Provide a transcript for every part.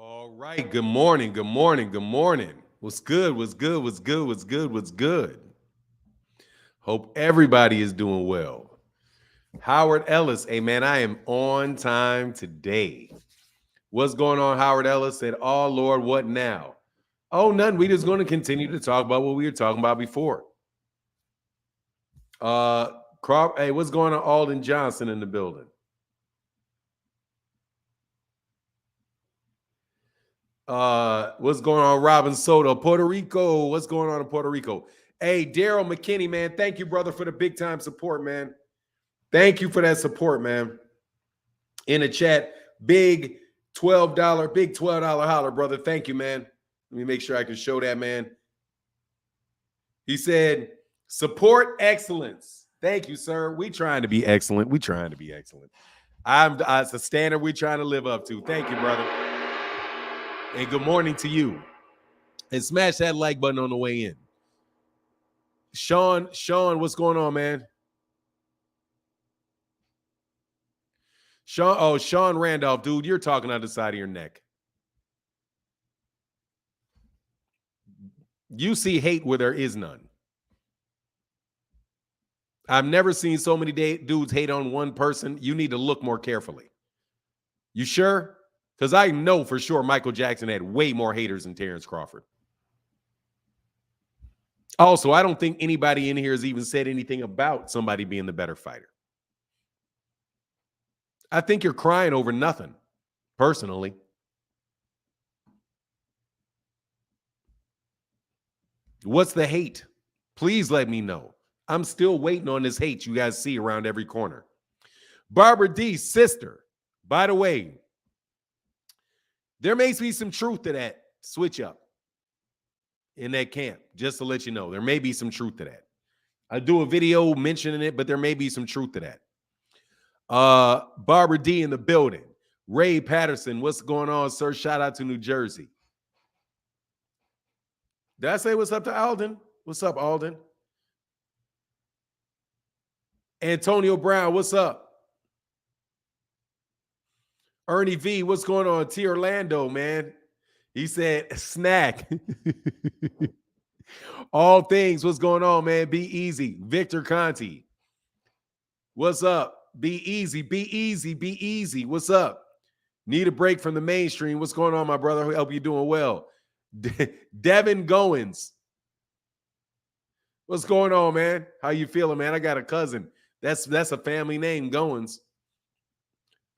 All right. Good morning. Good morning. Good morning. What's good? What's good? What's good? What's good? What's good? Hope everybody is doing well. Howard Ellis. Hey, man, I am on time today. What's going on, Howard Ellis? Said, oh, Lord, what now? Oh, nothing. We just going to continue to talk about what we were talking about before. Crawford, hey, what's going on, Alden Johnson in the building? What's going on, Robin Soto, Puerto Rico? What's going on in Puerto Rico? Hey, Daryl McKinney, man, thank you, brother, for the big time support, man. Thank you for that support, man. In the chat, big $12 holler, brother. Thank you, man. Let me make sure I can show that, man. He said, support excellence. Thank you, sir. We trying to be excellent. We trying to be excellent. It's a standard we trying to live up to. Thank you, brother. And good morning to you. And smash that like button on the way in. Sean, what's going on, man? Sean Randolph, dude, you're talking out the side of your neck. You see hate where there is none. I've never seen so many dudes hate on one person. You need to look more carefully. You sure? Because I know for sure Michael Jackson had way more haters than Terence Crawford. Also, I don't think anybody in here has even said anything about somebody being the better fighter. I think you're crying over nothing, personally. What's the hate? Please let me know. I'm still waiting on this hate you guys see around every corner. Barbara D's sister, by the way, there may be some truth to that switch up in that camp, just to let you know. There may be some truth to that. I do a video mentioning it, but there may be some truth to that. Barbara D in the building. Ray Patterson, what's going on, sir? Shout out to New Jersey. Did I say what's up to Alden? What's up, Alden? Antonio Brown, what's up? Ernie V, what's going on? T. Orlando, man. He said, snack. All things, what's going on, man? Be easy. Victor Conti, what's up? Be easy, be easy, be easy. What's up? Need a break from the mainstream. What's going on, my brother? I hope you're doing well. Devin Goins, what's going on, man? How you feeling, man? I got a cousin. That's a family name, Goins.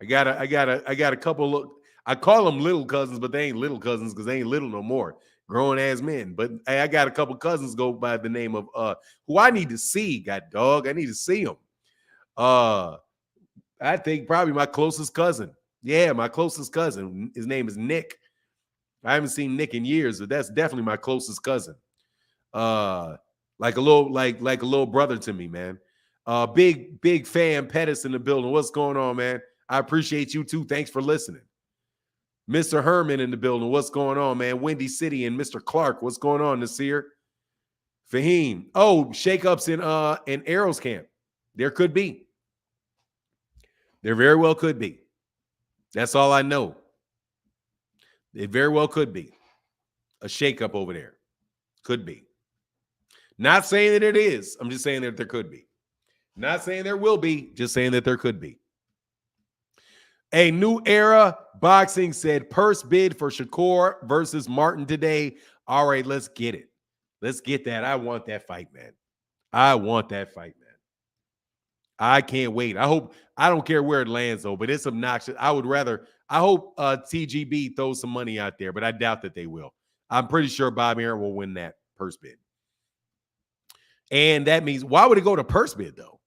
I got a couple. I call them little cousins, but they ain't little cousins because they ain't little no more. Grown ass men. But hey, I got a couple cousins go by the name of who I need to see. God dog, I need to see them. I think probably my closest cousin. Yeah, my closest cousin. His name is Nick. I haven't seen Nick in years, but that's definitely my closest cousin. Like a little brother to me, man. Big fan, Pettis in the building. What's going on, man? I appreciate you too. Thanks for listening. Mr. Herman in the building. What's going on, man? Windy City and Mr. Clark. What's going on, Nasir? Fahim. Oh, shakeups in Errol's camp. There could be. There very well could be. That's all I know. It very well could be a shakeup over there. Could be. Not saying that it is. I'm just saying that there could be. Not saying there will be. Just saying that there could be. A New Era Boxing said purse bid for Shakur versus Martin today. All right, let's get it. Let's get that. I want that fight, man. I want that fight, man. I can't wait. I don't care where it lands, though, but it's obnoxious. I hope TGB throws some money out there, but I doubt that they will. I'm pretty sure Bob Arum will win that purse bid. And that means, why would it go to purse bid, though?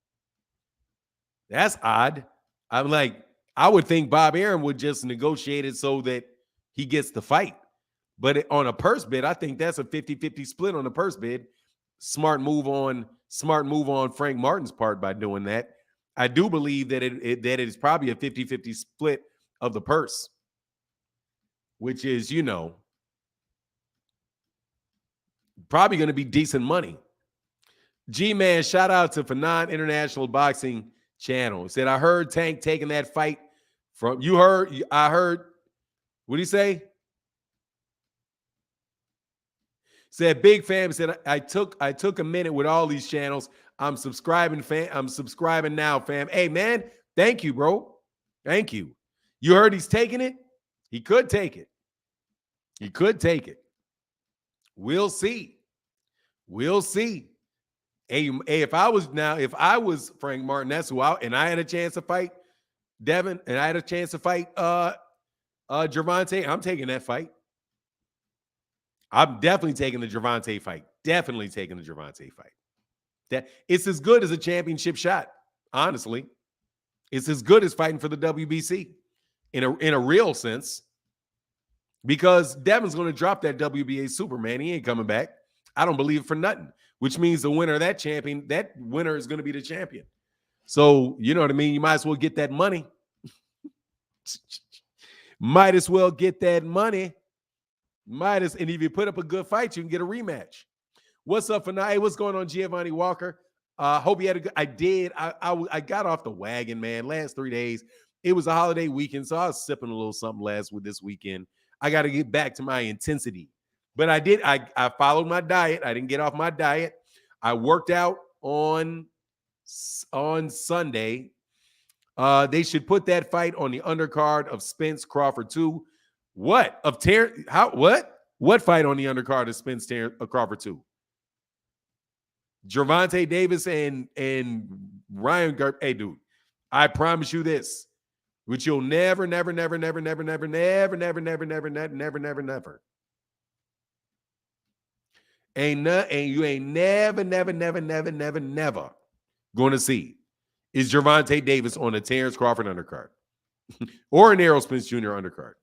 That's odd. I'm like, I would think Bob Arum would just negotiate it so that he gets the fight. But on a purse bid, I think that's a 50-50 split on the purse bid. Smart move on Frank Martin's part by doing that. I do believe that it is probably a 50-50 split of the purse, which is, probably going to be decent money. G-Man, shout out to Fanon International Boxing Channel. He said, I heard Tank taking that fight from, I heard, what did he say? Said Big Fam said I took a minute with all these channels. I'm subscribing, fam. I'm subscribing now, fam. Hey man, thank you, bro. Thank you. You heard he's taking it? He could take it. He could take it. We'll see. We'll see. Hey, if I was Frank Martin, that's who and I had a chance to fight Devin, and I had a chance to fight Gervonta, I'm taking that fight. I'm definitely taking the Gervonta fight. Definitely taking the Gervonta fight. That it's as good as a championship shot, honestly. It's as good as fighting for the WBC in a real sense. Because Devin's going to drop that WBA Superman. He ain't coming back. I don't believe it for nothing. Which means the winner of that winner is going to be the champion. So, you know what I mean? You might as well get that money. Might as well get that money. And if you put up a good fight, you can get a rematch. What's up, Fanai? Hey, what's going on, Giovanni Walker? Hope you had a good. I did. I got off the wagon, man. Last 3 days, it was a holiday weekend, so I was sipping a little something this weekend. I got to get back to my intensity, but I did. I followed my diet. I didn't get off my diet. I worked out on Sunday. They should put that fight on the undercard of Spence Crawford 2. What of Terence? How? What fight on the undercard of Spence Crawford 2? Gervonta Davis and Ryan Garp. Hey, dude, I promise you this, which you'll never. And you ain't never going to see is Gervonta Davis on a Terence Crawford undercard or an Errol Spence Jr. undercard.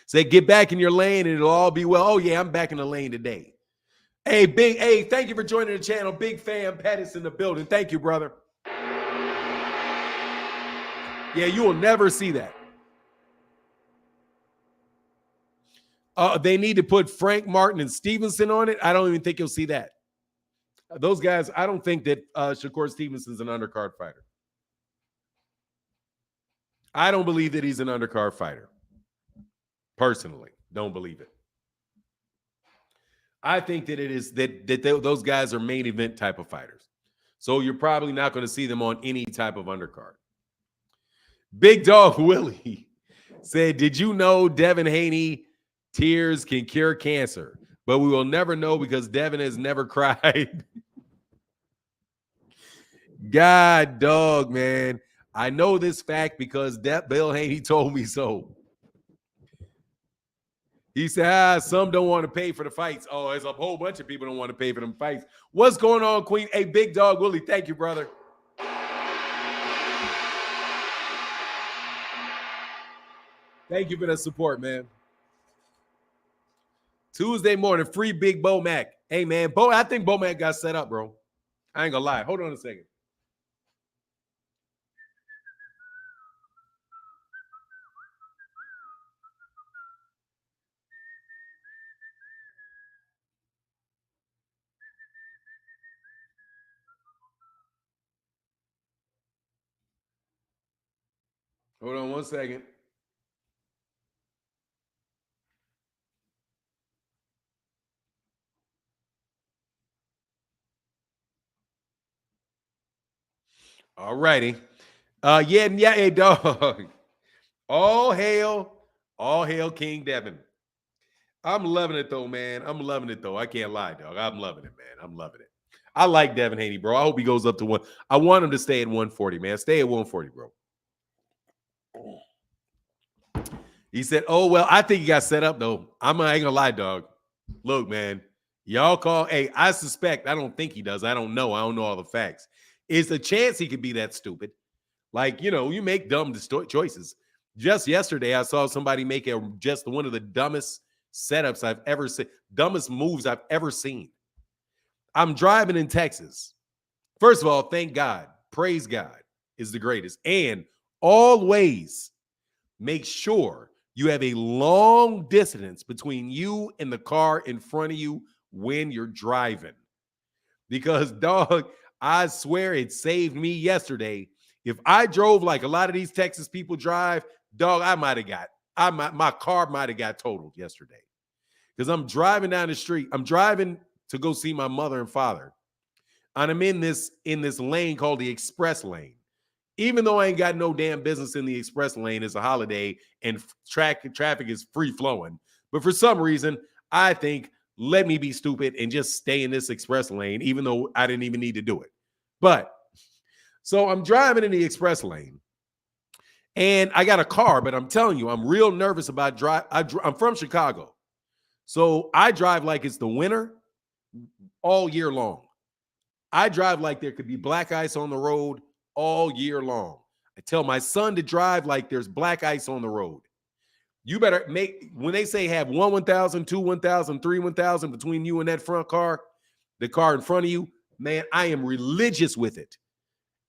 Say, get back in your lane and it'll all be well. Oh, yeah, I'm back in the lane today. Hey, thank you for joining the channel. Big fan, Pettis in the building. Thank you, brother. Yeah, you will never see that. They need to put Frank Martin and Stevenson on it. I don't even think you'll see that. Those guys, I don't think that Shakur Stevenson's an undercard fighter. I don't believe that he's an undercard fighter. Personally, don't believe it. I think that it is that those guys are main event type of fighters. So you're probably not going to see them on any type of undercard. Big Dog Willie said, did you know Devin Haney tears can cure cancer? But we will never know because Devin has never cried. God, dog, man. I know this fact because Bill Haney told me so. He said, some don't want to pay for the fights. Oh, there's a whole bunch of people don't want to pay for them fights. What's going on, Queen? Hey, Big Dog Willie, thank you, brother. Thank you for the support, man. Tuesday morning, free Big Bomac. Hey, man, I think Bomac got set up, bro. I ain't gonna lie. Hold on a second. Hold on 1 second. All righty. Hey, dog. All hail King Devin. I'm loving it though, man. I'm loving it though. I can't lie, dog. I'm loving it, man. I'm loving it. I like Devin Haney, bro. I hope he goes up to 1. I want him to stay at 140, man. Stay at 140, bro. He said, oh, well, I think he got set up, though. I ain't gonna lie, dog. Look, man, y'all call. Hey, I suspect. I don't think he does. I don't know. I don't know all the facts. It's a chance he could be that stupid. Like, you know, you make dumb choices. Just yesterday, I saw somebody make just one of the dumbest setups I've ever seen, dumbest moves I've ever seen. I'm driving in Texas. First of all, thank God. Praise God is the greatest. And always make sure you have a long distance between you and the car in front of you when you're driving. Because, dog, I swear it saved me yesterday. If I drove like a lot of these Texas people drive, dog, my car might have got totaled yesterday. because I'm driving down the street. I'm driving to go see my mother and father. And I'm in this lane called the express lane. Even though I ain't got no damn business in the express lane, it's a holiday and traffic is free flowing. But for some reason, I think, let me be stupid and just stay in this express lane, even though I didn't even need to do it. But so I'm driving in the express lane and I got a car, but I'm telling you, I'm real nervous about drive. I'm from Chicago. So I drive like it's the winter all year long. I drive like there could be black ice on the road all year long. I tell my son to drive like there's black ice on the road. You better make, when they say have 1,000, 1,000, 1,000 between you and that front car, the car in front of you, man, I am religious with it.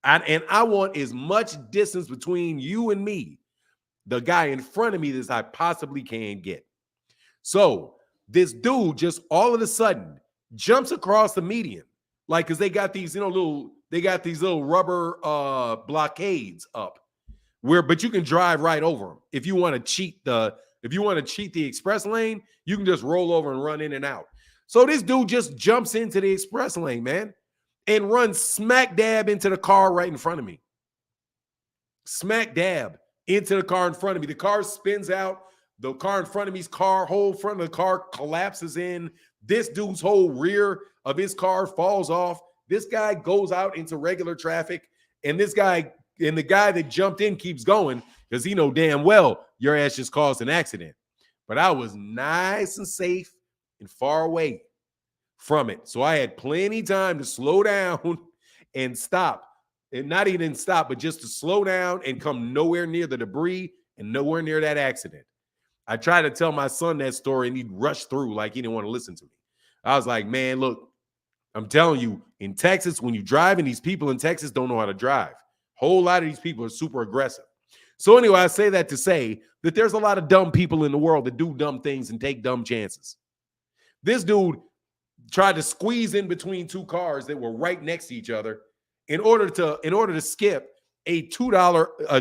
And I want as much distance between you and me, the guy in front of me, as I possibly can get. So this dude just all of a sudden jumps across the median. Like, because they got these, little rubber blockades up but you can drive right over them. If you want to cheat the express lane, you can just roll over and run in and out. So this dude just jumps into the express lane, man, and runs smack dab into the car right in front of me. Smack dab into the car in front of me. The car spins out. The car in front of me's whole front of the car collapses in. This dude's whole rear of his car falls off. This guy goes out into regular traffic, and the guy that jumped in keeps going because he know damn well your ass just caused an accident. But I was nice and safe and far away from it. So I had plenty time to slow down and stop. And not even stop, but just to slow down and come nowhere near the debris and nowhere near that accident. I tried to tell my son that story and he'd rush through like he didn't want to listen to me. I was like, man, look, I'm telling you, in Texas, when you drive, and these people in Texas don't know how to drive. Whole lot of these people are super aggressive. So anyway, I say that to say that there's a lot of dumb people in the world that do dumb things and take dumb chances. This dude tried to squeeze in between two cars that were right next to each other in order to skip a $2 or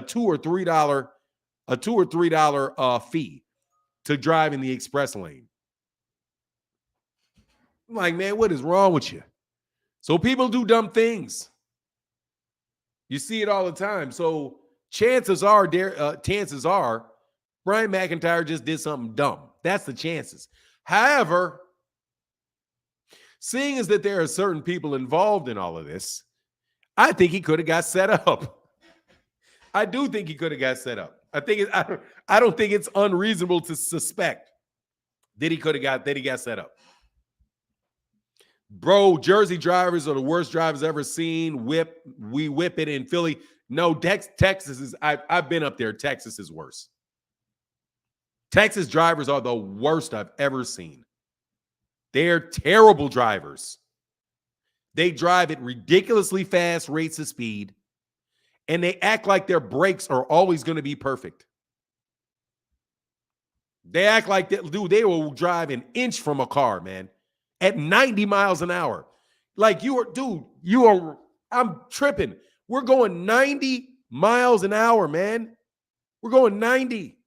$3 fee to drive in the express lane. I'm like, man, what is wrong with you? So people do dumb things. You see it all the time. So chances are, Brian McIntyre just did something dumb. That's the chances. However, seeing as that there are certain people involved in all of this, I think he could have got set up. I do think he could have got set up. I don't think it's unreasonable to suspect that he got set up. Bro, Jersey drivers are the worst drivers ever seen. We whip it in Philly. No, Texas is, I've been up there. Texas is worse. Texas drivers are the worst I've ever seen. They're terrible drivers. They drive at ridiculously fast rates of speed, and they act like their brakes are always going to be perfect. They act like that, dude, they will drive an inch from a car, man, at 90 miles an hour. Like I'm tripping. We're going 90 miles an hour, man. We're going 90.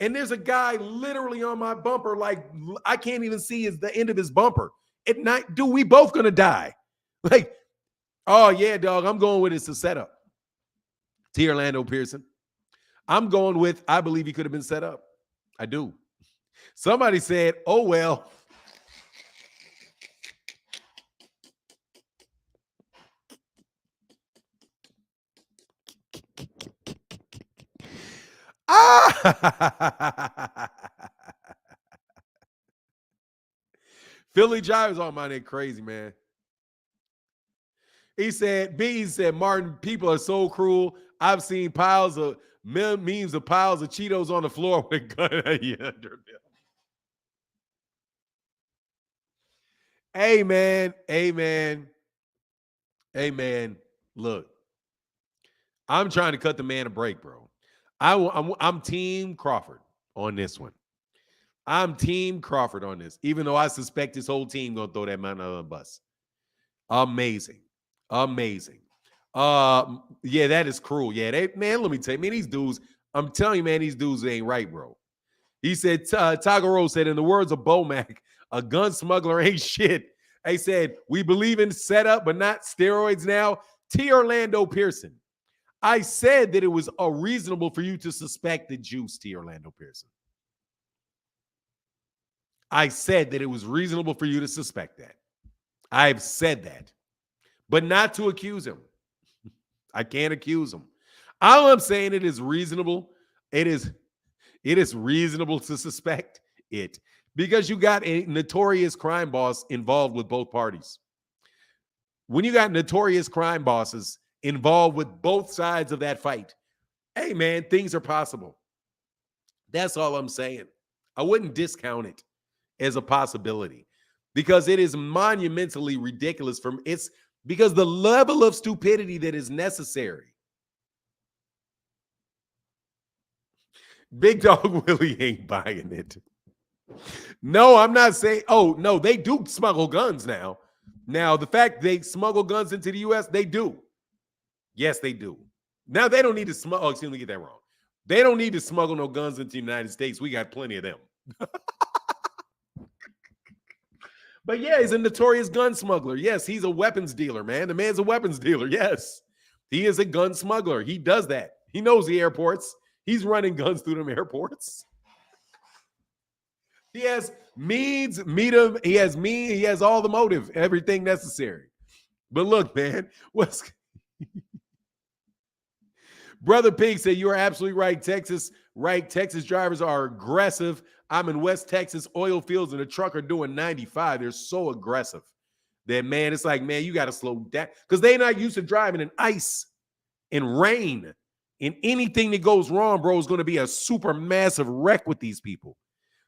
And there's a guy literally on my bumper, like I can't even see the end of his bumper. At night, dude, we both gonna die. Like, oh yeah, dog, I'm going with it's a setup. T. Orlando Pearson. I'm going with, I believe he could have been set up. I do. Somebody said, oh, well. Philly drivers on my neck crazy, man. He said, Martin, people are so cruel. I've seen piles of memes of piles of Cheetos on the floor with a gun at you under them. Hey, man. Look, I'm trying to cut the man a break, bro. I'm Team Crawford on this one. I'm Team Crawford on this, even though I suspect this whole team gonna throw that man on the bus. Amazing. Yeah, that is cruel. Yeah, let me tell you, man, these dudes, I'm telling you, man, these dudes ain't right, bro. He said, Tagoro said, in the words of Bomac, a gun smuggler ain't shit. He said, we believe in setup, but not steroids now. T. Orlando Pearson. I said that it was reasonable for you to suspect the juice, T. Orlando Pearson. I said that it was reasonable for you to suspect that. I've said that, but not to accuse him. I can't accuse him. All I'm saying, it is reasonable. It is reasonable to suspect it because you got a notorious crime boss involved with both parties. When you got notorious crime bosses involved with both sides of that fight, hey, man, things are possible. That's all I'm saying. I wouldn't discount it as a possibility because it is monumentally ridiculous it's because the level of stupidity that is necessary. Big Dog Willie ain't buying it. No, I'm not saying, oh, no, they do smuggle guns now. Now, the fact they smuggle guns into the U.S., they do. Yes, they do. Now, they don't need to smuggle. Oh, excuse me, get that wrong. They don't need to smuggle no guns into the United States. We got plenty of them. But yeah, he's a notorious gun smuggler. Yes, he's a weapons dealer, man. The man's a weapons dealer. Yes, he is a gun smuggler. He does that. He knows the airports. He's running guns through them airports. He has means, meet him. He has all the motive, everything necessary. But look, man, Brother Pig said, you are absolutely right. Texas drivers are aggressive. I'm in West Texas oil fields and the truck are doing 95. They're so aggressive that, man, it's like, man, you got to slow down because they're not used to driving in ice and rain. And anything that goes wrong, bro, is going to be a super massive wreck with these people.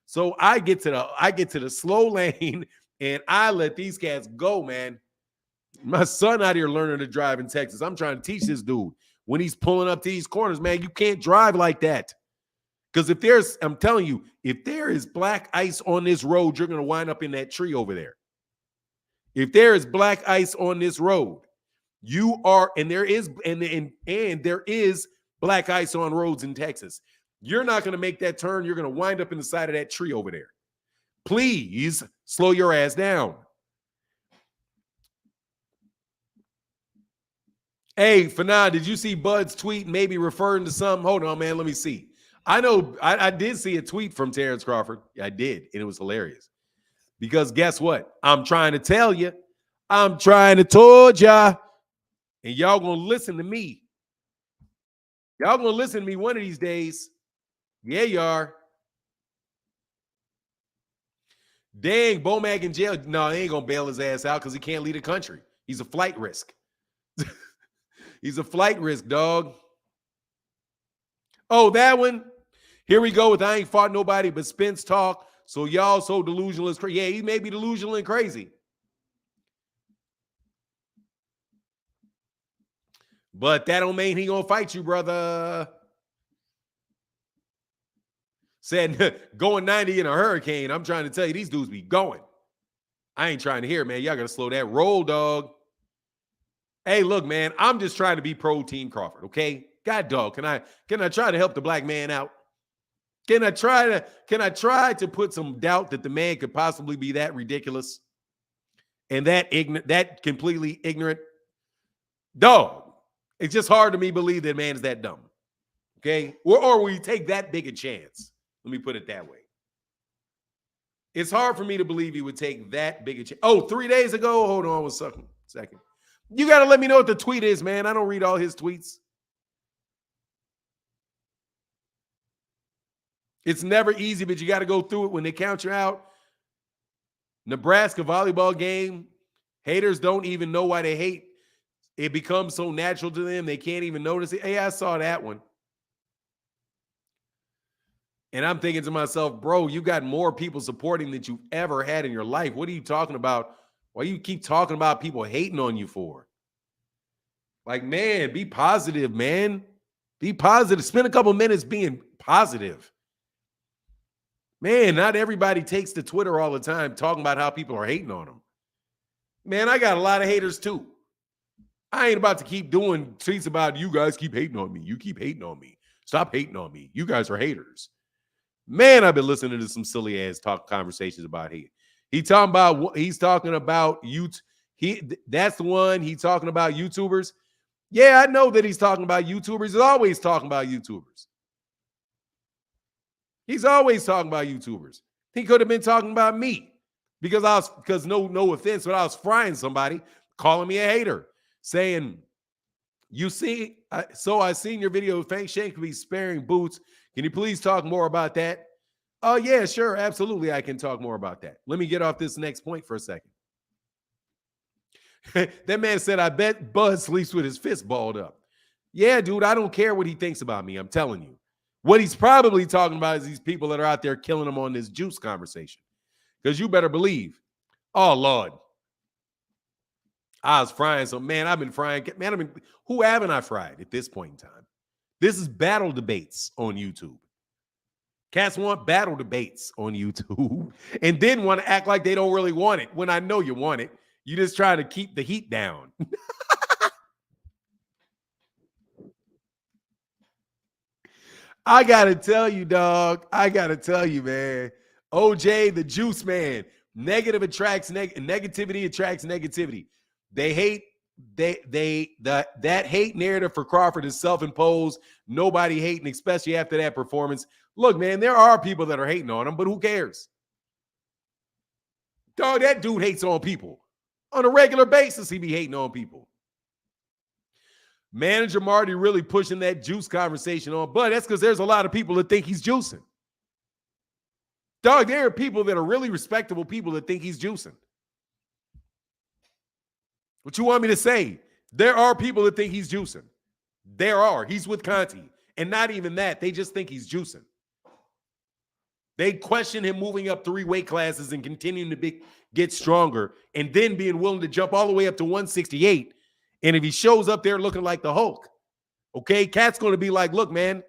So I get to the slow lane and I let these cats go, man. My son out here learning to drive in Texas. I'm trying to teach this dude when he's pulling up to these corners, man, you can't drive like that. Because I'm telling you, if there is black ice on this road, you're going to wind up in that tree over there. If there is black ice on this road, and there is black ice on roads in Texas. You're not going to make that turn. You're going to wind up in the side of that tree over there. Please slow your ass down. Hey, Fanan, did you see Bud's tweet maybe referring to something? Hold on, man. Let me see. I know I did see a tweet from Terence Crawford. I did, and it was hilarious. Because guess what? I'm trying to tell you. I'm trying to told ya. And y'all going to listen to me. Y'all going to listen to me one of these days. Yeah, you are. Dang, Bomac in jail. No, they ain't going to bail his ass out because he can't leave the country. He's a flight risk. He's a flight risk, dog. Oh, that one. Here we go with I ain't fought nobody but Spence talk. So y'all so delusional as crazy. Yeah, he may be delusional and crazy. But that don't mean he gonna fight you, brother. Said going 90 in a hurricane. I'm trying to tell you, these dudes be going. I ain't trying to hear, man. Y'all gotta slow that roll, dog. Hey, look, man, I'm just trying to be pro Team Crawford, okay? God, dog, can I try to help the black man out? Can I try to put some doubt that the man could possibly be that ridiculous and that completely ignorant? Dog, it's just hard to me believe that man is that dumb, okay? Or we take that big a chance. Let me put it that way. It's hard for me to believe he would take that big a chance. Oh, 3 days ago? Hold on 1 second. You got to let me know what the tweet is, man. I don't read all his tweets. It's never easy, but you got to go through it when they count you out. Nebraska volleyball game. Haters don't even know why they hate. It becomes so natural to them, they can't even notice it. Hey, I saw that one. And I'm thinking to myself, bro, you got more people supporting than you've ever had in your life. What are you talking about? Why you keep talking about people hating on you for? Like, man, be positive, man. Be positive. Spend a couple minutes being positive. Man, not everybody takes to Twitter all the time talking about how people are hating on them. Man, I got a lot of haters too. I ain't about to keep doing tweets about you guys keep hating on me. You keep hating on me. Stop hating on me. You guys are haters. Man, I've been listening to some silly ass talk conversations about here. He's talking about you. That's the one he's talking about YouTubers. Yeah, I know that he's talking about YouTubers. He's always talking about YouTubers. He's always talking about YouTubers. He could have been talking about me because no offense, but I was frying somebody, calling me a hater, saying, "You see, I seen your video. Frank Shank could be sparing boots. Can you please talk more about that?" Oh yeah, sure, absolutely, I can talk more about that. Let me get off this next point for a second. That man said, "I bet Bud sleeps with his fist balled up." Yeah, dude, I don't care what he thinks about me. I'm telling you. What he's probably talking about is these people that are out there killing him on this juice conversation. Because you better believe, oh Lord, I was frying some. Man, I've been frying. Man, who haven't I fried at this point in time? This is battle debates on YouTube. Cats want battle debates on YouTube and then want to act like they don't really want it when I know you want it. You just try to keep the heat down. I got to tell you, dog. I got to tell you, man. OJ, the juice man. Negativity attracts negativity. They hate that hate narrative for Crawford is self-imposed. Nobody hating, especially after that performance. Look, man, there are people that are hating on him, but who cares? Dog, that dude hates on people. On a regular basis, he be hating on people. Manager Marty really pushing that juice conversation on, but that's because there's a lot of people that think he's juicing. Dog, there are people that are really respectable people that think he's juicing. What you want me to say? There are people that think he's juicing. There are. He's with Conti. And not even that. They just think he's juicing. They question him moving up 3 weight classes and continuing to get stronger and then being willing to jump all the way up to 168. And if he shows up there looking like the Hulk, okay, Cat's going to be like, look, man,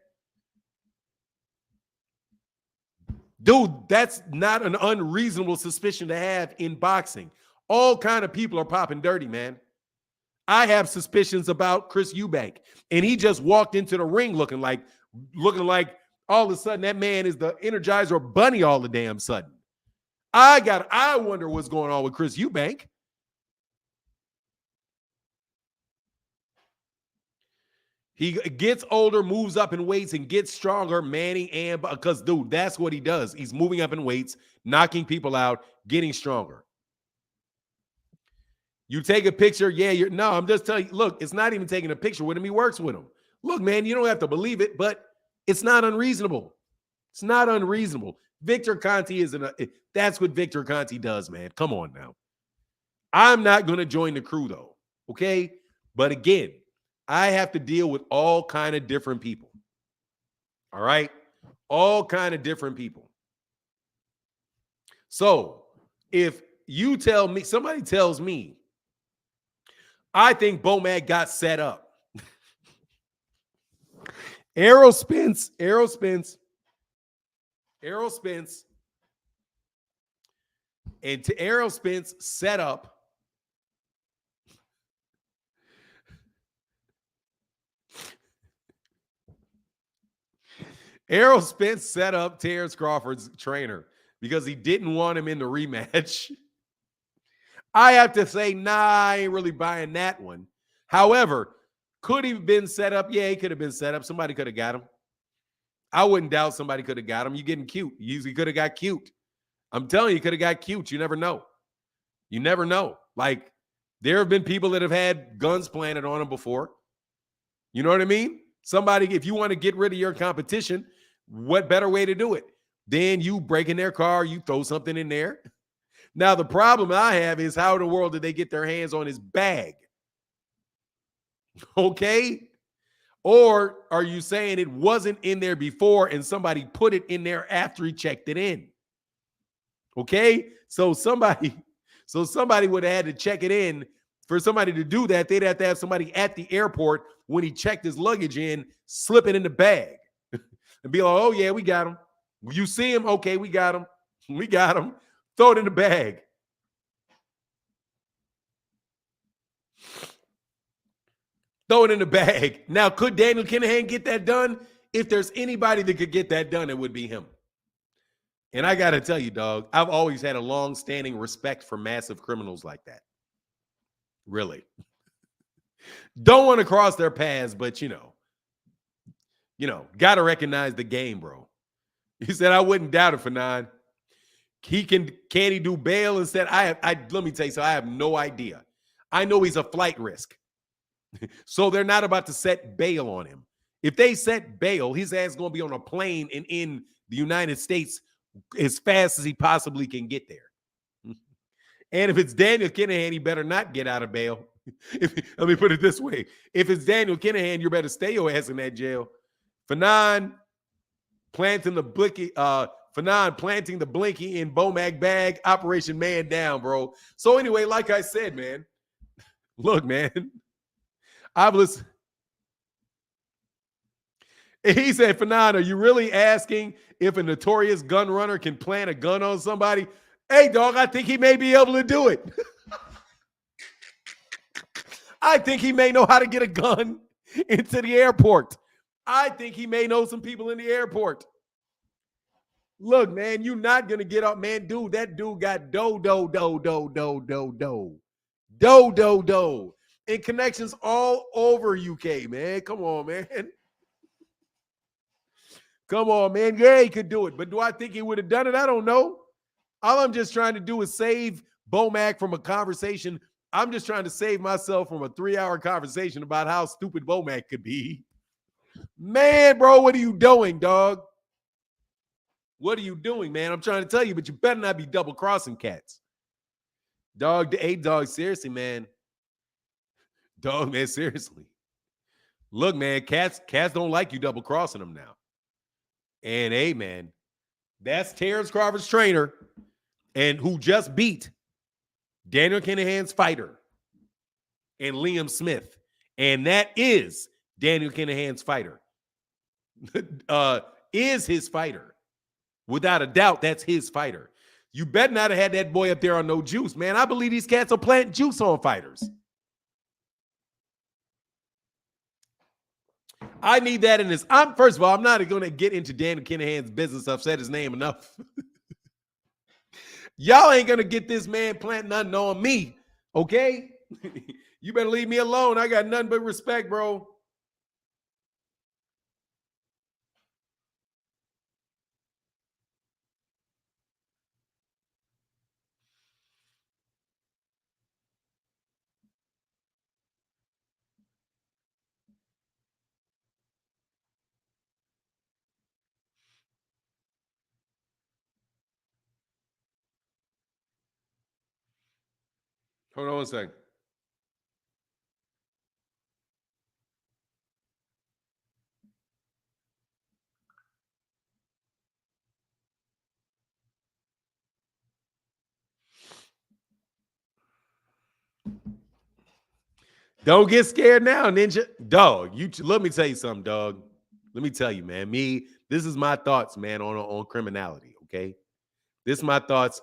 dude, that's not an unreasonable suspicion to have in boxing. All kind of people are popping dirty, man. I have suspicions about Chris Eubank, and he just walked into the ring looking like all of a sudden that man is the Energizer Bunny all the damn sudden. I wonder what's going on with Chris Eubank. He gets older, moves up in weights, and gets stronger, Manny, and because, dude, that's what he does. He's moving up in weights, knocking people out, getting stronger. You take a picture, yeah, I'm just telling you, look, it's not even taking a picture with him. He works with him. Look, man, you don't have to believe it, but it's not unreasonable. It's not unreasonable. Victor Conti that's what Victor Conti does, man. Come on now. I'm not going to join the crew, though, okay? But again, I have to deal with all kind of different people. All right? All kind of different people. So if you tell me, somebody tells me, I think Bomac got set up. Errol Spence, and to Errol Spence set up Errol Spence set up Terence Crawford's trainer because he didn't want him in the rematch. I have to say, nah, I ain't really buying that one. However, could he have been set up? Yeah, he could have been set up. Somebody could have got him. I wouldn't doubt somebody could have got him. You're getting cute. You usually could have got cute. I'm telling you, could have got cute. You never know. You never know. Like, there have been people that have had guns planted on them before. You know what I mean? Somebody, if you want to get rid of your competition, what better way to do it than you break in their car, you throw something in there? Now, the problem I have is how in the world did they get their hands on his bag? Okay? Or are you saying it wasn't in there before and somebody put it in there after he checked it in? Okay? So somebody would have had to check it in. For somebody to do that, they'd have to have somebody at the airport when he checked his luggage in, slip it in the bag and be like, oh, yeah, we got him. You see him? Okay, we got him. We got him. Throw it in the bag. Throw it in the bag. Now, could Daniel Kinahan get that done? If there's anybody that could get that done, it would be him. And I got to tell you, dog, I've always had a long-standing respect for massive criminals like that. Really. Don't want to cross their paths, but got to recognize the game, bro. He said, I wouldn't doubt it for nine. Can he do bail instead? Let me tell you, so I have no idea. I know he's a flight risk. So they're not about to set bail on him. If they set bail, his ass is going to be on a plane and in the United States as fast as he possibly can get there. And if it's Daniel Kinahan, he better not get out of bail. Let me put it this way. If it's Daniel Kinahan, you better stay your ass in that jail. Fanon planting the blinky in Bomac bag, Operation Man Down, bro. So anyway, like I said, man, look, man, I've listened. He said, Fanon, are you really asking if a notorious gun runner can plant a gun on somebody? Hey, dog, I think he may be able to do it. I think he may know how to get a gun into the airport. I think he may know some people in the airport. Look, man, you're not going to get up, man. Dude, that dude got do. And connections all over UK, man. Come on, man. Come on, man. Yeah, he could do it. But do I think he would have done it? I don't know. All I'm just trying to do is save Bomac from a conversation. I'm just trying to save myself from a 3-hour conversation about how stupid Bomac could be. Man, bro, what are you doing, dog? What are you doing, man? I'm trying to tell you, but you better not be double-crossing cats. Dog, seriously, man. Dog, man, seriously. Look, man, cats don't like you double-crossing them now. And, hey, man, that's Terence Crawford's trainer and who just beat Daniel Kinahan's fighter and Liam Smith. And that is Daniel Kinahan's fighter. Is his fighter. Without a doubt, that's his fighter. You better not have had that boy up there on no juice, man. I believe these cats are planting juice on fighters. I need that in this. First of all, I'm not going to get into Daniel Kinahan's business. I've said his name enough. Y'all ain't going to get this man planting nothing on me, okay? You better leave me alone. I got nothing but respect, bro. Hold on one second. Don't get scared now, Ninja. Dog, let me tell you something, dog. Let me tell you, man. This is my thoughts, man, on criminality, okay? This is my thoughts.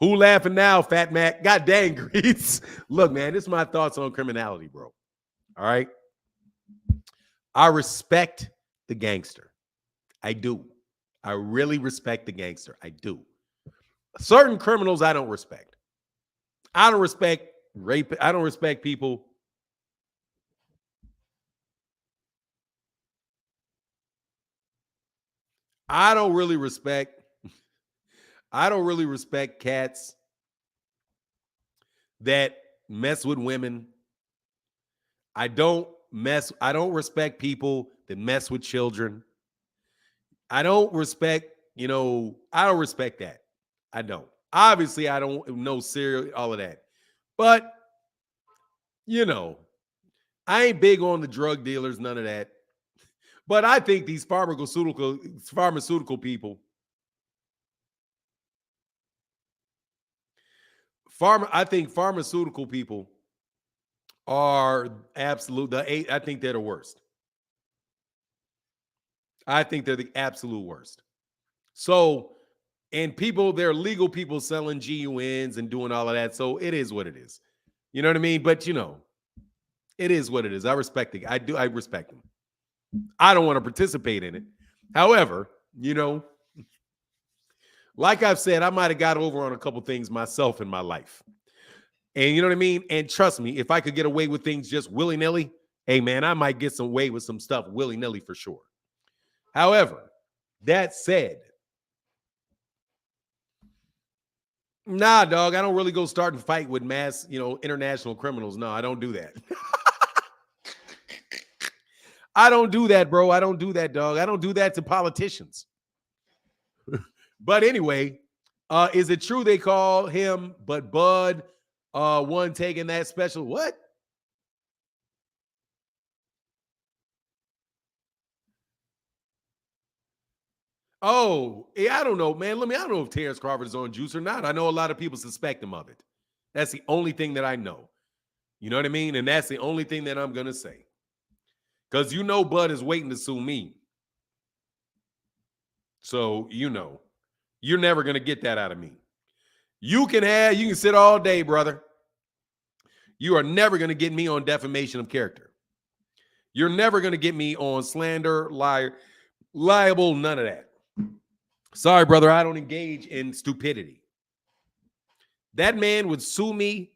Who laughing now, Fat Mac? God dang, Grease. Look, man, this is my thoughts on criminality, bro. All right? I respect the gangster. I do. I really respect the gangster. I do. Certain criminals I don't respect. I don't respect rape. I don't respect people. I don't really respect cats that mess with women. I don't respect people that mess with children. I don't respect that. I don't. Obviously, I don't know all of that. But, I ain't big on the drug dealers, none of that. But I think these pharmaceutical people, I think pharmaceutical people are absolute. I think they're the worst. I think they're the absolute worst. So, and they're legal people selling GUNs and doing all of that. So it is what it is. You know what I mean? But it is what it is. I respect it. I respect them. I don't want to participate in it. However, Like I've said, I might have got over on a couple things myself in my life. And you know what I mean? And trust me, if I could get away with things just willy-nilly, hey man, I might get some away with some stuff willy-nilly for sure. However, that said, nah, dog, I don't really go start and fight with mass, international criminals. No, I don't do that. I don't do that, bro. I don't do that, dog. I don't do that to politicians. But anyway, is it true they call him, but Bud one taking that special? What? Oh, yeah, I don't know, man. I don't know if Terence Crawford is on juice or not. I know a lot of people suspect him of it. That's the only thing that I know. You know what I mean? And that's the only thing that I'm going to say. Because Bud is waiting to sue me. So, you're never going to get that out of me. You can sit all day, brother. You are never going to get me on defamation of character. You're never going to get me on slander, liable, none of that. Sorry, brother, I don't engage in stupidity. That man would sue me.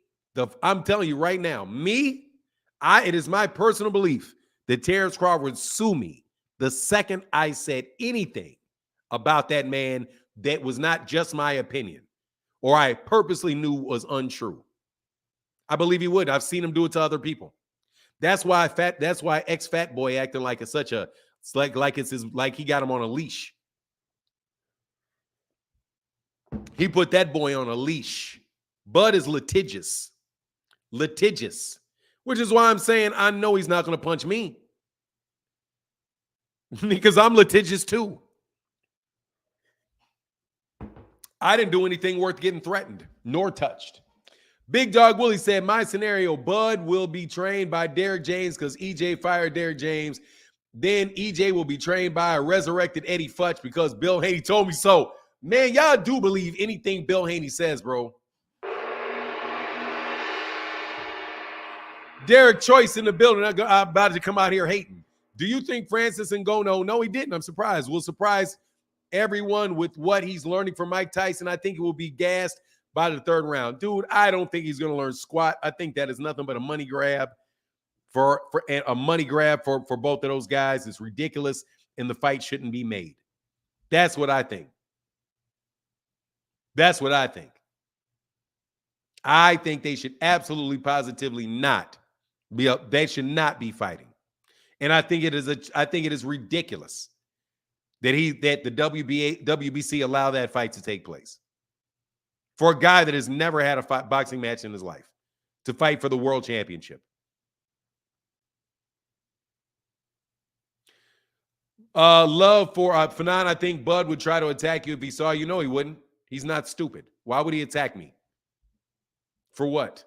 I'm telling you right now, it is my personal belief that Terence Crawford would sue me the second I said anything about that man that was not just my opinion or I purposely knew was untrue. I believe he would. I've seen him do it to other people. That's why ex-fat boy acting like it's such a, it's like he got him on a leash. He put that boy on a leash. Bud is litigious, which is why I'm saying I know he's not going to punch me because I'm litigious too. I didn't do anything worth getting threatened nor touched. Big Dog Willie said, my scenario, Bud will be trained by Derrick James because EJ fired Derrick James. Then EJ will be trained by a resurrected Eddie Futch because Bill Haney told me so. Man, y'all do believe anything Bill Haney says, bro. Derek Choice in the building. I'm about to come out here hating. Do you think Francis Ngannou? No, he didn't. I'm surprised. We'll surprise everyone with what he's learning from Mike Tyson. I think it will be gassed by the third round. Dude, I don't think he's going to learn squat. I think that is nothing but a money grab for both of those guys. It's ridiculous, and the fight shouldn't be made. That's what I think. That's what I think. I think they should absolutely positively not be up. They should not be fighting. And I think it is ridiculous that the WBC allow that fight to take place. For a guy that has never had a boxing match in his life to fight for the world championship. Love for Fanon, I think Bud would try to attack you if he saw you. No, he wouldn't. He's not stupid. Why would he attack me? For what?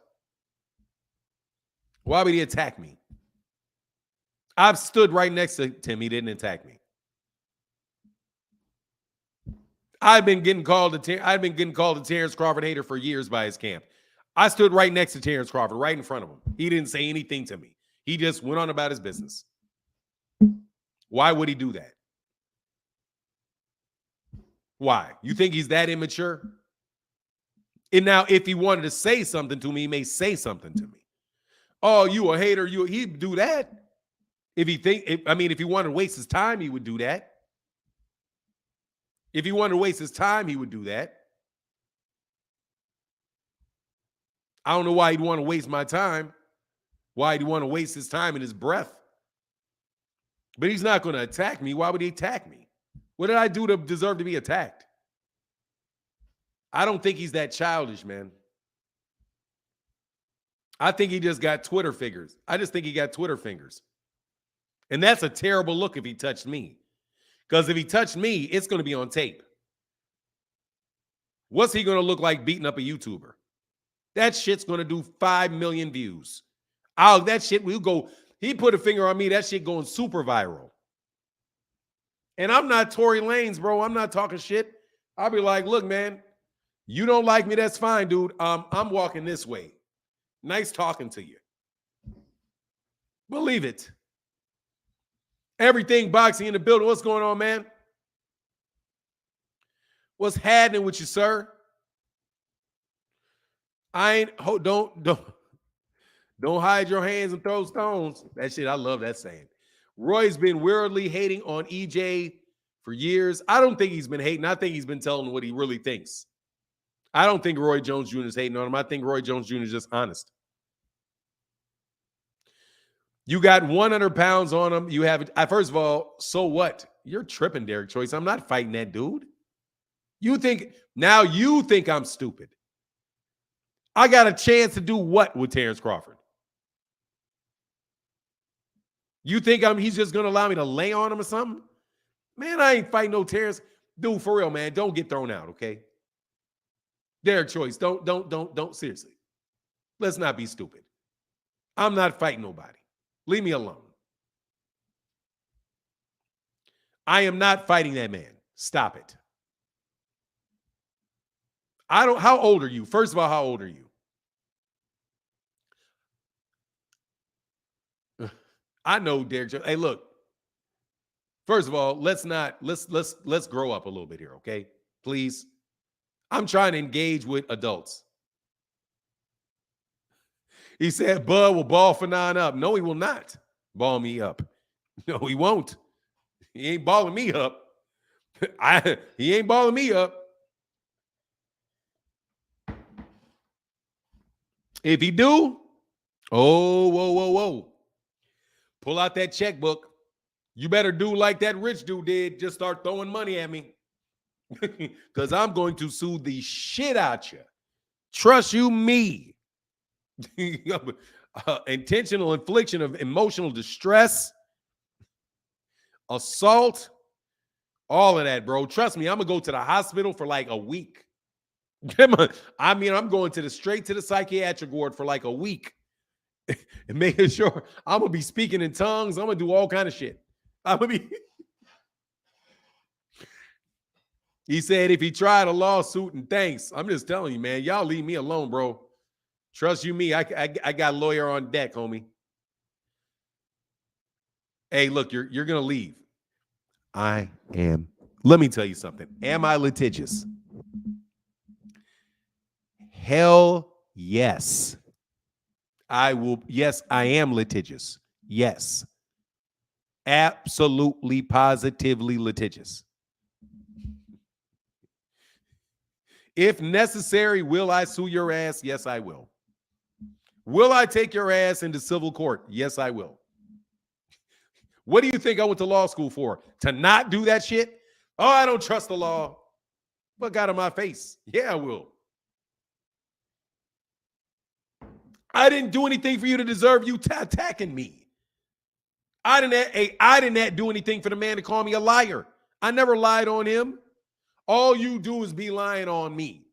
Why would he attack me? I've stood right next to him. He didn't attack me. I've been getting called a Terence Crawford hater for years by his camp. I stood right next to Terence Crawford, right in front of him. He didn't say anything to me. He just went on about his business. Why would he do that? Why? You think he's that immature? And now, if he wanted to say something to me, he may say something to me. Oh, you a hater? He'd do that. If he wanted to waste his time, he would do that. If he wanted to waste his time, he would do that. I don't know why he'd want to waste my time. Why he'd want to waste his time and his breath. But he's not going to attack me. Why would he attack me? What did I do to deserve to be attacked? I don't think he's that childish, man. I think he just got Twitter fingers. I just think he got Twitter fingers. And that's a terrible look if he touched me. Because if he touched me, it's going to be on tape. What's he going to look like beating up a YouTuber? That shit's going to do 5 million views. That shit will go. He put a finger on me. That shit going super viral. And I'm not Tory Lanez, bro. I'm not talking shit. I'll be like, look, man, you don't like me. That's fine, dude. I'm walking this way. Nice talking to you. Believe it. Everything boxing in the building. What's going on, man? What's happening with you, sir? Don't hide your hands and throw stones. That shit, I love that saying. Roy's been weirdly hating on EJ for years. I don't think he's been hating. I think he's been telling what he really thinks. I don't think Roy Jones Jr. is hating on him. I think Roy Jones Jr. is just honest. You got 100 pounds on him. You have, first of all, so what? You're tripping, Derek Choice. I'm not fighting that dude. You think I'm stupid. I got a chance to do what with Terence Crawford? You think he's just going to allow me to lay on him or something? Man, I ain't fighting no Terence. Dude, for real, man, don't get thrown out, okay? Derek Choice, don't, seriously. Let's not be stupid. I'm not fighting nobody. Leave me alone. I am not fighting that man. Stop it. How old are you? First of all, how old are you? I know, Derek. Hey, look. First of all, let's grow up a little bit here, okay? Please. I'm trying to engage with adults. He said Bud will ball for 9 up. No, he will not ball me up. No, he won't. He ain't balling me up. He ain't balling me up. If he do, whoa. Pull out that checkbook. You better do like that rich dude did. Just start throwing money at me. Because I'm going to sue the shit out you. Trust you me. Intentional infliction of emotional distress, assault, all of that, bro. Trust me, I'm going to go to the hospital for like a week. I mean, I'm going straight to the psychiatric ward for like a week. And making sure I'm going to be speaking in tongues. I'm going to do all kind of shit. I'm going to be... He said if he tried a lawsuit and thanks. I'm just telling you, man, y'all leave me alone, bro. Trust you me. I got a lawyer on deck, homie. Hey, look, you're going to leave. I am. Let me tell you something. Am I litigious? Hell yes. I will. Yes, I am litigious. Yes. Absolutely, positively litigious. If necessary, will I sue your ass? Yes, I will. Will I take your ass into civil court? Yes, I will. What do you think I went to law school for? To not do that shit? Oh, I don't trust the law. Fuck out of my face. Yeah, I will. I didn't do anything for you to deserve you attacking me. I didn't do anything for the man to call me a liar. I never lied on him. All you do is be lying on me.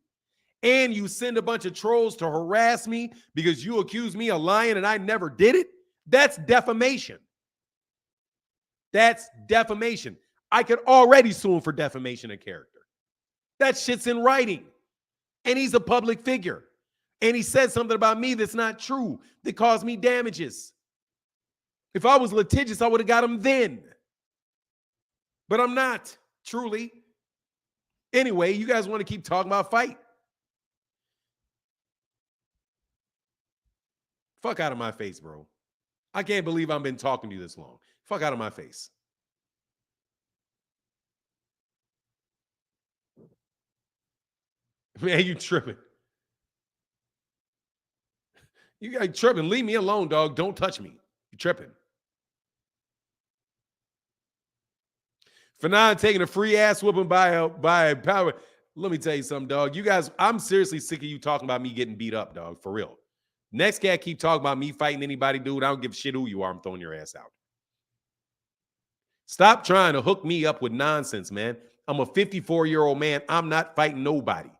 And you send a bunch of trolls to harass me because you accuse me of lying and I never did it. That's defamation. That's defamation. I could already sue him for defamation of character. That shit's in writing. And he's a public figure. And he said something about me that's not true, that caused me damages. If I was litigious, I would have got him then. But I'm not, truly. Anyway, you guys want to keep talking about fight? Fuck out of my face, bro. I can't believe I've been talking to you this long. Fuck out of my face. Man, you tripping. You got tripping. Leave me alone, dog. Don't touch me. You tripping. Fanon taking a free ass whooping by a power. Let me tell you something, dog. You guys, I'm seriously sick of you talking about me getting beat up, dog. For real. Next cat keep talking about me fighting anybody, dude. I don't give a shit who you are. I'm throwing your ass out. Stop trying to hook me up with nonsense, man. I'm a 54-year-old man. I'm not fighting nobody.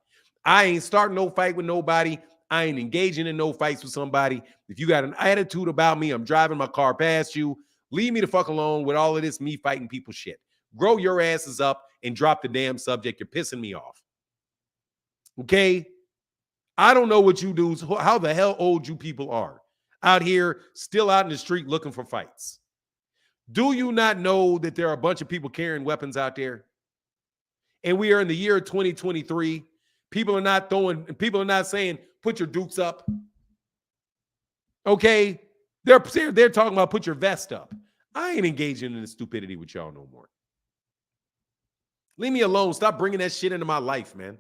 I ain't starting no fight with nobody. I ain't engaging in no fights with somebody. If you got an attitude about me, I'm driving my car past you. Leave me the fuck alone with all of this me fighting people shit. Grow your asses up and drop the damn subject. You're pissing me off. Okay? I don't know what you dudes, how the hell old you people are out here, still out in the street looking for fights. Do you not know that there are a bunch of people carrying weapons out there? And we are in the year 2023. People are not saying, put your dukes up. Okay? They're talking about put your vest up. I ain't engaging in the stupidity with y'all no more. Leave me alone. Stop bringing that shit into my life, man.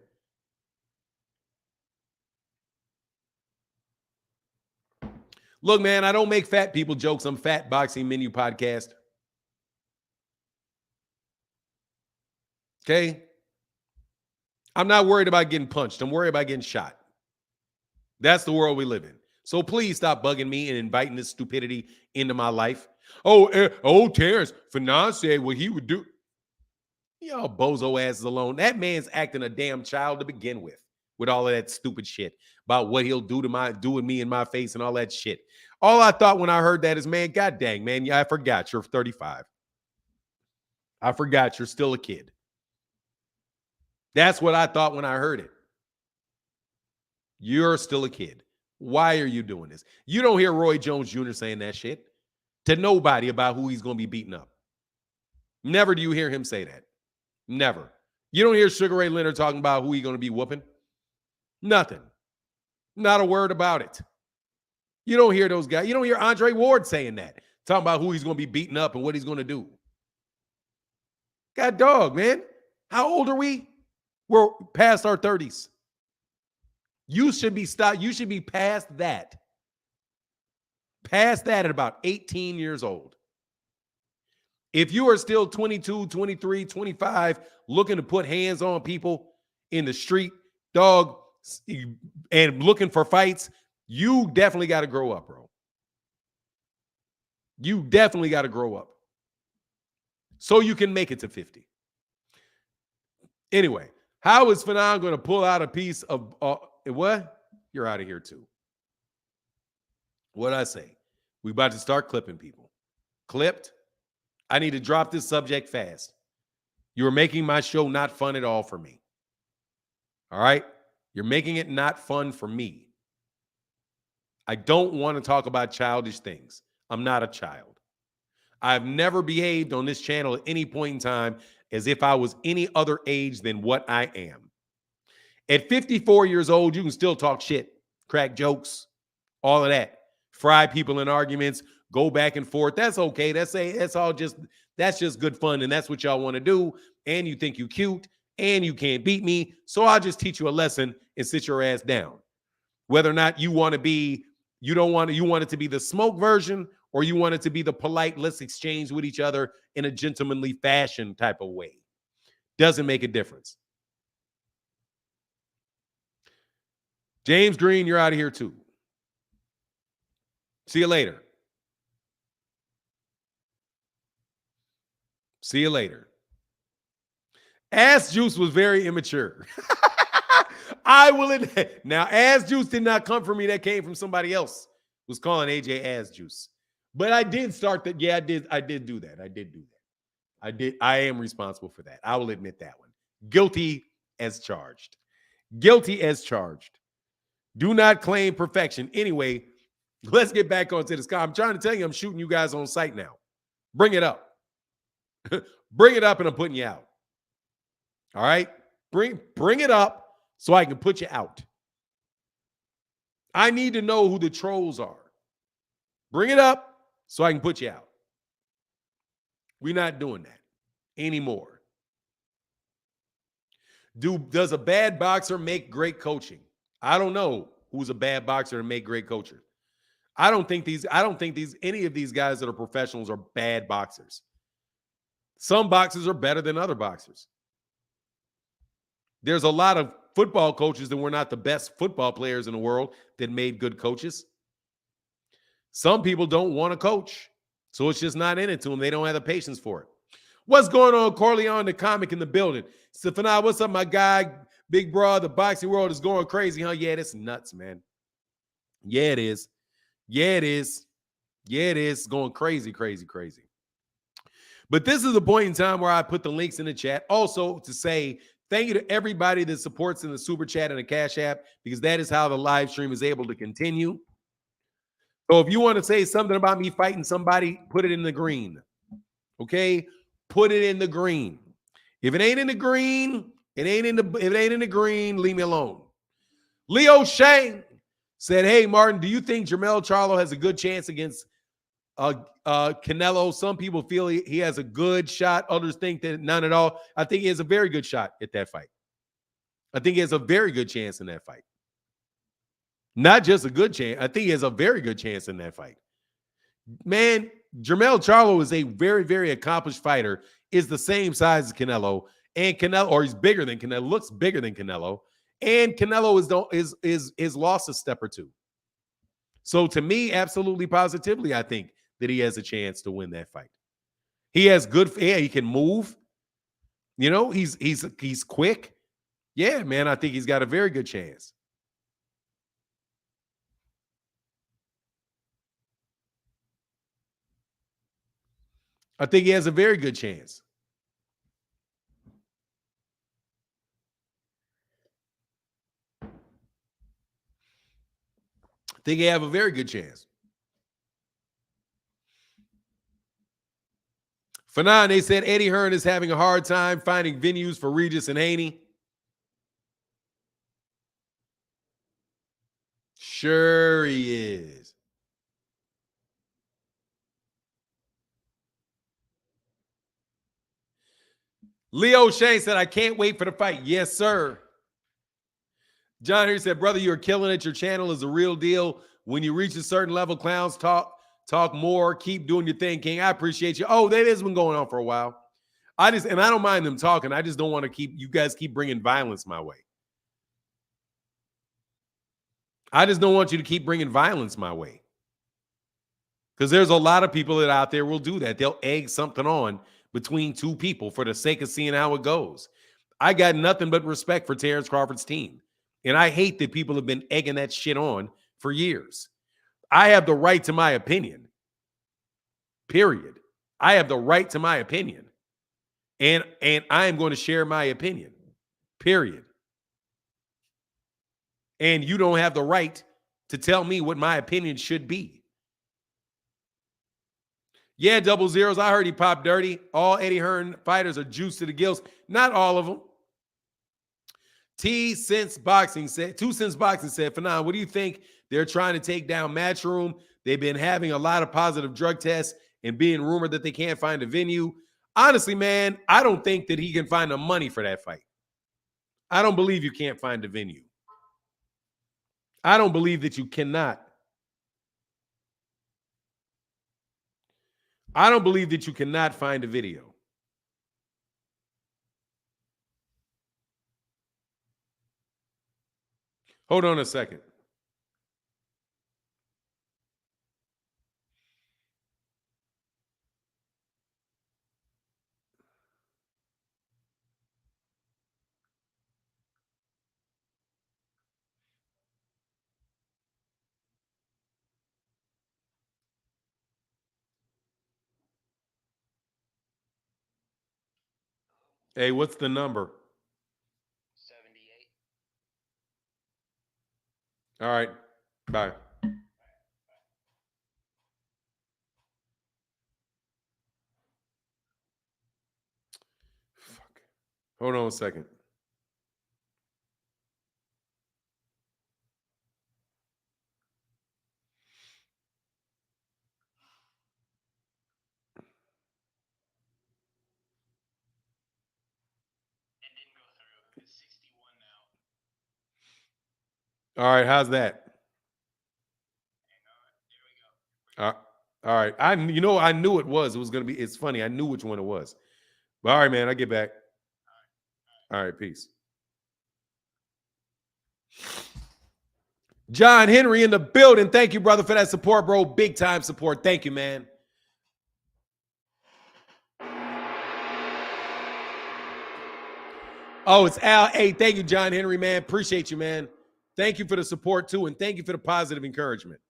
Look, man, I don't make fat people jokes. I'm Fat Boxing Menu Podcast. Okay? I'm not worried about getting punched. I'm worried about getting shot. That's the world we live in. So please stop bugging me and inviting this stupidity into my life. Terence, Fanon said what he would do. Y'all bozo asses alone. That man's acting a damn child to begin with all of that stupid shit about what he'll do to me in my face and all that shit. All I thought when I heard that is, man, god dang, man, yeah, I forgot you're 35. I forgot you're still a kid. That's what I thought when I heard it. You're still a kid. Why are you doing this? You don't hear Roy Jones Jr. saying that shit to nobody about who he's going to be beating up. Never do you hear him say that. Never. You don't hear Sugar Ray Leonard talking about who he's going to be whooping. Nothing. Not a word about it. You don't hear those guys. You don't hear Andre Ward saying that. Talking about who he's going to be beating up and what he's going to do. God dog, man. How old are we? We're past our 30s. You should be past that. Past that at about 18 years old. If you are still 22, 23, 25, looking to put hands on people in the street, dog, and looking for fights, you definitely got to grow up, bro. You definitely got to grow up so you can make it to 50. Anyway, how is Fanon going to pull out a piece of what? You're out of here too. What'd I say? We about to start clipping people. Clipped? I need to drop this subject fast. You're making my show not fun at all for me. All right? You're making it not fun for me. I don't want to talk about childish things. I'm not a child. I've never behaved on this channel at any point in time as if I was any other age than what I am. At 54 years old, you can still talk shit, crack jokes, all of that. Fry people in arguments, go back and forth. That's okay. That's just good fun, and that's what y'all want to do. And you think you cute, and you can't beat me. So I'll just teach you a lesson and sit your ass down. Whether or not you want it to be the smoke version, or you want it to be the polite, let's exchange with each other in a gentlemanly fashion type of way. Doesn't make a difference. James Green, you're out of here too. See you later. See you later. Ass Juice was very immature. I will admit. Now, Ass Juice did not come from me. That came from somebody else who was calling AJ Ass Juice. But I did start that. Yeah, I did do that. I am responsible for that. I will admit that one. Guilty as charged. Guilty as charged. Do not claim perfection. Anyway, let's get back onto this. I'm trying to tell you, I'm shooting you guys on sight now. Bring it up. Bring it up and I'm putting you out. All right? Bring it up so I can put you out. I need to know who the trolls are. Bring it up so I can put you out. We're not doing that anymore. Does a bad boxer make great coaching? I don't know who's a bad boxer and make great coacher. I don't think any of these guys that are professionals are bad boxers. Some boxers are better than other boxers. There's a lot of football coaches that were not the best football players in the world that made good coaches. Some people don't want to coach, so it's just not in it to them. They don't have the patience for it. What's going on, Corleone, the comic in the building? Stefani, what's up, my guy? Big bro, the boxing world is going crazy, huh? Yeah, that's nuts, man. Yeah, it is. Yeah, it is. Yeah, it is. Going crazy, crazy, crazy. But this is the point in time where I put the links in the chat. Also to say thank you to everybody that supports in the Super Chat and the Cash App, because that is how the live stream is able to continue. So if you want to say something about me fighting somebody, put it in the green. Okay? Put it in the green. If it ain't in the green, if it ain't in the green, leave me alone. Leo Shane said, "Hey Martin, do you think Jermell Charlo has a good chance against Canelo? Some people feel he has a good shot. Others think that none at all. I think he has a very good shot at that fight. I think he has a very good chance in that fight. Not just a good chance. I think he has a very good chance in that fight. Man, Jermell Charlo is a very, very accomplished fighter, is the same size as Canelo, and Canelo, or he's bigger than Canelo, looks bigger than Canelo, and Canelo is lost a step or two. So to me, absolutely positively, I think that he has a chance to win that fight. He has good, yeah, he can move. You know, he's quick. Yeah, man, I think he's got a very good chance. I think he has a very good chance. I think he have a very good chance. Fanon, they said Eddie Hearn is having a hard time finding venues for Regis and Haney. Sure he is. Leo Shane said, I can't wait for the fight. Yes, sir. John Henry said, brother, you're killing it. Your channel is a real deal. When you reach a certain level, clowns talk more. Keep doing your thing, King. I appreciate you. Oh, that has been going on for a while. I don't mind them talking. I just don't want to you guys keep bringing violence my way. I just don't want you to keep bringing violence my way. Because there's a lot of people that out there will do that. They'll egg something on between two people for the sake of seeing how it goes. I got nothing but respect for Terence Crawford's team. And I hate that people have been egging that shit on for years. I have the right to my opinion. Period. I have the right to my opinion. And I am going to share my opinion. Period. And you don't have the right to tell me what my opinion should be. Yeah, double zeros. I heard he popped dirty. All Eddie Hearn fighters are juiced to the gills. Not all of them. 2 Cents Boxing said, Fanon, what do you think they're trying to take down Matchroom? They've been having a lot of positive drug tests and being rumored that they can't find a venue. Honestly, man, I don't think that he can find the money for that fight. I don't believe you can't find a venue. I don't believe that you cannot. I don't believe that you cannot find a video. Hold on a second. Hey, what's the number? 78. All right. Bye. Fuck. Hold on a second. All right, how's that? All right. I knew it was. It was gonna be. It's funny. I knew which one it was. But all right, man. I get back. All right, peace. John Henry in the building. Thank you, brother, for that support, bro. Big time support. Thank you, man. Oh, it's Al. Hey, thank you, John Henry, man. Appreciate you, man. Thank you for the support too, and thank you for the positive encouragement.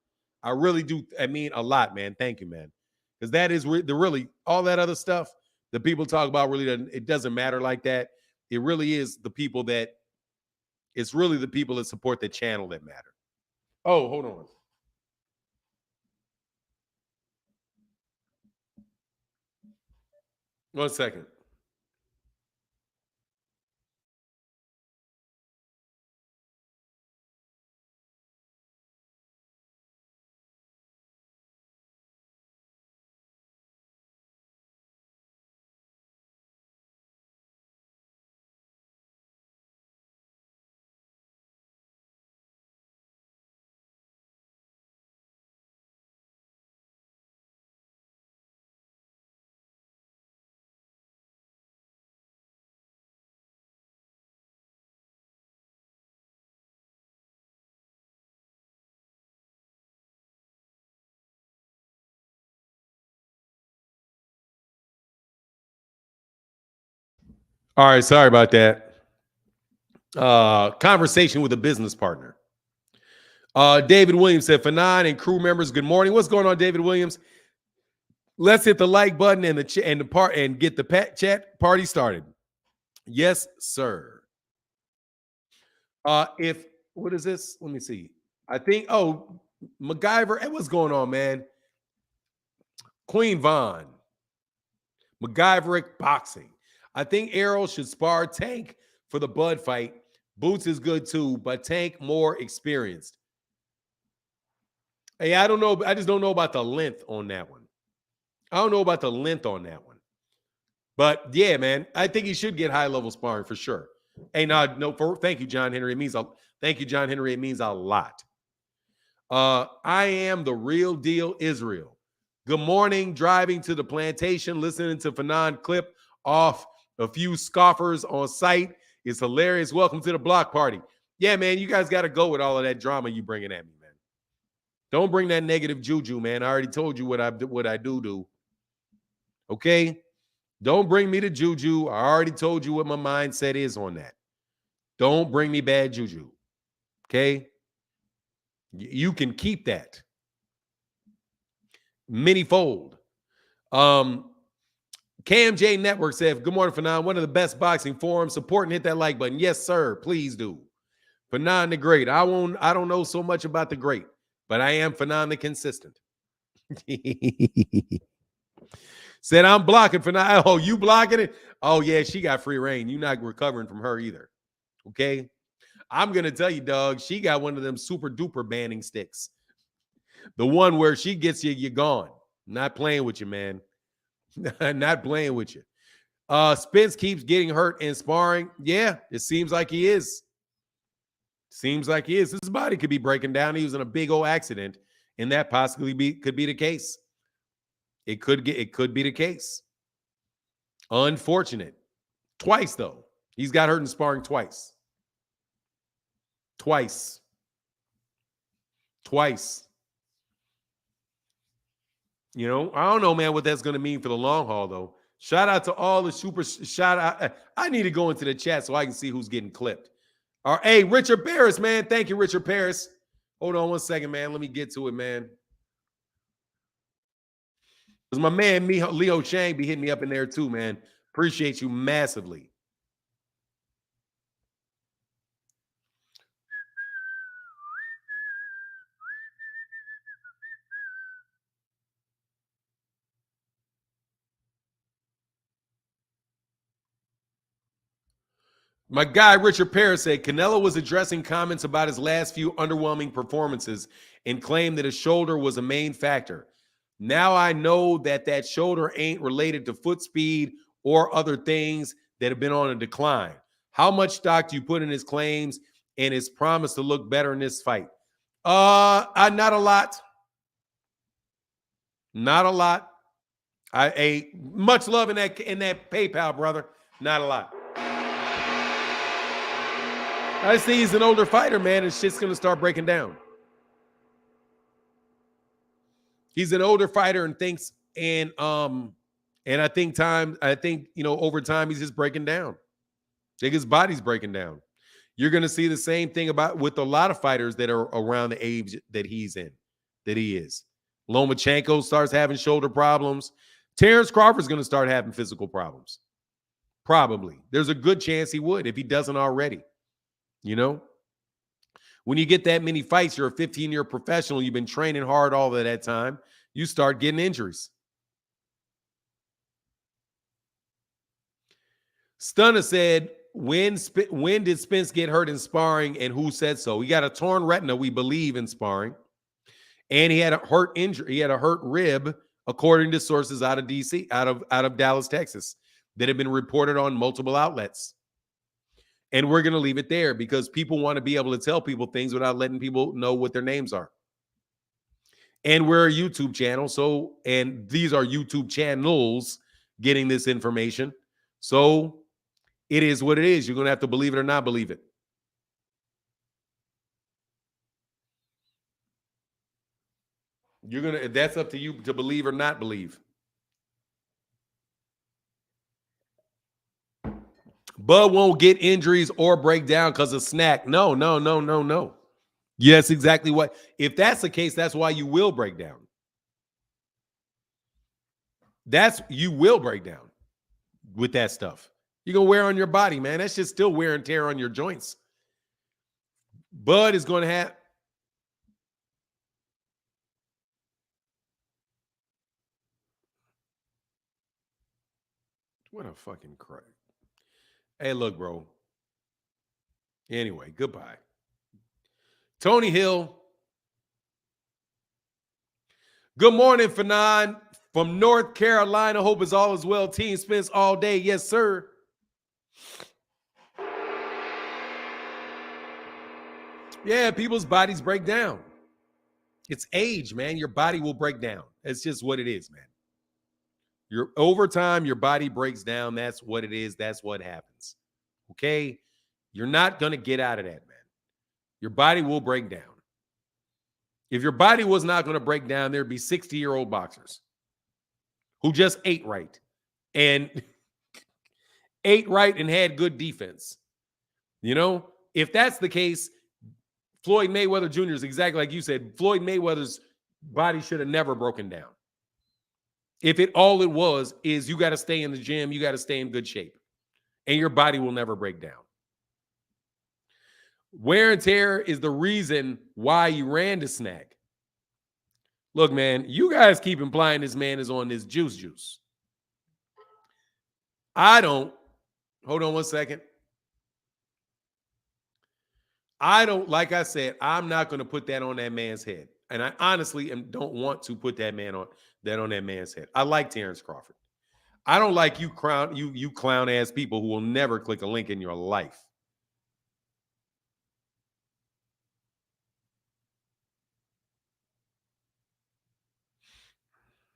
I really do. I mean a lot, man. Thank you, man. Because that is the really all that other stuff that people talk about really doesn't. It doesn't matter like that. It really is the people that. It's really the people that support the channel that matter. Oh, hold on. 1 second. All right, sorry about that. Conversation with a business partner. David Williams said, Fanon and crew members, good morning. What's going on, David Williams? Let's hit the like button and get the chat party started. Yes, sir. If what is this? Let me see. I think MacGyver. Hey, what's going on, man? Queen Vaughn. MacGyverick boxing. I think Errol should spar Tank for the Bud fight. Boots is good too, but Tank more experienced. Hey, I don't know. I just don't know about the length on that one. I don't know about the length on that one. But yeah, man, I think he should get high level sparring for sure. Hey, thank you, John Henry. Thank you, John Henry. It means a lot. I am the real deal, Israel. Good morning, driving to the plantation, listening to Fanon clip off a few scoffers on site. It's hilarious. Welcome to the block party. Yeah, man, you guys got to go with all of that drama you bringing at me, man. Don't bring that negative juju, man. I already told you what I do. Okay? Don't bring me to juju. I already told you what my mindset is on that. Don't bring me bad juju. Okay? You can keep that. Many-fold. KMJ Network said, good morning, Fanon. One of the best boxing forums. Support and hit that like button. Yes, sir. Please do. Fanon the Great. I don't know so much about the great, but I am Fanon the Consistent. Said, I'm blocking Fanon. Oh, you blocking it? Oh, yeah, she got free reign. You're not recovering from her either. Okay? I'm going to tell you, dog, she got one of them super duper banning sticks. The one where she gets you, you're gone. Not playing with you, man. Not playing with you. Spence keeps getting hurt in sparring. Yeah, it seems like he is. Seems like he is. His body could be breaking down. He was in a big old accident, and that possibly could be the case. It could be the case. Unfortunate. Twice, though. He's got hurt in sparring twice. Twice. You know, I don't know, man, what that's going to mean for the long haul, though. Shout out to all the shout out. I need to go into the chat so I can see who's getting clipped. All right, hey, Richard Paris, man. Thank you, Richard Paris. Hold on one second, man. Let me get to it, man. Because my man, Leo Shang, be hitting me up in there too, man. Appreciate you massively. My guy, Richard Paris, said Canelo was addressing comments about his last few underwhelming performances and claimed that his shoulder was a main factor. Now I know that shoulder ain't related to foot speed or other things that have been on a decline. How much stock do you put in his claims and his promise to look better in this fight? Not a lot. Not a lot. Much love in that PayPal, brother. Not a lot. I just think he's an older fighter, man, and shit's gonna start breaking down. He's an older fighter and thinks, and I think over time he's just breaking down. I think his body's breaking down. You're gonna see the same thing with a lot of fighters that are around the age that he is. Lomachenko starts having shoulder problems. Terence Crawford's gonna start having physical problems. Probably. There's a good chance he would if he doesn't already. You know, when you get that many fights, you're a 15-year professional. You've been training hard all of that time. You start getting injuries. Stunner said, when did Spence get hurt in sparring and who said so? He got a torn retina, we believe, in sparring. And he had a hurt injury. He had a hurt rib, according to sources out of DC, out of Dallas, Texas, that have been reported on multiple outlets. And we're going to leave it there because people want to be able to tell people things without letting people know what their names are. And we're a YouTube channel. And these are YouTube channels getting this information. So it is what it is. You're going to have to believe it or not believe it. That's up to you to believe or not believe. Bud won't get injuries or break down because of snack. No. Yes, exactly what. If that's the case, that's why you will break down. You will break down with that stuff. You're going to wear on your body, man. That's just still wear and tear on your joints. Bud is going to have. What a fucking crap. Hey, look, bro. Anyway, goodbye. Tony Hill. Good morning, Fanon from North Carolina. Hope it's all is well. Team Spence all day. Yes, sir. Yeah, people's bodies break down. It's age, man. Your body will break down. It's just what it is, man. Over time, your body breaks down. That's what it is. That's what happens. Okay? You're not going to get out of that, man. Your body will break down. If your body was not going to break down, there'd be 60-year-old boxers who just ate right and had good defense. You know, if that's the case, Floyd Mayweather Jr. is exactly like you said. Floyd Mayweather's body should have never broken down. If all it was is you got to stay in the gym, you got to stay in good shape, and your body will never break down. Wear and tear is the reason why you ran to snack. Look, man, you guys keep implying this man is on this juice. I don't. Hold on one second. I don't, like I said, I'm not going to put that on that man's head. And I honestly don't want to put that on that man's head. I like Terence Crawford. I don't like you clown ass people who will never click a link in your life.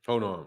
Hold on.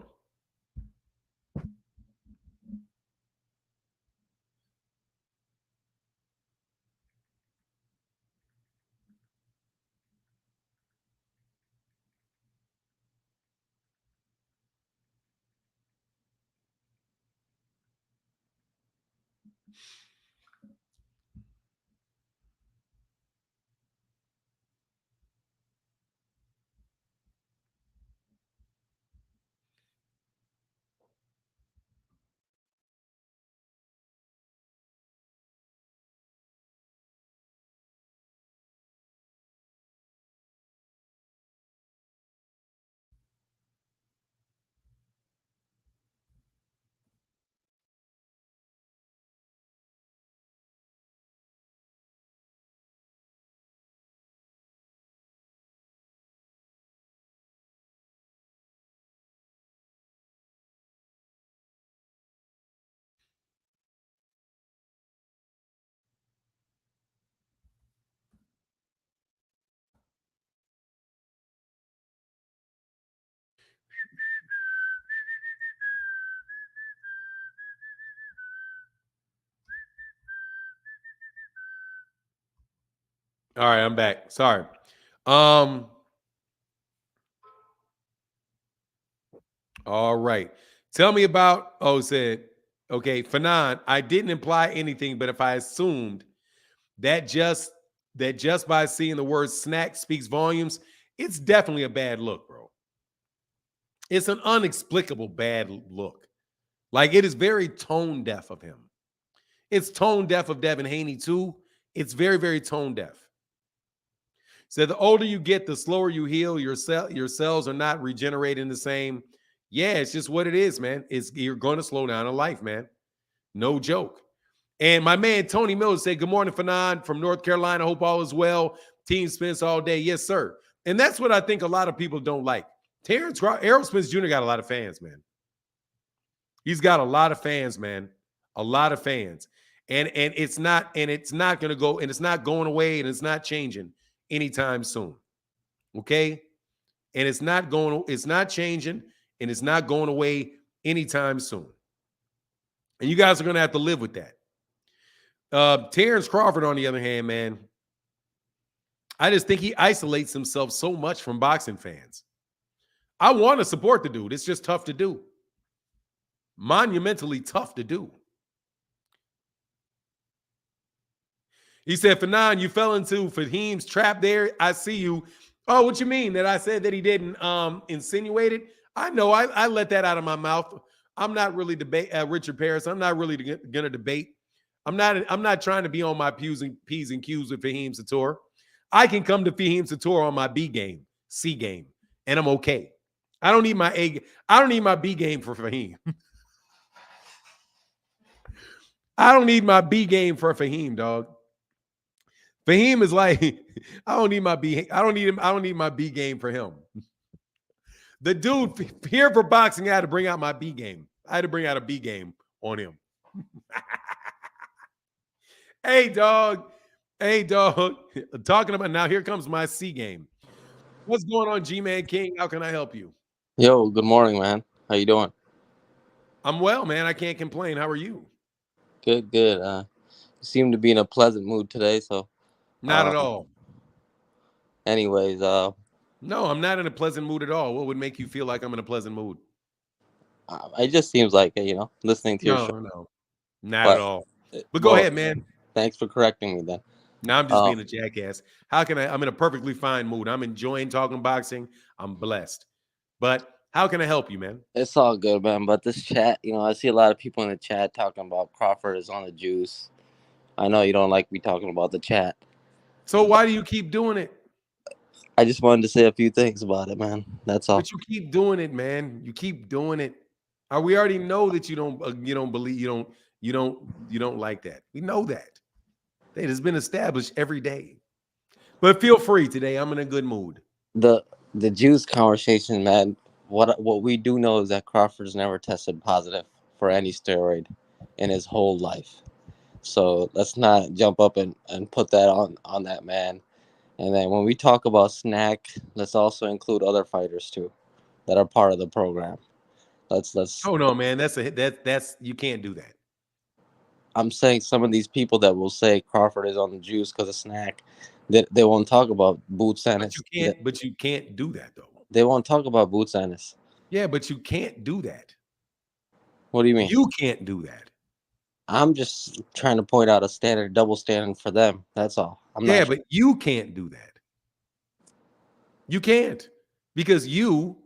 All right, I'm back. Sorry. All right. Tell me about, okay, Fanon, I didn't imply anything, but if I assumed that just by seeing the word snack speaks volumes, it's definitely a bad look, bro. It's an inexplicable bad look. Like, it is very tone deaf of him. It's tone deaf of Devin Haney, too. It's very, very tone deaf. So the older you get, the slower you heal. Your cells are not regenerating the same. Yeah, it's just what it is, man. You're going to slow down in life, man. No joke. And my man Tony Miller said, good morning, Fanon from North Carolina. Hope all is well. Team Spence all day. Yes, sir. And that's what I think a lot of people don't like. Errol Spence Jr. got a lot of fans, man. He's got a lot of fans, man. A lot of fans. And it's not going to go, and it's not going away, and it's not changing anytime soon. Okay? And it's not changing, and it's not going away anytime soon. And you guys are going to have to live with that. Terence Crawford, on the other hand, man, I just think he isolates himself so much from boxing fans. I want to support the dude. It's just tough to do. Monumentally tough to do. He said, Fanon, you fell into Fahim's trap there. I see you. Oh, what you mean? That I said that he didn't insinuate it? I know. I let that out of my mouth. I'm not really debate Richard Paris. I'm not really gonna debate. I'm not trying to be on my P's and Q's with Fahim Sator. I can come to Fahim Sator on my B game, C game, and I'm okay. I don't need my I don't need my B game for Fahim. I don't need my B game for Fahim, dog. Fahim is like, I don't need my B. I don't need him. I don't need my B game for him. The dude here for boxing, I had to bring out my B game. I had to bring out a B game on him. Hey, dog. Hey, dog. Talking about now, here comes my C game. What's going on, G-Man King? How can I help you? Yo, good morning, man. How you doing? I'm well, man. I can't complain. How are you? Good, good. You seem to be in a pleasant mood today, so. Not at all. Anyways, no, I'm not in a pleasant mood at all. What would make you feel like I'm in a pleasant mood? it just seems like, listening to your show. No, not at all. But go ahead, man. Thanks for correcting me then. Now I'm just being a jackass. How can I'm in a perfectly fine mood. I'm enjoying talking boxing. I'm blessed. But how can I help you, man? It's all good, man. But this chat, I see a lot of people in the chat talking about Crawford is on the juice. I know you don't like me talking about the chat. So why do you keep doing it? I just wanted to say a few things about it, man. That's all. But you keep doing it, man. You keep doing it. We already know that you don't believe, you don't like that. We know that. It has been established every day. But feel free today. I'm in a good mood. The juice conversation, man. What we do know is that Crawford's never tested positive for any steroid in his whole life. So let's not jump up and put that on that man. And then when we talk about snack, let's also include other fighters too that are part of the program. Let's. Oh no, man, that's you can't do that. I'm saying some of these people that will say Crawford is on the juice because of snack, they won't talk about Boots Ennis. But you can't do that though. They won't talk about Boots Ennis. Yeah, but you can't do that. What do you mean? You can't do that. I'm just trying to point out a double standard for them. That's all. But you can't do that. You can't, because you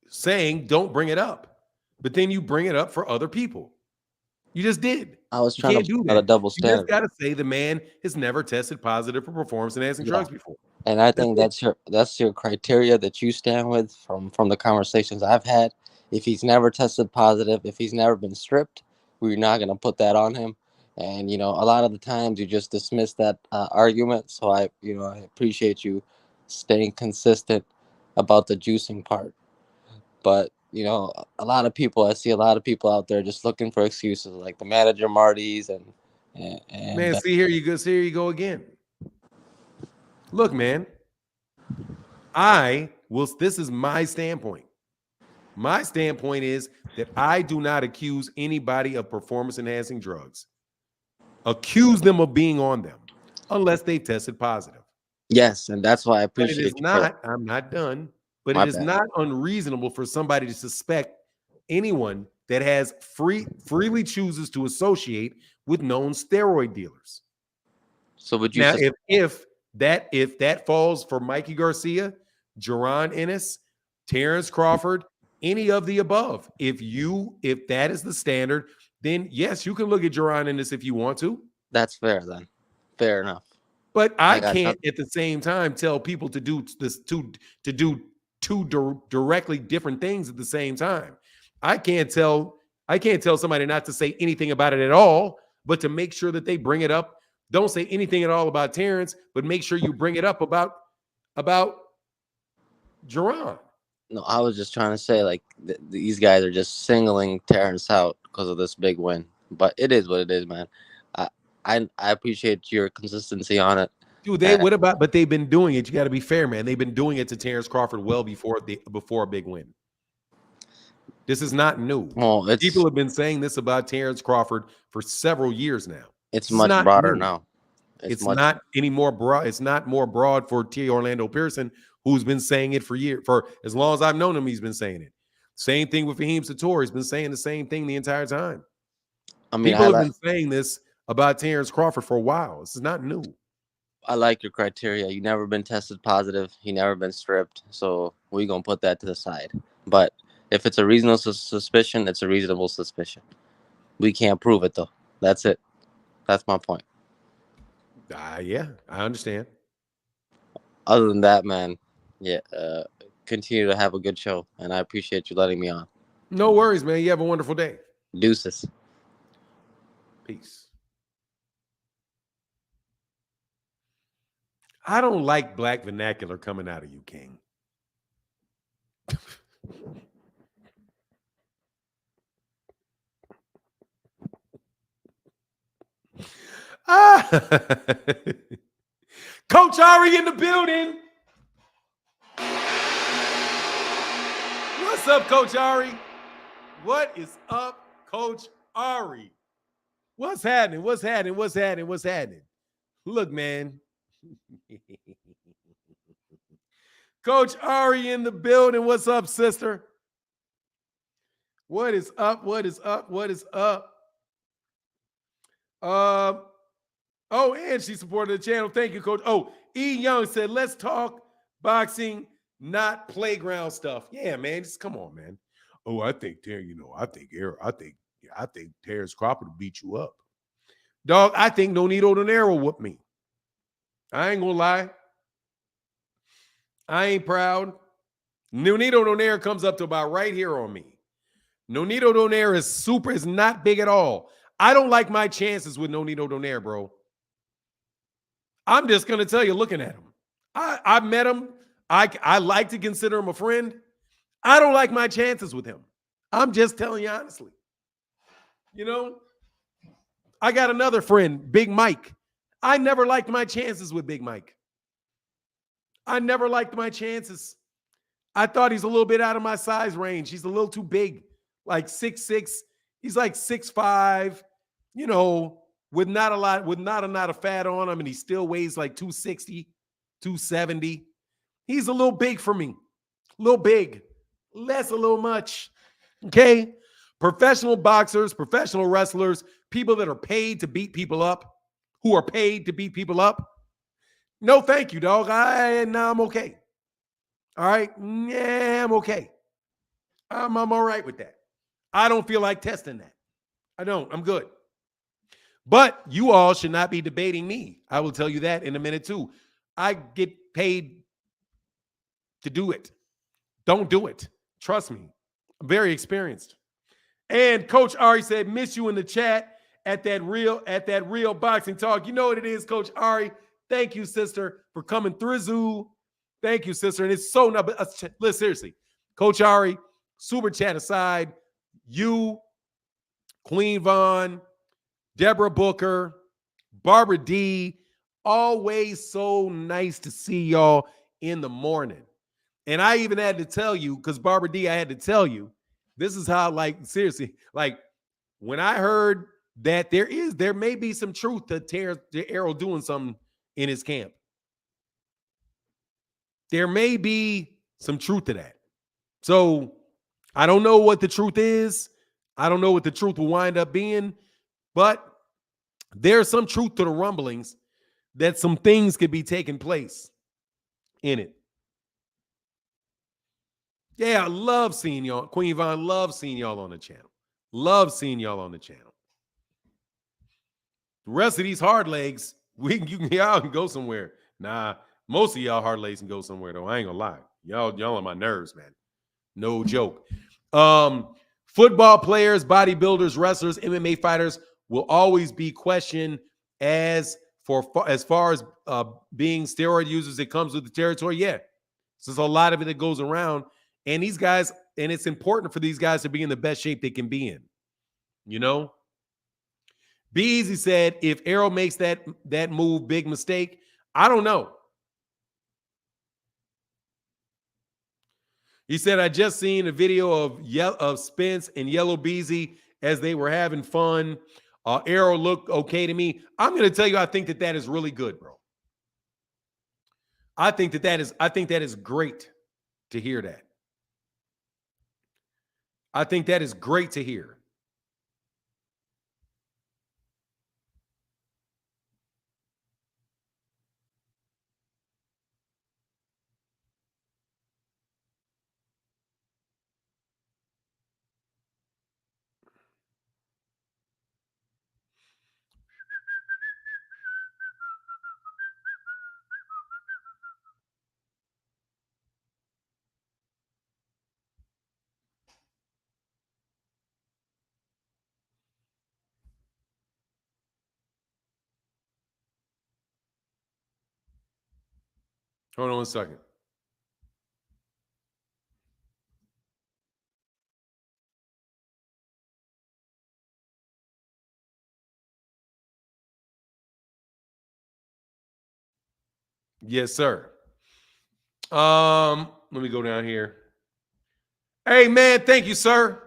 saying don't bring it up, but then you bring it up for other people. You just did. I was trying to do that. A double standard. You just got to say the man has never tested positive for performance-enhancing drugs before. And I think that's your criteria that you stand with from the conversations I've had. If he's never tested positive, if he's never been stripped, we're not going to put that on him. And, a lot of the times you just dismiss that argument. So I appreciate you staying consistent about the juicing part. But, a lot of people, I see a lot of people out there just looking for excuses, like the manager Marty's and man, see, here you go. See, here you go again. Look, man, this is my standpoint. My standpoint is that I do not accuse anybody of performance-enhancing drugs. Accuse them of being on them unless they tested positive. Yes, and that's why I appreciate it. I'm not done, but it is not unreasonable for somebody to suspect anyone that has freely chooses to associate with known steroid dealers. So would you now if that falls for Mikey Garcia, Jerron Ennis, Terence Crawford, any of the above, if that is the standard, then yes, you can look at Jerron Ennis if you want to. That's fair then. Fair enough. But I can't at the same time tell people to do this two directly different things at the same time. I can't tell somebody not to say anything about it at all, but to make sure that they bring it up. Don't say anything at all about Terence, but make sure you bring it up about Jerron. No, I was just trying to say, like, these guys are just singling Terence out because of this big win. But it is what it is, man. I appreciate your consistency on it. Dude, but they've been doing it. You got to be fair, man. They've been doing it to Terence Crawford well before a big win. This is not new. Well, people have been saying this about Terence Crawford for several years now. It's much broader now. It's not any more broad. It's not more broad for T. Orlando Pearson, who's been saying it for as long as I've known him. He's been saying it. Same thing with Fahim Sator. He's been saying the same thing the entire time. I mean, people have been saying this about Terence Crawford for a while. This is not new. I like your criteria. You never been tested positive. You never been stripped. So we're gonna put that to the side. But if it's a reasonable suspicion, it's a reasonable suspicion. We can't prove it though. That's it. That's my point. Yeah, I understand. Other than that, man, yeah. Continue to have a good show, and I appreciate you letting me on. No worries, man. You have a wonderful day. Deuces. Peace. I don't like black vernacular coming out of you, King. Coach Ari in the building. What's up, Coach Ari? What is up, Coach Ari? What's happening? What's happening? What's happening? What's happening? Look, man. Coach Ari in the building. What's up, sister? What is up? What is up? What is up? Oh, and she supported the channel. Thank you, Coach. Oh, E. Young said, let's talk boxing, not playground stuff. Yeah, man. Just come on, man. Oh, I think Errol, I think Terence Crawford will beat you up. Dog, I think Nonito Donaire whoop me. I ain't gonna lie. I ain't proud. Nonito Donaire comes up to about right here on me. Nonito Donaire is not big at all. I don't like my chances with Nonito Donaire, bro. I'm just gonna tell you, looking at him. I met him. I like to consider him a friend. I don't like my chances with him. I'm just telling you honestly. You know, I got another friend, Big Mike. I never liked my chances with Big Mike. I never liked my chances. I thought he's a little bit out of my size range. He's a little too big, like 6'6". He's like 6'5", you know, with not a lot of fat on him, and he still weighs like 260, 270. He's a little big for me. A little big. Less a little much. Okay? Professional boxers, professional wrestlers, people that are paid to beat people up, who are paid to beat people up. No, thank you, dog. I'm okay. All right? Yeah, I'm okay. I'm all right with that. I don't feel like testing that. I don't. I'm good. But you all should not be debating me. I will tell you that in a minute too. I get paid to do it. Don't do it. Trust me. I'm very experienced. And Coach Ari said, miss you in the chat at that real boxing talk. You know what it is, Coach Ari. Thank you, sister, for coming through. Thank you, sister. And it's so not. Listen, seriously, Coach Ari, super chat aside, you, Queen Vaughn, Deborah Booker, Barbara D, always so nice to see y'all in the morning. And I even had to tell you, because Barbara D, I had to tell you, this is how, like, seriously, like, when I heard that there may be some truth to Errol doing something in his camp. There may be some truth to that. So I don't know what the truth is. I don't know what the truth will wind up being, but there's some truth to the rumblings that some things could be taking place in it. Yeah, I love seeing y'all. Queen Vaughn, love seeing y'all on the channel. Love seeing y'all on the channel. The rest of these hard legs, y'all can go somewhere. Nah, most of y'all hard legs can go somewhere though. I ain't gonna lie. Y'all on my nerves, man. No joke. Football players, bodybuilders, wrestlers, MMA fighters will always be questioned as far as being steroid users. It comes with the territory. Yeah, so there's a lot of it that goes around, and these guys, and it's important for these guys to be in the best shape they can be in. You know, Be Easy said, if Errol makes that move, big mistake. I don't know. He said, I just seen a video of Spence and Yellow Beezy as they were having fun. Errol looked okay to me. I'm going to tell you, I think that is really good, bro. I think that is great to hear that. I think that is great to hear. Hold on 1 second. Yes, sir. Let me go down here. Hey, man, thank you, sir.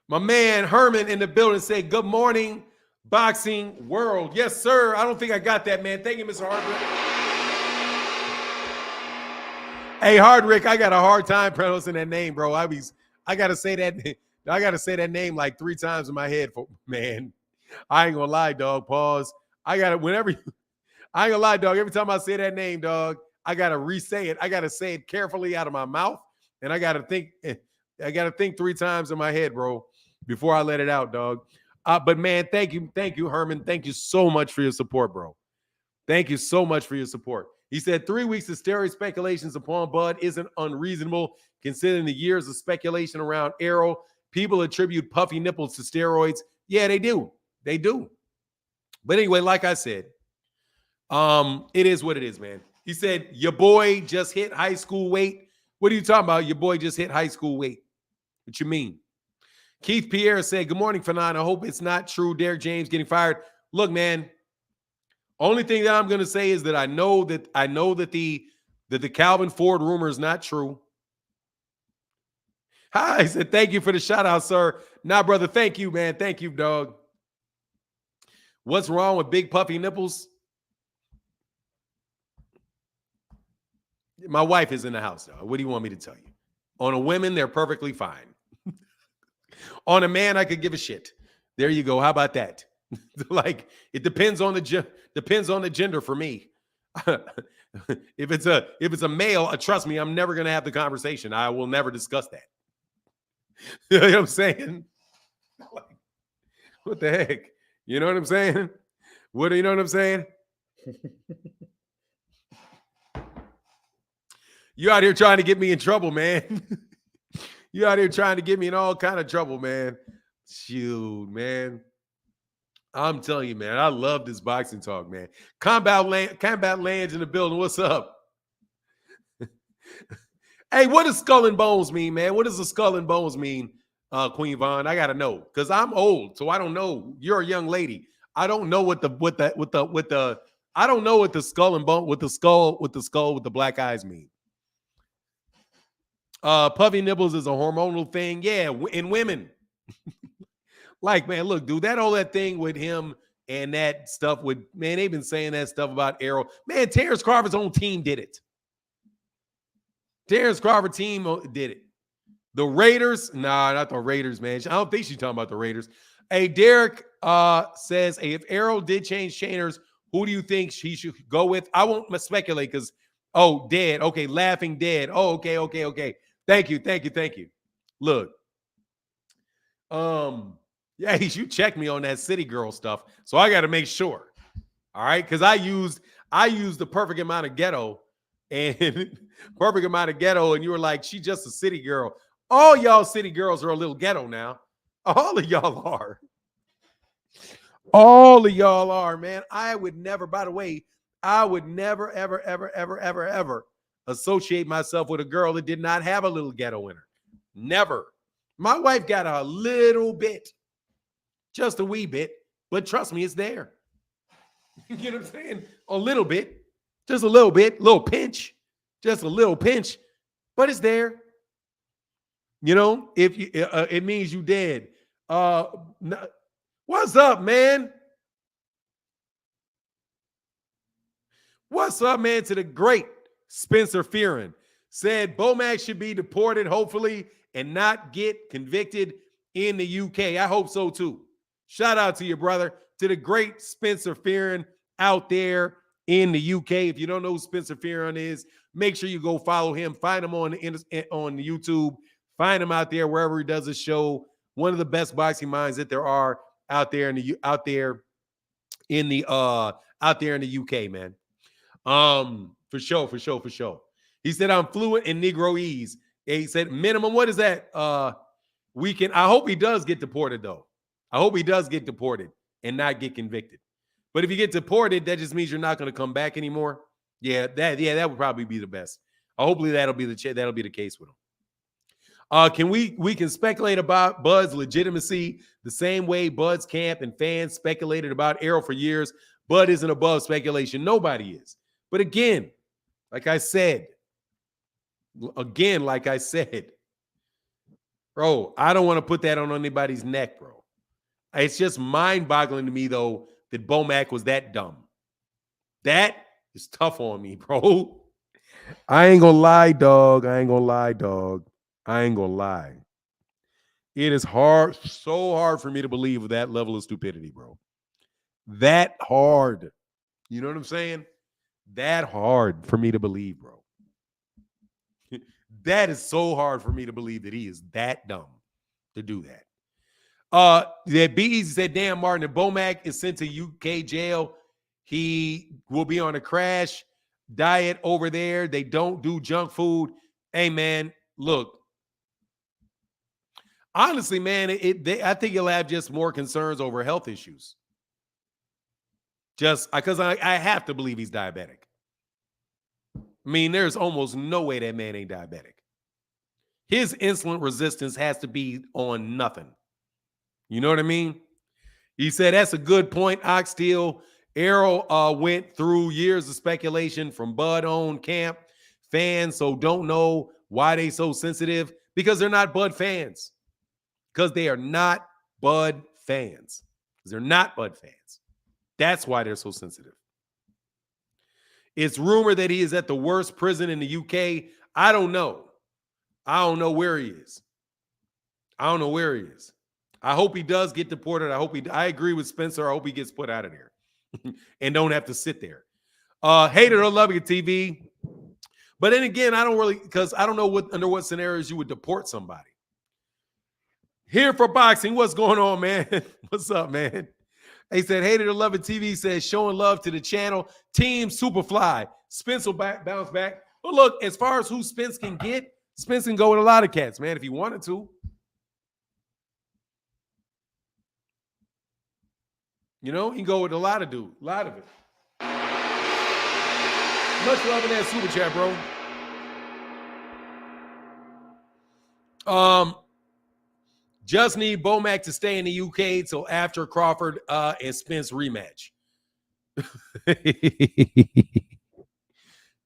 My man Herman in the building said, good morning, boxing world. Yes, sir. I don't think I got that, man. Thank you, Mr. Hardwick. Hey, Hardwick, I got a hard time pronouncing that name, bro. I gotta say that name like 3 times in my head, man. I ain't gonna lie, dog. Pause. I ain't gonna lie, dog. Every time I say that name, dog, I gotta re-say it. I gotta say it carefully out of my mouth, and I gotta think 3 times in my head, bro, before I let it out, dog. But man, thank you, Herman. Thank you so much for your support, bro. Thank you so much for your support. He said 3 weeks of steroid speculations upon Bud isn't unreasonable, considering the years of speculation around Errol. People attribute puffy nipples to steroids. Yeah, they do. They do. But anyway, like I said, it is what it is, man. He said, your boy just hit high school weight. What are you talking about? Your boy just hit high school weight. What you mean? Keith Pierre said, good morning, Fanon. I hope it's not true. Derek James getting fired. Look, man, only thing that I'm going to say is that I know that the Calvin Ford rumor is not true. Hi, I said, thank you for the shout out, sir. Nah, brother, thank you, man. Thank you, dog. What's wrong with big puffy nipples? My wife is in the house, dog. What do you want me to tell you? On a woman, they're perfectly fine. On a man, I could give a shit. There you go. How about that? Like, it depends on the gender for me. If it's a male, trust me, I'm never gonna have the conversation. I will never discuss that. You know what I'm saying? Like, what the heck? You know what I'm saying? You know what I'm saying? You out here trying to get me in trouble, man. You out here trying to get me in all kind of trouble, man. Shoot, man. I'm telling you, man, I love this boxing talk, man. Combat Lands in the building. What's up? Hey, what does skull and bones mean, man? What does the skull and bones mean, Queen Vaughn? I gotta know, because I'm old, so I don't know. You're a young lady. I don't know what the I don't know what the skull and bone with the skull with the black eyes mean. Puffy nipples is a hormonal thing. Yeah, in women. Like, man, look, dude, all that thing with him and that stuff with, man, they've been saying that stuff about Errol. Man, Terence Crawford's own team did it. Terence Crawford team did it. The Raiders, nah, not the Raiders, man. I don't think she's talking about the Raiders. Hey, Derek says, hey, if Errol did change trainers, who do you think he should go with? I won't speculate because, dead. Okay, laughing dead. Oh, okay. Thank you. Look, yeah, you checked me on that City Girl stuff, so I got to make sure. All right, because I used the perfect amount of ghetto, and and you were like, she just a city girl. All y'all city girls are a little ghetto now. All of y'all are. All of y'all are, man. I would never, by the way, ever associate myself with a girl that did not have a little ghetto in her. Never. My wife got a little bit, just a wee bit, but trust me, it's there. You know what I'm saying? A little bit, just a little bit, little pinch, just a little pinch, but it's there. You know, if you, it means you dead. What's up, man? What's up, man? To the great Spencer Fearon said Bomac should be deported, hopefully, and not get convicted in the UK. I hope so too. Shout out to your brother, to the great Spencer Fearon out there in the UK. If you don't know who Spencer Fearon is, make sure you go follow him. Find him on YouTube. Find him out there wherever he does a show. One of the best boxing minds that there are out there in the UK, man. For sure. He said, I'm fluent in Negroese. He said, minimum, what is that? I hope he does get deported, though. I hope he does get deported and not get convicted. But if you get deported, that just means you're not going to come back anymore. That would probably be the best. Hopefully that'll be the case with him. We can speculate about Bud's legitimacy the same way Bud's camp and fans speculated about Errol for years. Bud isn't above speculation. Nobody is. But again, like I said, bro, I don't want to put that on anybody's neck, bro. It's just mind-boggling to me, though, that Bomac was that dumb. That is tough on me, bro. I ain't gonna lie, dog. It is hard, so hard for me to believe with that level of stupidity, bro. That hard. You know what I'm saying? That hard for me to believe, bro. That is so hard for me to believe that he is that dumb to do that. That Be Easy said, damn, Martin, if Bomac is sent to UK jail, he will be on a crash diet over there. They don't do junk food. Hey, man, look. Honestly, man, I think he'll have just more concerns over health issues. Just because I have to believe he's diabetic. I mean, there's almost no way that man ain't diabetic. His insulin resistance has to be on nothing. You know what I mean? He said, that's a good point, Oxtail. Errol went through years of speculation from Bud-owned camp fans, so don't know why they so sensitive. Because they're not Bud fans. Because they are not Bud fans. Because they're not Bud fans. That's why they're so sensitive. It's rumored that he is at the worst prison in the UK. I don't know. I don't know where he is. I hope he does get deported. I agree with Spencer. I hope he gets put out of there and don't have to sit there. Hater or loving TV. But then again, I don't really, because I don't know under what scenarios you would deport somebody. Here for boxing. What's going on, man? What's up, man? He said, hater or loving TV says, showing love to the channel. Team Superfly. Spence will bounce back. But look, as far as who Spence can get, Spence can go with a lot of cats, man, if he wanted to. You know, he can go with a lot of it. Much love in that super chat, bro. Just need Bomac to stay in the UK till after Crawford and Spence rematch.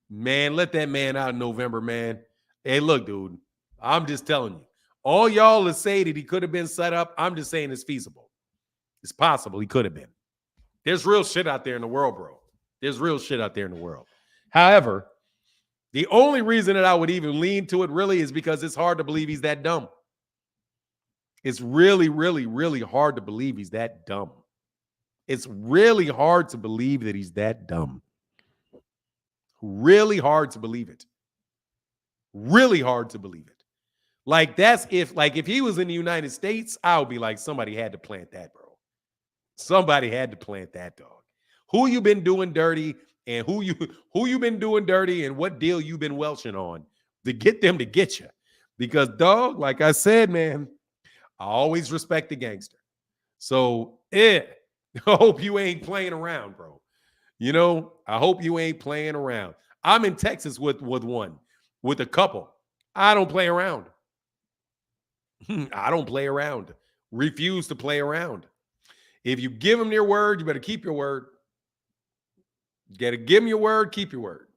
Man, let that man out in November, man. Hey, look, dude, I'm just telling you. All y'all that say that he could have been set up, I'm just saying it's feasible. It's possible he could have been. There's real shit out there in the world, bro. There's real shit out there in the world. However, the only reason that I would even lean to it really is because it's hard to believe he's that dumb. It's really, really, really hard to believe he's that dumb. It's really hard to believe that he's that dumb. Really hard to believe it. Really hard to believe it. Like that's if he was in the United States, I would be like, somebody had to plant that, bro. Somebody had to plant that, dog. Who you been doing dirty and who you been doing dirty and what deal you been welching on to get them to get you. Because, dog, like I said, man, I always respect the gangster. So, I hope you ain't playing around, bro. You know, I hope you ain't playing around. I'm in Texas with a couple. I don't play around. I don't play around. Refuse to play around. If you give them your word, you better keep your word. You got to give them your word, keep your word.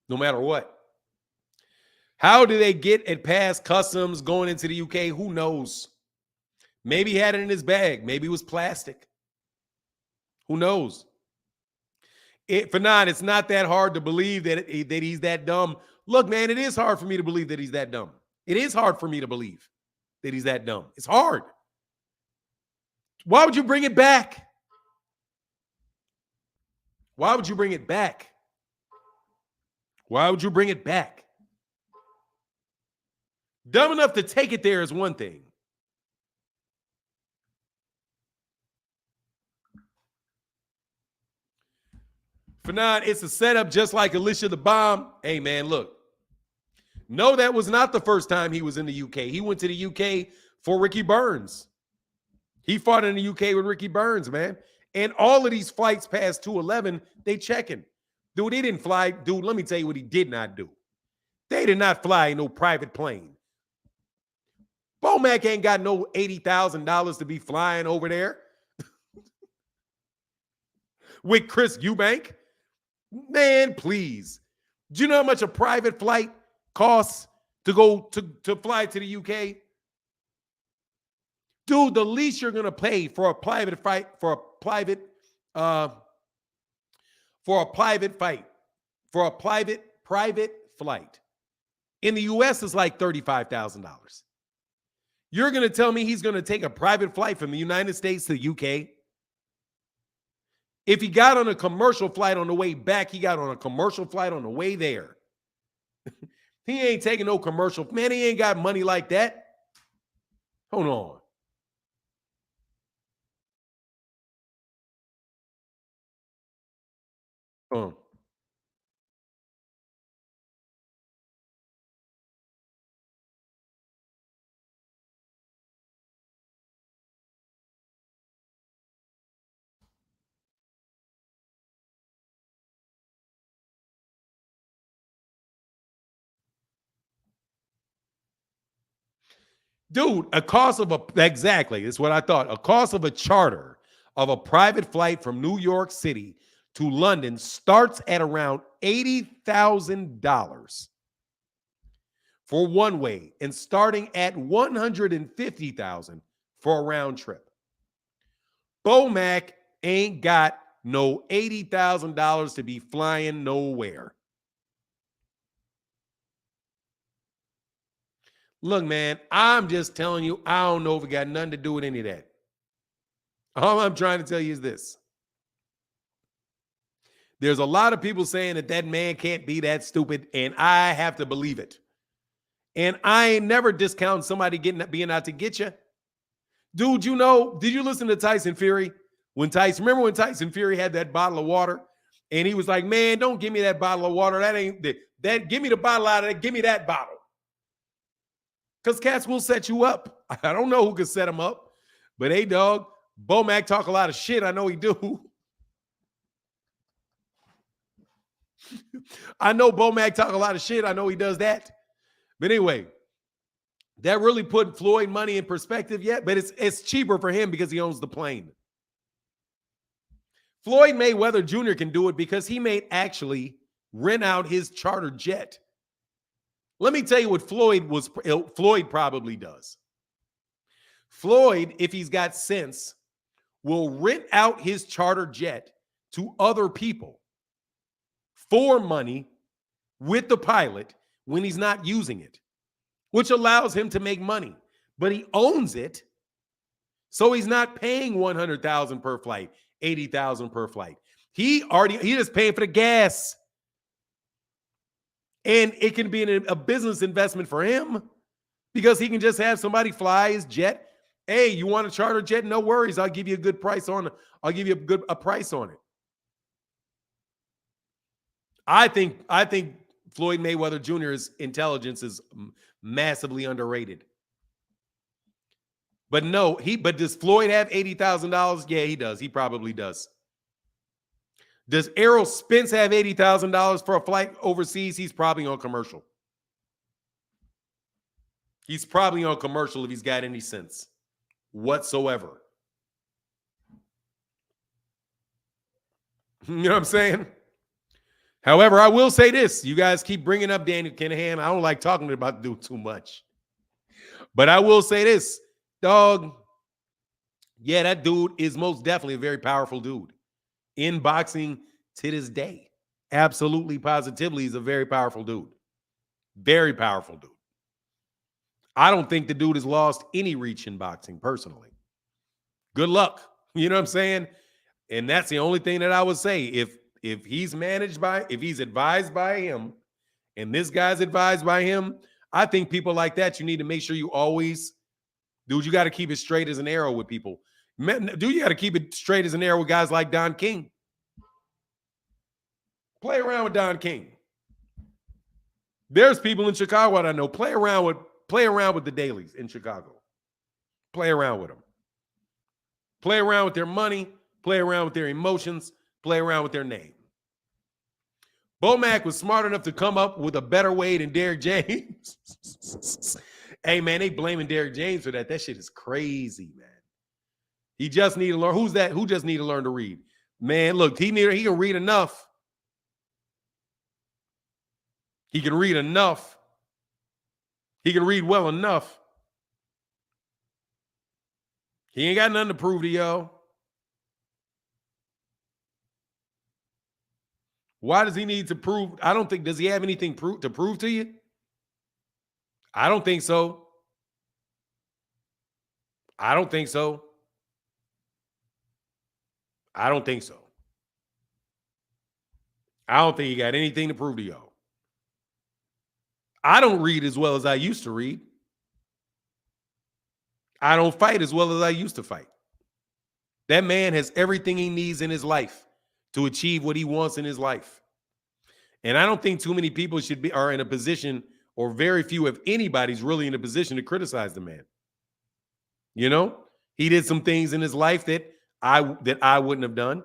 No matter what. How do they get it past customs going into the UK? Who knows? Maybe he had it in his bag. Maybe it was plastic. Who knows? It's not that hard to believe that he's that dumb. Look, man, it is hard for me to believe that he's that dumb. It is hard for me to believe that he's that dumb. It's hard. Why would you bring it back? Why would you bring it back? Why would you bring it back? Dumb enough to take it there is one thing. Fanon, it's a setup just like Alicia the Bomb. Hey, man, look. No, that was not the first time he was in the UK. He went to the UK for Ricky Burns. He fought in the UK with Ricky Burns, man. And all of these flights past 211, they checking. Dude, he didn't fly. Dude, let me tell you what he did not do. They did not fly no private plane. Bomac ain't got no $80,000 to be flying over there with Chris Eubank. Man, please. Do you know how much a private flight costs to go to fly to the UK? Dude, the least you're gonna pay for a private flight, for a private flight in the US is like $35,000. You're gonna tell me he's gonna take a private flight from the United States to the UK? If he got on a commercial flight on the way back, he got on a commercial flight on the way there. He ain't taking no commercial. Man, he ain't got money like that. Hold on. Dude, a cost of exactly, that's what I thought. A cost of a charter of a private flight from New York City to London starts at around $80,000 for one way and starting at $150,000 for a round trip. Bomac ain't got no $80,000 to be flying nowhere. Look, man, I'm just telling you, I don't know if it got nothing to do with any of that. All I'm trying to tell you is this. There's a lot of people saying that that man can't be that stupid, and I have to believe it. And I ain't never discount somebody being out to get you. Dude, you know, did you listen to Tyson Fury? Remember when Tyson Fury had that bottle of water? And he was like, man, don't give me that bottle of water. That ain't that. Give me the bottle out of it. Give me that bottle. Because cats will set you up. I don't know who can set them up. But hey, dog, Bomac talk a lot of shit. I know he do. I know Bomac talk a lot of shit. I know he does that. But anyway, that really put Floyd money in perspective yet. But it's cheaper for him because he owns the plane. Floyd Mayweather Jr. can do it because he may actually rent out his charter jet. Let me tell you what Floyd probably does. Floyd, if he's got sense, will rent out his charter jet to other people for money with the pilot when he's not using it, which allows him to make money. But he owns it, so he's not paying $100,000 per flight, $80,000 per flight. He just paying for the gas. And it can be a business investment for him because he can just have somebody fly his jet. Hey, you want a charter jet? No worries. I'll give you a good price on it. I'll give you a price on it. I think Floyd Mayweather Jr.'s intelligence is massively underrated. But no, but does Floyd have $80,000? Yeah, he does. He probably does. Does Errol Spence have $80,000 for a flight overseas? He's probably on commercial. He's probably on commercial if he's got any sense whatsoever. You know what I'm saying? However, I will say this. You guys keep bringing up Daniel Kinahan. I don't like talking about the dude too much. But I will say this, dog. Yeah, that dude is most definitely a very powerful dude. In boxing to this day. Absolutely, positively, he's a very powerful dude. Very powerful dude. I don't think the dude has lost any reach in boxing, personally. Good luck. You know what I'm saying? And that's the only thing that I would say. If he's if he's advised by him, and this guy's advised by him, I think people like that, you need to make sure you always, dude, you got to keep it straight as an arrow with people. Dude, you got to keep it straight as an arrow with guys like Don King. Play around with Don King. There's people in Chicago that I know. Play around with the dailies in Chicago. Play around with them. Play around with their money. play around with their emotions, play around with their name. Bomac was smart enough to come up with a better way than Derrick James. Hey, man, they blaming Derrick James for that. That shit is crazy, man. He just need to learn. Who's that? Who just need to learn to read? Man, look, he can read enough. He can read enough. He can read well enough. He ain't got nothing to prove to y'all. Why does he need to prove? I don't think, does he have anything to prove to you? I don't think so. I don't think so. I don't think so. I don't think he got anything to prove to y'all. I don't read as well as I used to read. I don't fight as well as I used to fight. That man has everything he needs in his life to achieve what he wants in his life. And I don't think too many people are in a position, or very few, if anybody's really in a position to criticize the man. You know, he did some things in his life that I wouldn't have done.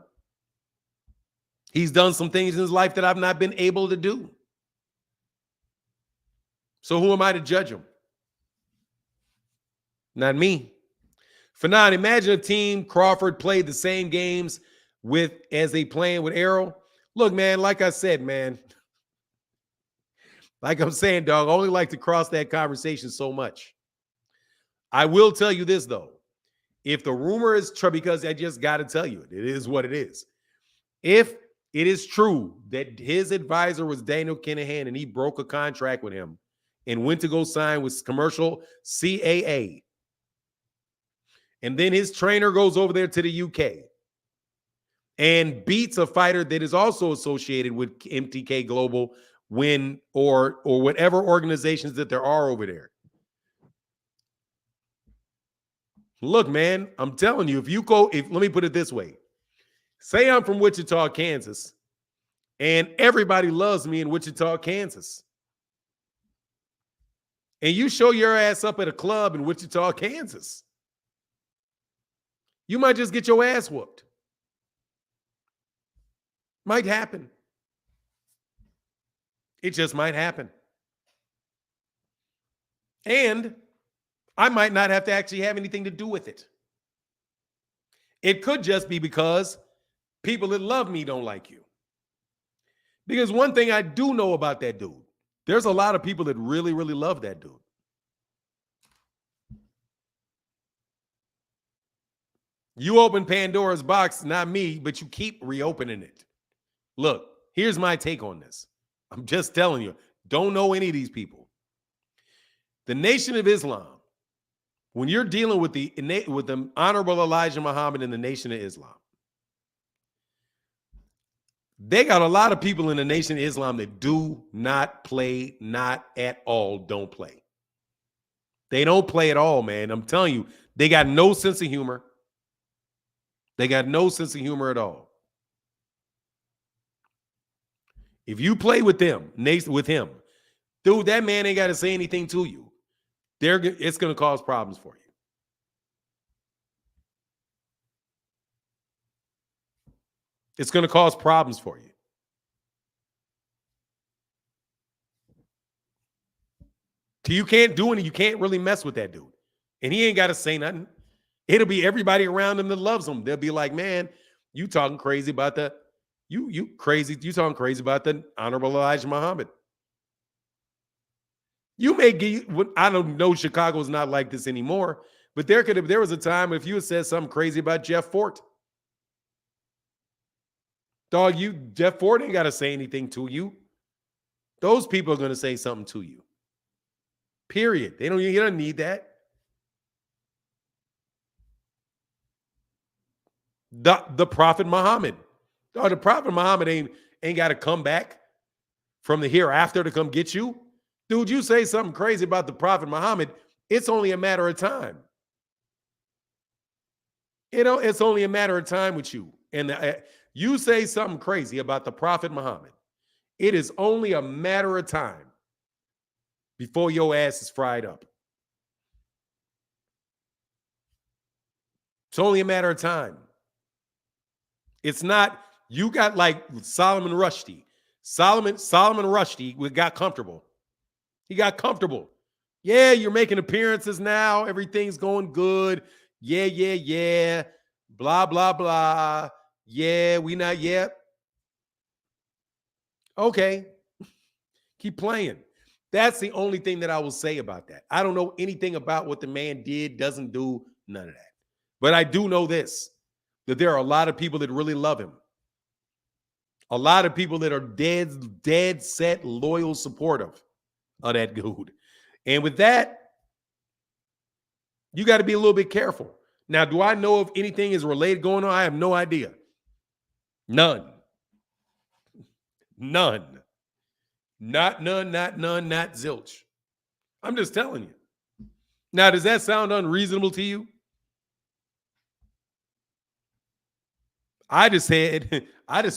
He's done some things in his life that I've not been able to do. So who am I to judge him? Not me. For now, imagine a team Crawford played the same games with as they playing with Errol. Look, man, like I said, man, like I'm saying, dog, I only like to cross that conversation so much. I will tell you this, though. If the rumor is true, because I just got to tell you, it is what it is. If it is true that his advisor was Daniel Kinahan and he broke a contract with him and went to go sign with commercial CAA, and then his trainer goes over there to the UK and beats a fighter that is also associated with MTK Global or whatever organizations that there are over there. Look, man, I'm telling you, let me put it this way. Say I'm from Wichita, Kansas, and everybody loves me in Wichita, Kansas. And you show your ass up at a club in Wichita, Kansas, you might just get your ass whooped. Might happen. It just might happen. And I might not have to actually have anything to do with it. It could just be because people that love me don't like you. Because one thing I do know about that dude, there's a lot of people that really, really love that dude. You open Pandora's box, not me, but you keep reopening it. Look, here's my take on this. I'm just telling you, don't know any of these people. The Nation of Islam, when you're dealing with the Honorable Elijah Muhammad and the Nation of Islam, they got a lot of people in the Nation of Islam that do not play, not at all, don't play. They don't play at all, man. I'm telling you, they got no sense of humor. They got no sense of humor at all. If you play with him, dude, that man ain't got to say anything to you. It's going to cause problems for you. It's going to cause problems for you. You can't do anything. You can't really mess with that dude. And he ain't got to say nothing. It'll be everybody around him that loves him. They'll be like, man, you talking crazy about the you talking crazy about the Honorable Elijah Muhammad. You may get, I don't know, Chicago's not like this anymore, but there was a time if you had said something crazy about Jeff Fort. Dog, Jeff Fort ain't got to say anything to you. Those people are going to say something to you. Period. You don't need that. The Prophet Muhammad. Dog, the Prophet Muhammad ain't got to come back from the hereafter to come get you. Dude, you say something crazy about the Prophet Muhammad, it's only a matter of time. It's only a matter of time with you. And you say something crazy about the Prophet Muhammad, it is only a matter of time before your ass is fried up. It's only a matter of time. It's not, you got like Solomon Rushdie. Solomon Rushdie got comfortable. He got comfortable. Yeah, you're making appearances now. Everything's going good. Yeah. Blah, blah, blah. Yeah, we not yet. Okay. Keep playing. That's the only thing that I will say about that. I don't know anything about what the man did, doesn't do, none of that. But I do know this, that there are a lot of people that really love him. A lot of people that are dead set, loyal, supportive of that dude. And with that, you got to be a little bit careful. Now, do I know if anything is related going on? I have no idea. None. Not zilch. I'm just telling you. Now, does that sound unreasonable to you? I just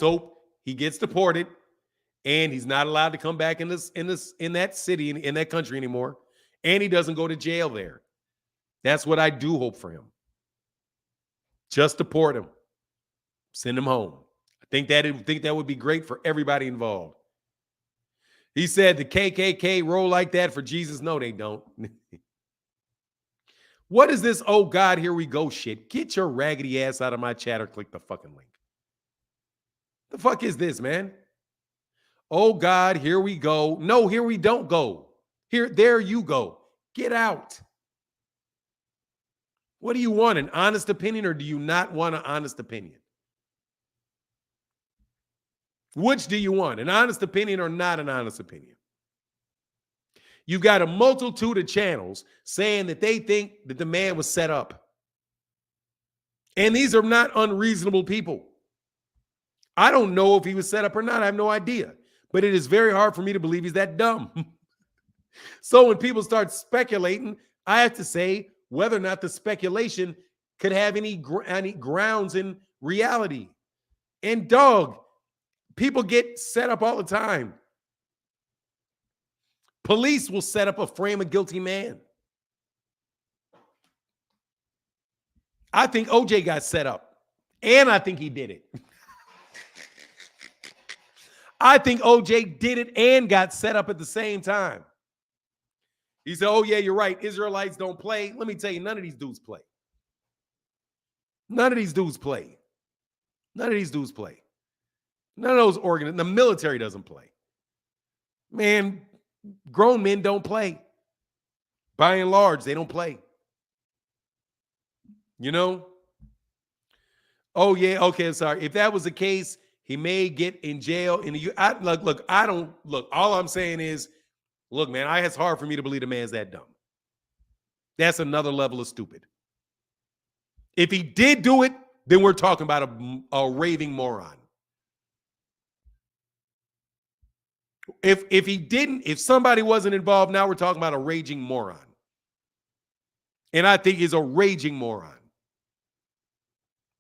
hope he gets deported and he's not allowed to come back in that city, in that country anymore, and he doesn't go to jail there. That's what I do hope for him. Just deport him. Send him home. I think that would be great for everybody involved. He said the KKK roll like that for Jesus. No, they don't. What is this? Oh, God, here we go shit. Get your raggedy ass out of my chat or click the fucking link. The fuck is this, man? Oh, God, here we go. No, here we don't go. There you go. Get out. What do you want? An honest opinion, or do you not want an honest opinion? Which do you want? An honest opinion or not an honest opinion? You got a multitude of channels saying that they think that the man was set up. And these are not unreasonable people. I don't know if he was set up or not. I have no idea. But it is very hard for me to believe he's that dumb. So when people start speculating, I have to say whether or not the speculation could have any grounds in reality. And dog, people get set up all the time. Police will set up a frame a guilty man. I think OJ got set up, and I think he did it. I think OJ did it and got set up at the same time. He said, oh, yeah, you're right. Israelites don't play. Let me tell you, none of these dudes play. None of these dudes play. None of these dudes play. None of those the military doesn't play. Man, grown men don't play. By and large, they don't play. You know? Oh, yeah, okay, sorry. If that was the case, he may get in jail. All I'm saying is, look, man, it's hard for me to believe a man's that dumb. That's another level of stupid. If he did do it, then we're talking about a raving moron. If he didn't, if somebody wasn't involved, now we're talking about a raging moron. And I think he's a raging moron.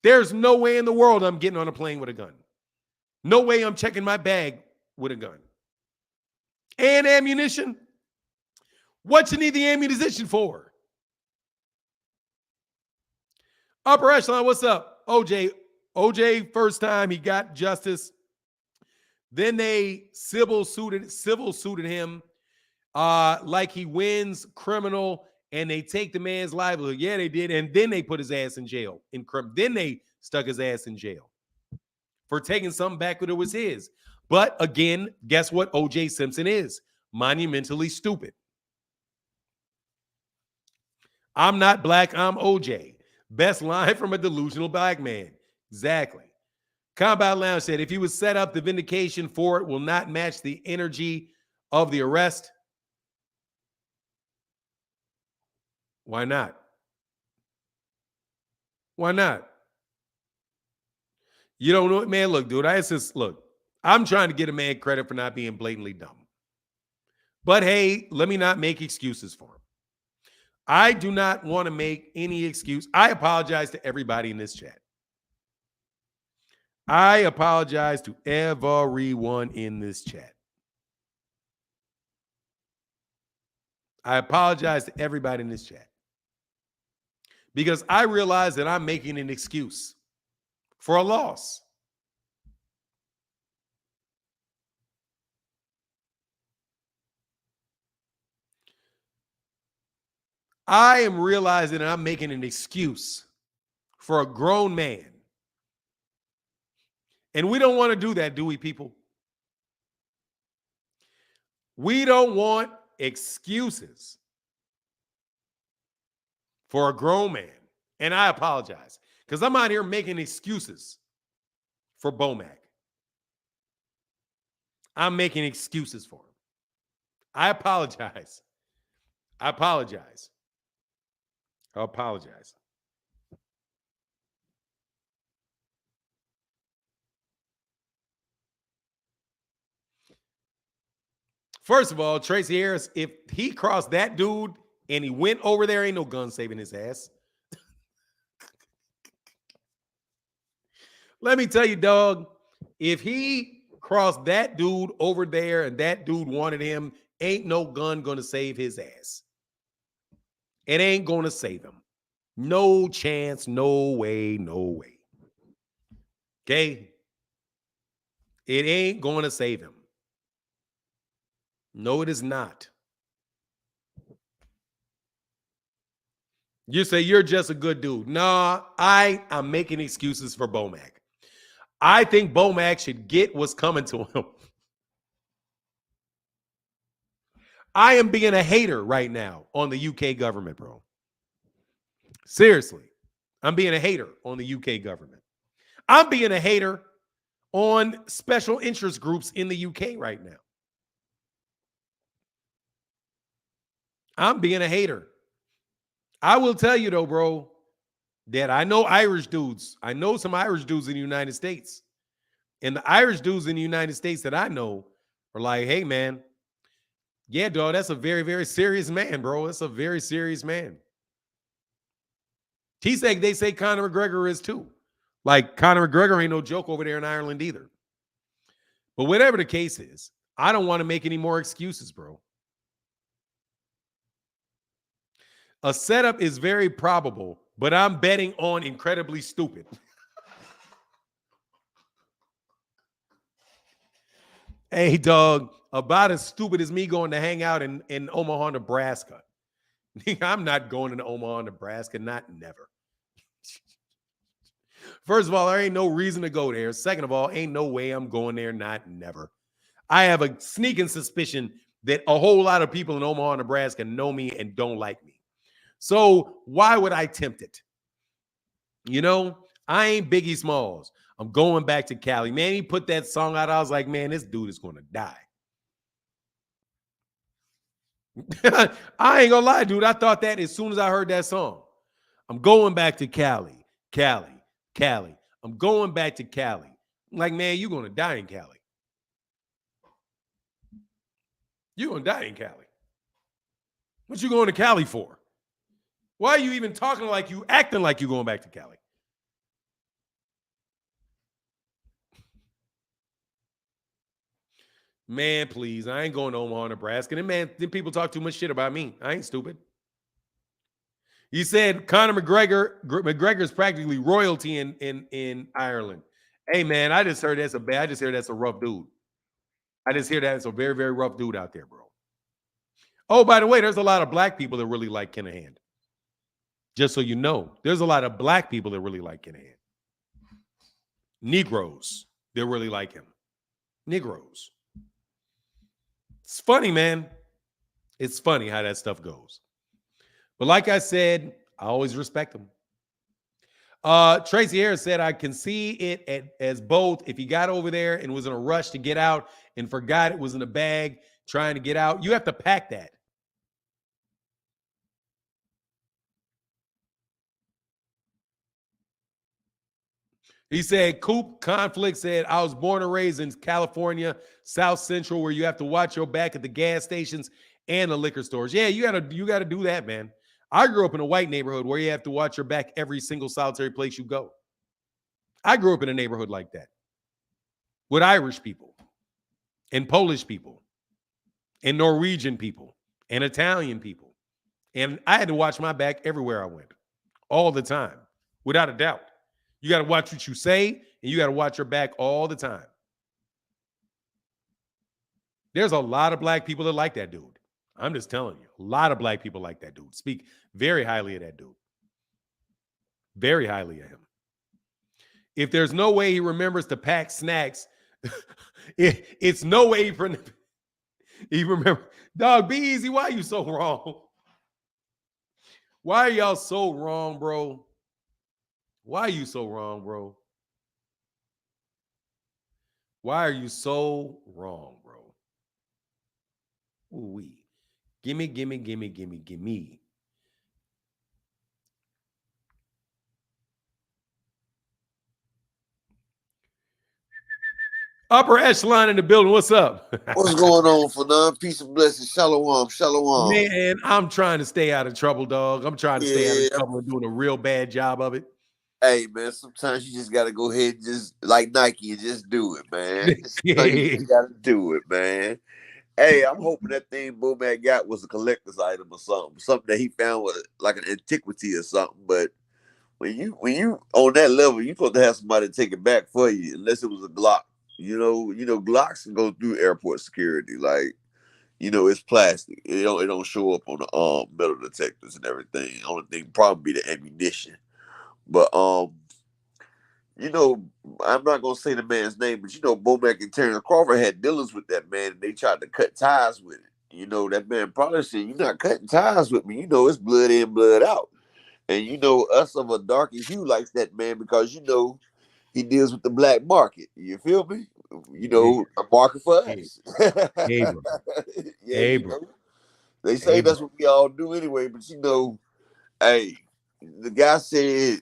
There's no way in the world I'm getting on a plane with a gun. No way I'm checking my bag with a gun. And ammunition? What you need the ammunition for? Upper echelon, what's up? OJ, first time he got justice. Then they civil suited him like he wins criminal, and they take the man's livelihood. Yeah, they did. And then they put his ass in jail. Then they stuck his ass in jail for taking something back that it was his. But again, guess what O.J. Simpson is? Monumentally stupid. I'm not black, I'm O.J. Best line from a delusional black man. Exactly. Combat Lounge said, if he was set up, the vindication for it will not match the energy of the arrest. Why not? Why not? You don't know it, man. Look, dude, I'm trying to get a man credit for not being blatantly dumb. But hey, let me not make excuses for him. I do not want to make any excuse. I apologize to everybody in this chat. I apologize to everyone in this chat. I apologize to everybody in this chat. Because I realize that I'm making an excuse for a loss. I am realizing that I'm making an excuse for a grown man. And we don't want to do that, do we, people? We don't want excuses for a grown man. And I apologize because I'm out here making excuses for Bomac. I'm making excuses for him. I apologize. I apologize. I apologize. First of all, Tracy Harris, if he crossed that dude and he went over there, ain't no gun saving his ass. Let me tell you, dog, if he crossed that dude over there and that dude wanted him, ain't no gun gonna save his ass. It ain't gonna save him. No chance, no way, no way. Okay? It ain't gonna save him. No, it is not. You say you're just a good dude. Nah, I'm making excuses for Bomac. I think Bomac should get what's coming to him. I am being a hater right now on the UK government, bro. Seriously. I'm being a hater on the UK government. I'm being a hater on special interest groups in the UK right now. I'm being a hater. I will tell you, though, bro, that I know Irish dudes. I know some Irish dudes in the United States. And the Irish dudes in the United States that I know are like, hey, man, yeah, dog, that's a very, very serious man, bro. That's a very serious man. They say Conor McGregor is too. Like, Conor McGregor ain't no joke over there in Ireland either. But whatever the case is, I don't want to make any more excuses, bro. A setup is very probable, but I'm betting on incredibly stupid. Hey, dog, about as stupid as me going to hang out in Omaha, Nebraska. I'm not going to Omaha, Nebraska, not never. First of all, there ain't no reason to go there. Second of all, ain't no way I'm going there, not never. I have a sneaking suspicion that a whole lot of people in Omaha, Nebraska know me and don't like me. So why would I tempt it? You know, I ain't Biggie Smalls. I'm going back to Cali. Man, he put that song out. I was like, man, this dude is going to die. I ain't going to lie, dude. I thought that as soon as I heard that song. I'm going back to Cali. I'm going back to Cali. I'm like, man, you're going to die in Cali. You're going to die in Cali. What you going to Cali for? Why are you even talking like you, acting like you going back to Cali? Man, please. I ain't going to Omaha, Nebraska. And man, then people talk too much shit about me. I ain't stupid. You said Conor McGregor is practically royalty in Ireland. Hey, man, I just heard that's a rough dude. I just hear that it's a very, very rough dude out there, bro. Oh, by the way, there's a lot of black people that really like Kinahan. Just so you know, there's a lot of black people that really like Kinahan. Negroes that really like him. Negroes. It's funny, man. It's funny how that stuff goes. But like I said, I always respect him. Tracy Harris said, I can see it as both. If he got over there and was in a rush to get out and forgot it was in a bag trying to get out, you have to pack that. He said, Coop Conflict said, I was born and raised in California, South Central, where you have to watch your back at the gas stations and the liquor stores. Yeah, you gotta do that, man. I grew up in a white neighborhood where you have to watch your back every single solitary place you go. I grew up in a neighborhood like that with Irish people and Polish people and Norwegian people and Italian people. And I had to watch my back everywhere I went all the time, without a doubt. You got to watch what you say, and you got to watch your back all the time. There's a lot of black people that like that dude. I'm just telling you. A lot of black people like that dude. Speak very highly of that dude. Very highly of him. If there's no way he remembers to pack snacks, it's no way he remember. Dog, be easy. Why are you so wrong? Why are y'all so wrong, bro? Why are you so wrong, bro? Why are you so wrong, bro? Ooh-wee. Gimme, gimme, gimme, gimme, gimme. Upper echelon in the building. What's up? What's going on, Fanon? Peace and blessings. Shalom. Shalom. Man, I'm trying to stay out of trouble, dog. I'm trying to stay out of Yeah. trouble and doing a real bad job of it. Hey, man, sometimes you just got to go ahead and just, like Nike, and just do it, man. Yeah. You just got to do it, man. Hey, I'm hoping that thing Bomac got was a collector's item or something that he found was like an antiquity or something. But when you on that level, you supposed to have somebody take it back for you, unless it was a Glock. You know, Glocks can go through airport security, like. It's plastic. It don't show up on the metal detectors and everything. Only thing probably be the ammunition. But I'm not gonna say the man's name, but Bomac and Terence Crawford had dealings with that man, and they tried to cut ties with it. That man probably said, "You're not cutting ties with me. It's blood in, blood out." And us of a darker hue likes that man because he deals with the black market. You feel me? A market for us. Hey, bro. Yeah, Hey, bro. They say that's what we all do anyway, but hey, the guy said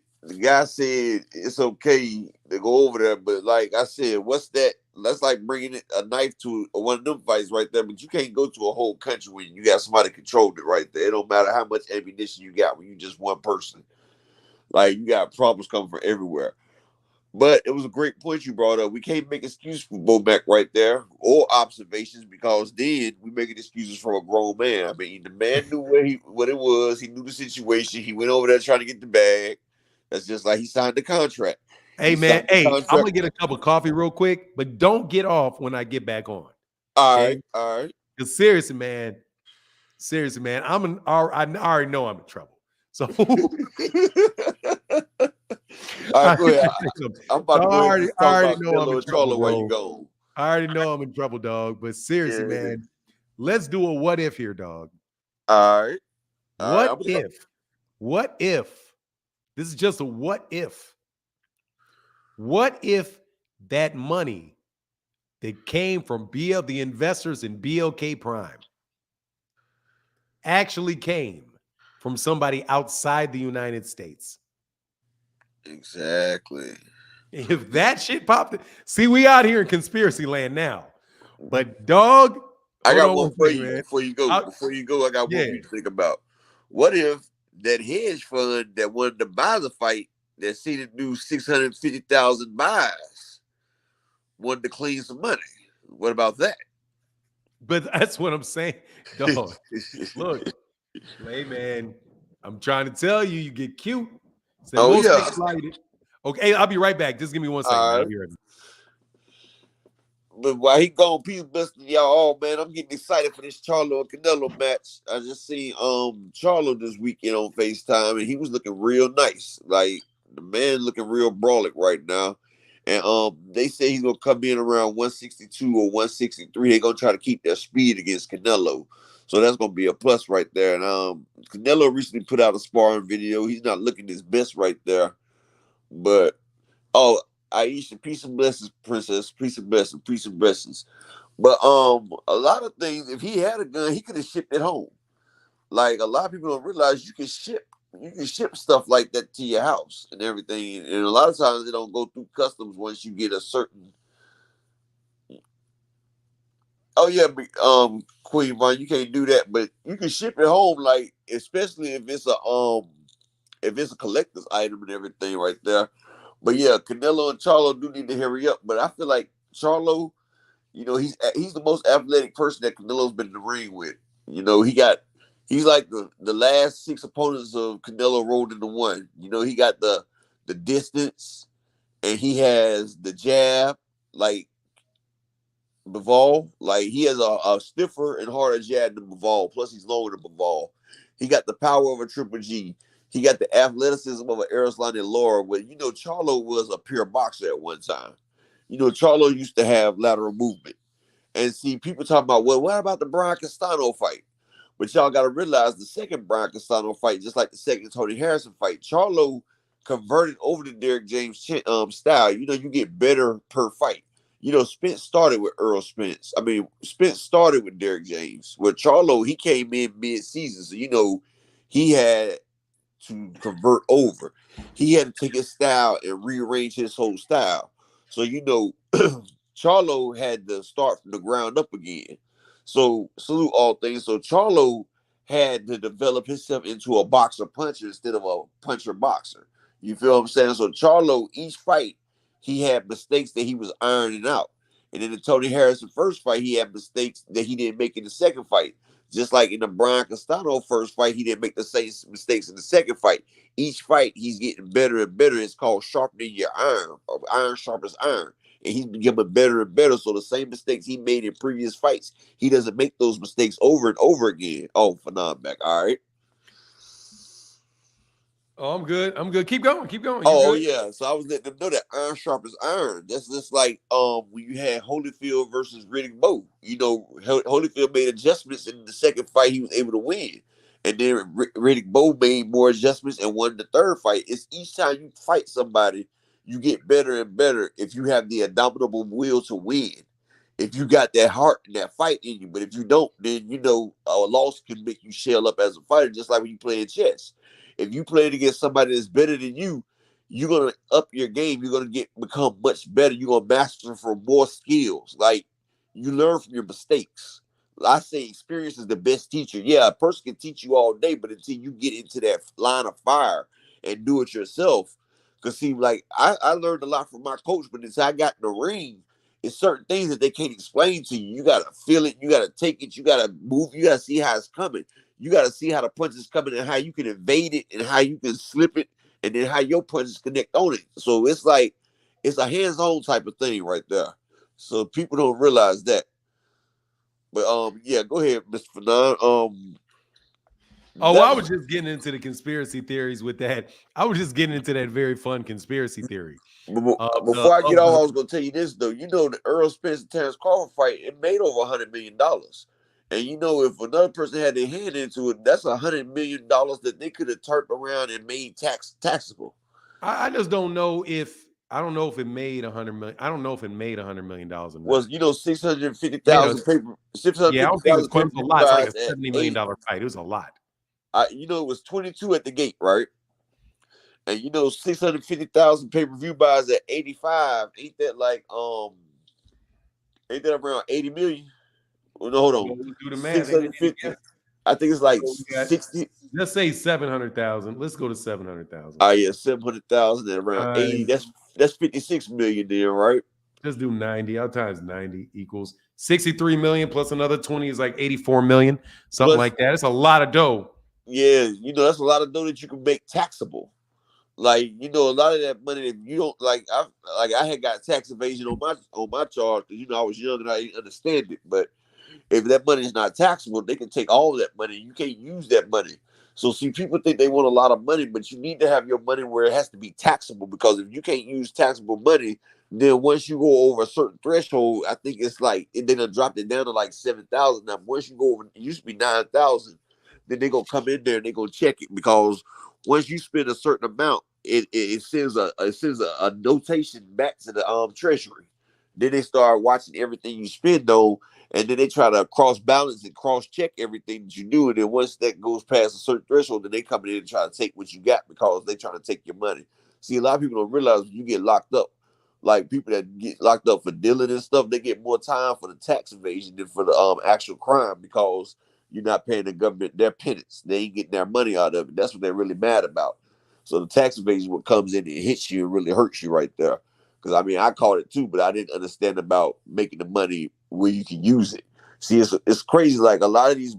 it's okay to go over there, but like I said, what's that? That's like bringing a knife to one of them fights right there. But you can't go to a whole country when you got somebody controlled it right there. It don't matter how much ammunition you got when you just one person. Like you got problems coming from everywhere. But it was a great point you brought up. We can't make excuses for Bomac right there or observations because then we making excuses for a grown man. I mean, the man knew what it was. He knew the situation. He went over there trying to get the bag. That's just like he signed the contract. Hey, man. Hey, I'm going to get a cup of coffee real quick, but don't get off when I get back on. All right. Because seriously, man, I already know I'm in trouble. So all right, go ahead. I'm about to go ahead and talk about know I'm in trouble, while you go. I already know I'm in trouble, dog. But seriously, man, let's do a what if here, dog. All right. What if? This is just a what if. What if that money that came from the investors in BLK Prime actually came from somebody outside the United States? Exactly. If that shit popped, see, we out here in conspiracy land now. But dog, I got one for you before you go. I got one for you to think about. What if that hedge fund that wanted to buy the fight that seen it do 650,000 buys wanted to clean some money? What about that? But that's what I'm saying, dog. Look, hey man, I'm trying to tell you, you get cute. Excited. Okay, I'll be right back. Just give me 1 second. I'll be right back. But while he gone, peace blessing y'all all, man. I'm getting excited for this Charlo and Canelo match. I just seen Charlo this weekend on FaceTime, and he was looking real nice. Like the man looking real brawlic right now. And they say he's gonna come in around 162 or 163. They're gonna try to keep their speed against Canelo. So that's gonna be a plus right there. And Canelo recently put out a sparring video. He's not looking his best right there. But Aisha, peace and blessings, princess. Peace and blessings, peace and blessings. But a lot of things, if he had a gun, he could have shipped it home. Like a lot of people don't realize you can ship stuff like that to your house and everything. And a lot of times they don't go through customs once you get a certain. Oh yeah, Queen Vine, you can't do that, but you can ship it home. Like especially if it's a collector's item and everything right there. But yeah, Canelo and Charlo do need to hurry up. But I feel like Charlo, he's the most athletic person that Canelo's been in the ring with. He's like the last 6 opponents of Canelo rolled into one. He got the distance and he has the jab. Like Bivol. Like he has a stiffer and harder jab than Bivol. Plus he's longer than Bivol. He got the power of a Triple G. He got the athleticism of an Errol and Laura. But you know, Charlo was a pure boxer at one time. You know, Charlo used to have lateral movement. And see, people talking about, well, what about the Brian Castano fight? But y'all got to realize the second Brian Castano fight, just like the second Tony Harrison fight, Charlo converted over to Derrick James style. You know, you get better per fight. You know, Spence started with Errol Spence. I mean, Spence started with Derrick James. With Charlo, he came in mid-season. So, you know, he had to convert over. He had to take his style and rearrange his whole style. So, you know, Charlo had to start from the ground up again. So, salute all things. So, Charlo had to develop himself into a boxer puncher instead of a puncher boxer. You feel what I'm saying? So, Charlo, each fight, he had mistakes that he was ironing out. And in the Tony Harrison first fight, he had mistakes that he didn't make in the second fight. Just like in the Brian Castano first fight, he didn't make the same mistakes in the second fight. Each fight, he's getting better and better. It's called sharpening your iron, or iron sharpens iron. And he's becoming better and better. So the same mistakes he made in previous fights, he doesn't make those mistakes over and over again. Oh, Fanon back. All right. Oh, I'm good. I'm good. Keep going. Keep going. Oh Good? yeah. So I was letting them know that iron sharpens iron. That's just like when you had Holyfield versus Riddick Bowe. You know, Holyfield made adjustments in the second fight. He was able to win. And then Riddick Bowe made more adjustments and won the third fight. It's each time you fight somebody, you get better and better if you have the indomitable will to win. If you got that heart and that fight in you. But if you don't, then you know a loss can make you shell up as a fighter, just like when you play in chess. If you play against somebody that's better than you, you're gonna up your game. You're gonna become much better. You're gonna master for more skills. Like you learn from your mistakes. I say experience is the best teacher. Yeah, a person can teach you all day, but until you get into that line of fire and do it yourself, because see, like I learned a lot from my coach, but until I got in the ring, it's certain things that they can't explain to you. You gotta feel it, you gotta take it, you gotta move, you gotta see how it's coming. You gotta see how the punch is coming and how you can evade it and how you can slip it and then how your punches connect on it. So it's like it's a hands-on type of thing right there. So people don't realize that. But yeah, go ahead, Mr. Fanon. Oh, well, I was just getting into the conspiracy theories with that. I was just getting into that very fun conspiracy theory. Before I get off, I was going to tell you this, though. You know, the Errol Spence and Terence Crawford fight, it made over $100 million. And you know, if another person had their hand into it, that's $100 million that they could have turned around and made taxable. I just don't know if it made $100 million. I don't know if it made $100 million or not. Was 650,000 paper? 650,000 yeah, I don't think it was a lot. It's like a $70 million fight. It was a lot. You know, it was 22 at the gate, right? And you know, 650,000 pay-per-view buys at 85. Ain't that like ain't that around 80 million? Well, no, hold on. Do the math. 650. I think it's like 60. Let's say 700,000. Let's go to 700,000. Oh yeah, 700,000 and around 80. That's 56 million then, right? Let's do 90. Out times 90 equals 63 million plus another 20 is like 84 million, something like that. It's a lot of dough. Yeah, you know, that's a lot of dough that you can make taxable. Like, you know, a lot of that money, if you don't I had got tax evasion on my charge because you know I was young and I didn't understand it. But if that money is not taxable, they can take all of that money. You can't use that money. So see, people think they want a lot of money, but you need to have your money where it has to be taxable, because if you can't use taxable money, then once you go over a certain threshold, I think it's like they done dropped it down to like 7,000. Now, once you go over, it used to be 9,000. Then they're gonna come in there and they're gonna check it, because once you spend a certain amount, it sends a notation back to the treasury. Then they start watching everything you spend though, and then they try to cross balance and cross check everything that you do. And then once that goes past a certain threshold, then they come in and try to take what you got because they trying to take your money. See, a lot of people don't realize when you get locked up, like people that get locked up for dealing and stuff, they get more time for the tax evasion than for the actual crime, because you're not paying the government their penance. They ain't getting their money out of it. That's what they're really mad about. So the tax evasion, what comes in and hits you and really hurts you right there. Because I mean, I caught it too, but I didn't understand about making the money where you can use it. See, it's crazy. Like a lot of these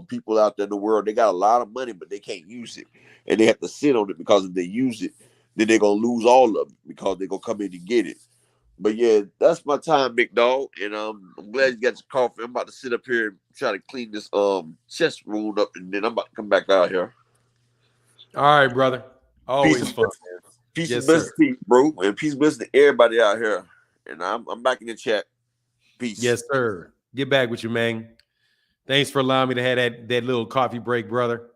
people out there in the world, they got a lot of money, but they can't use it, and they have to sit on it, because if they use it, then they're gonna lose all of it because they're gonna come in and get it. But yeah, that's my time, big dog. And I'm glad you got your coffee. I'm about to sit up here and try to clean this chest wound up, and then I'm about to come back out here. All right, brother. Peace Always and fun. peace Yes, and blessings sir. to you, bro, and peace and blessings to everybody out here. And I'm back in the chat. Peace. Yes, sir. Get back with you, man. Thanks for allowing me to have that little coffee break, brother.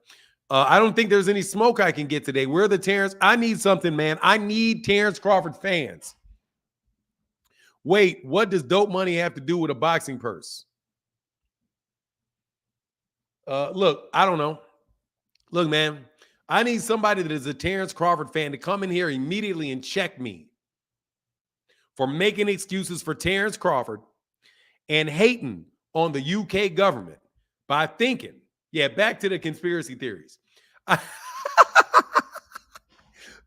I don't think there's any smoke I can get today. We're the Terence. I need something, man. I need Terence Crawford fans. Wait, what does dope money have to do with a boxing purse? Look, I don't know. Look, man, I need somebody that is a Terence Crawford fan to come in here immediately and check me for making excuses for Terence Crawford and hating on the UK government by thinking, yeah, back to the conspiracy theories.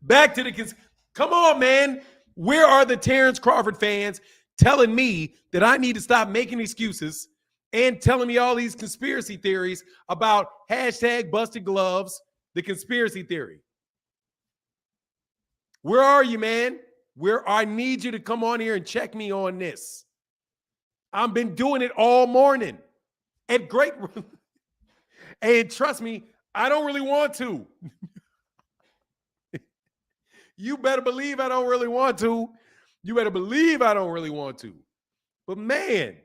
Back to the come on, man. Where are the Terence Crawford fans telling me that I need to stop making excuses and telling me all these conspiracy theories about hashtag busted gloves, the conspiracy theory? Where are you, man? Where I need you to come on here and check me on this. I've been doing it all morning at great. And trust me, I don't really want to. You better believe I don't really want to. You better believe I don't really want to. But man,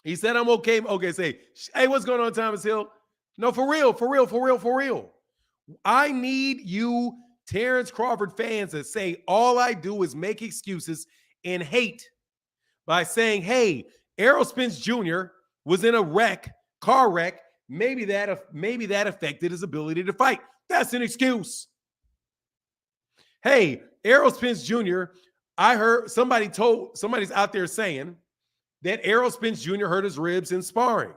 he said I'm okay. Okay, say, hey, what's going on, Thomas Hill? No, for real. I need you, Terence Crawford fans, to say all I do is make excuses and hate by saying, hey, Errol Spence Jr. was in a car wreck. Maybe that affected his ability to fight. That's an excuse. Hey, Errol Spence Jr., I heard somebody's out there saying that Errol Spence Jr. hurt his ribs in sparring.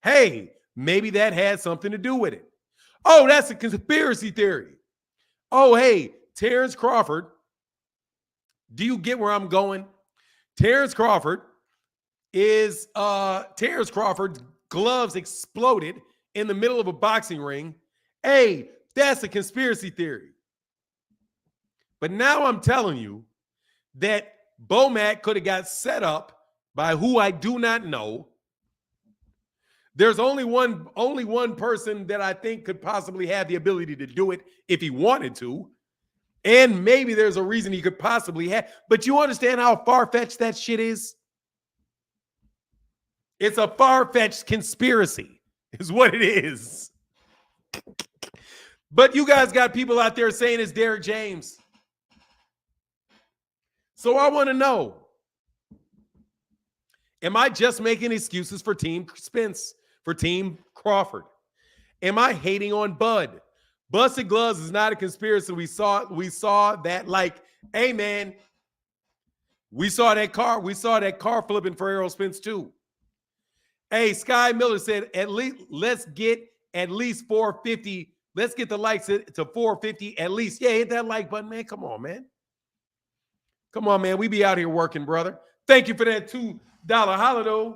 Hey, maybe that had something to do with it. Oh, that's a conspiracy theory. Oh, hey, Terence Crawford. Do you get where I'm going? Terence Crawford's gloves exploded in the middle of a boxing ring. Hey, that's a conspiracy theory. But now I'm telling you that Bomac could have got set up by who I do not know. There's only one person that I think could possibly have the ability to do it if he wanted to. And maybe there's a reason he could possibly have. But you understand how far-fetched that shit is? It's a far-fetched conspiracy is what it is. But you guys got people out there saying it's Derrick James. So I want to know, am I just making excuses for Team Spence, for Team Crawford? Am I hating on Bud? Busted gloves is not a conspiracy. We saw that, like, hey man, we saw that car flipping for Errol Spence too. Hey, Sky Miller said, at least let's get at least 450. Let's get the likes to 450 at least. Yeah, hit that like button, man. Come on, man. Come on, man. We be out here working, brother. Thank you for that $2 holiday.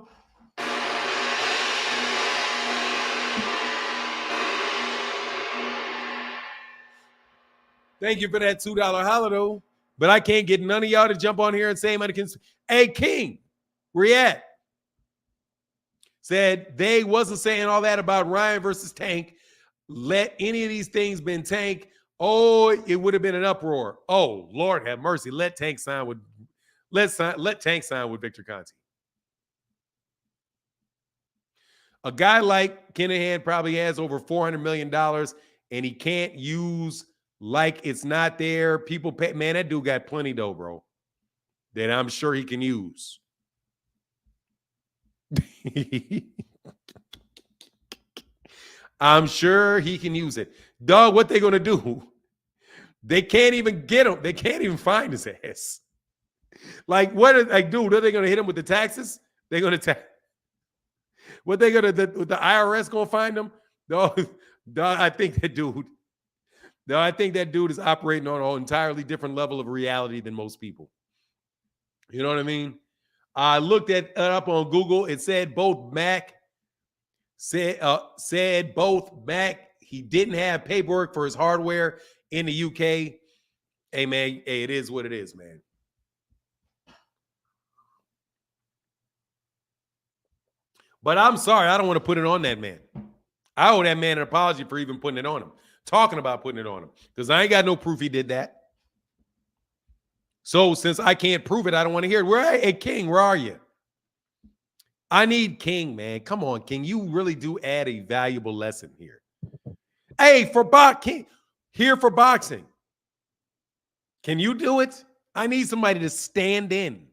Thank you for that $2 holiday. But I can't get none of y'all to jump on here and say, hey, King, where you at? Said they wasn't saying all that about Ryan versus Tank. Let any of these things been Tank. Oh, it would have been an uproar. Oh, Lord have mercy. Let Tank sign with Victor Conte. A guy like Kinahan probably has over $400 million and he can't use like it's not there. People pay, man, that dude got plenty though, bro. That I'm sure he can use. I'm sure he can use it. Dog, what they gonna do? They can't even get him. They can't even find his ass. Like, dude, are they gonna hit him with the taxes? They're gonna what they gonna the IRS gonna find him? Dog, I think that dude is operating on an entirely different level of reality than most people. You know what I mean? I looked at up on Google. It said both Mac said both Mac. He didn't have paperwork for his hardware in the UK. Hey man, hey, it is what it is, man. But I'm sorry, I don't want to put it on that man. I owe that man an apology for even putting it on him. Talking about putting it on him. Because I ain't got no proof he did that. So since I can't prove it, I don't want to hear it. Hey, King, where are you? I need King, man. Come on, King. You really do add a valuable lesson here. Hey, for King, here for boxing. Can you do it? I need somebody to stand in.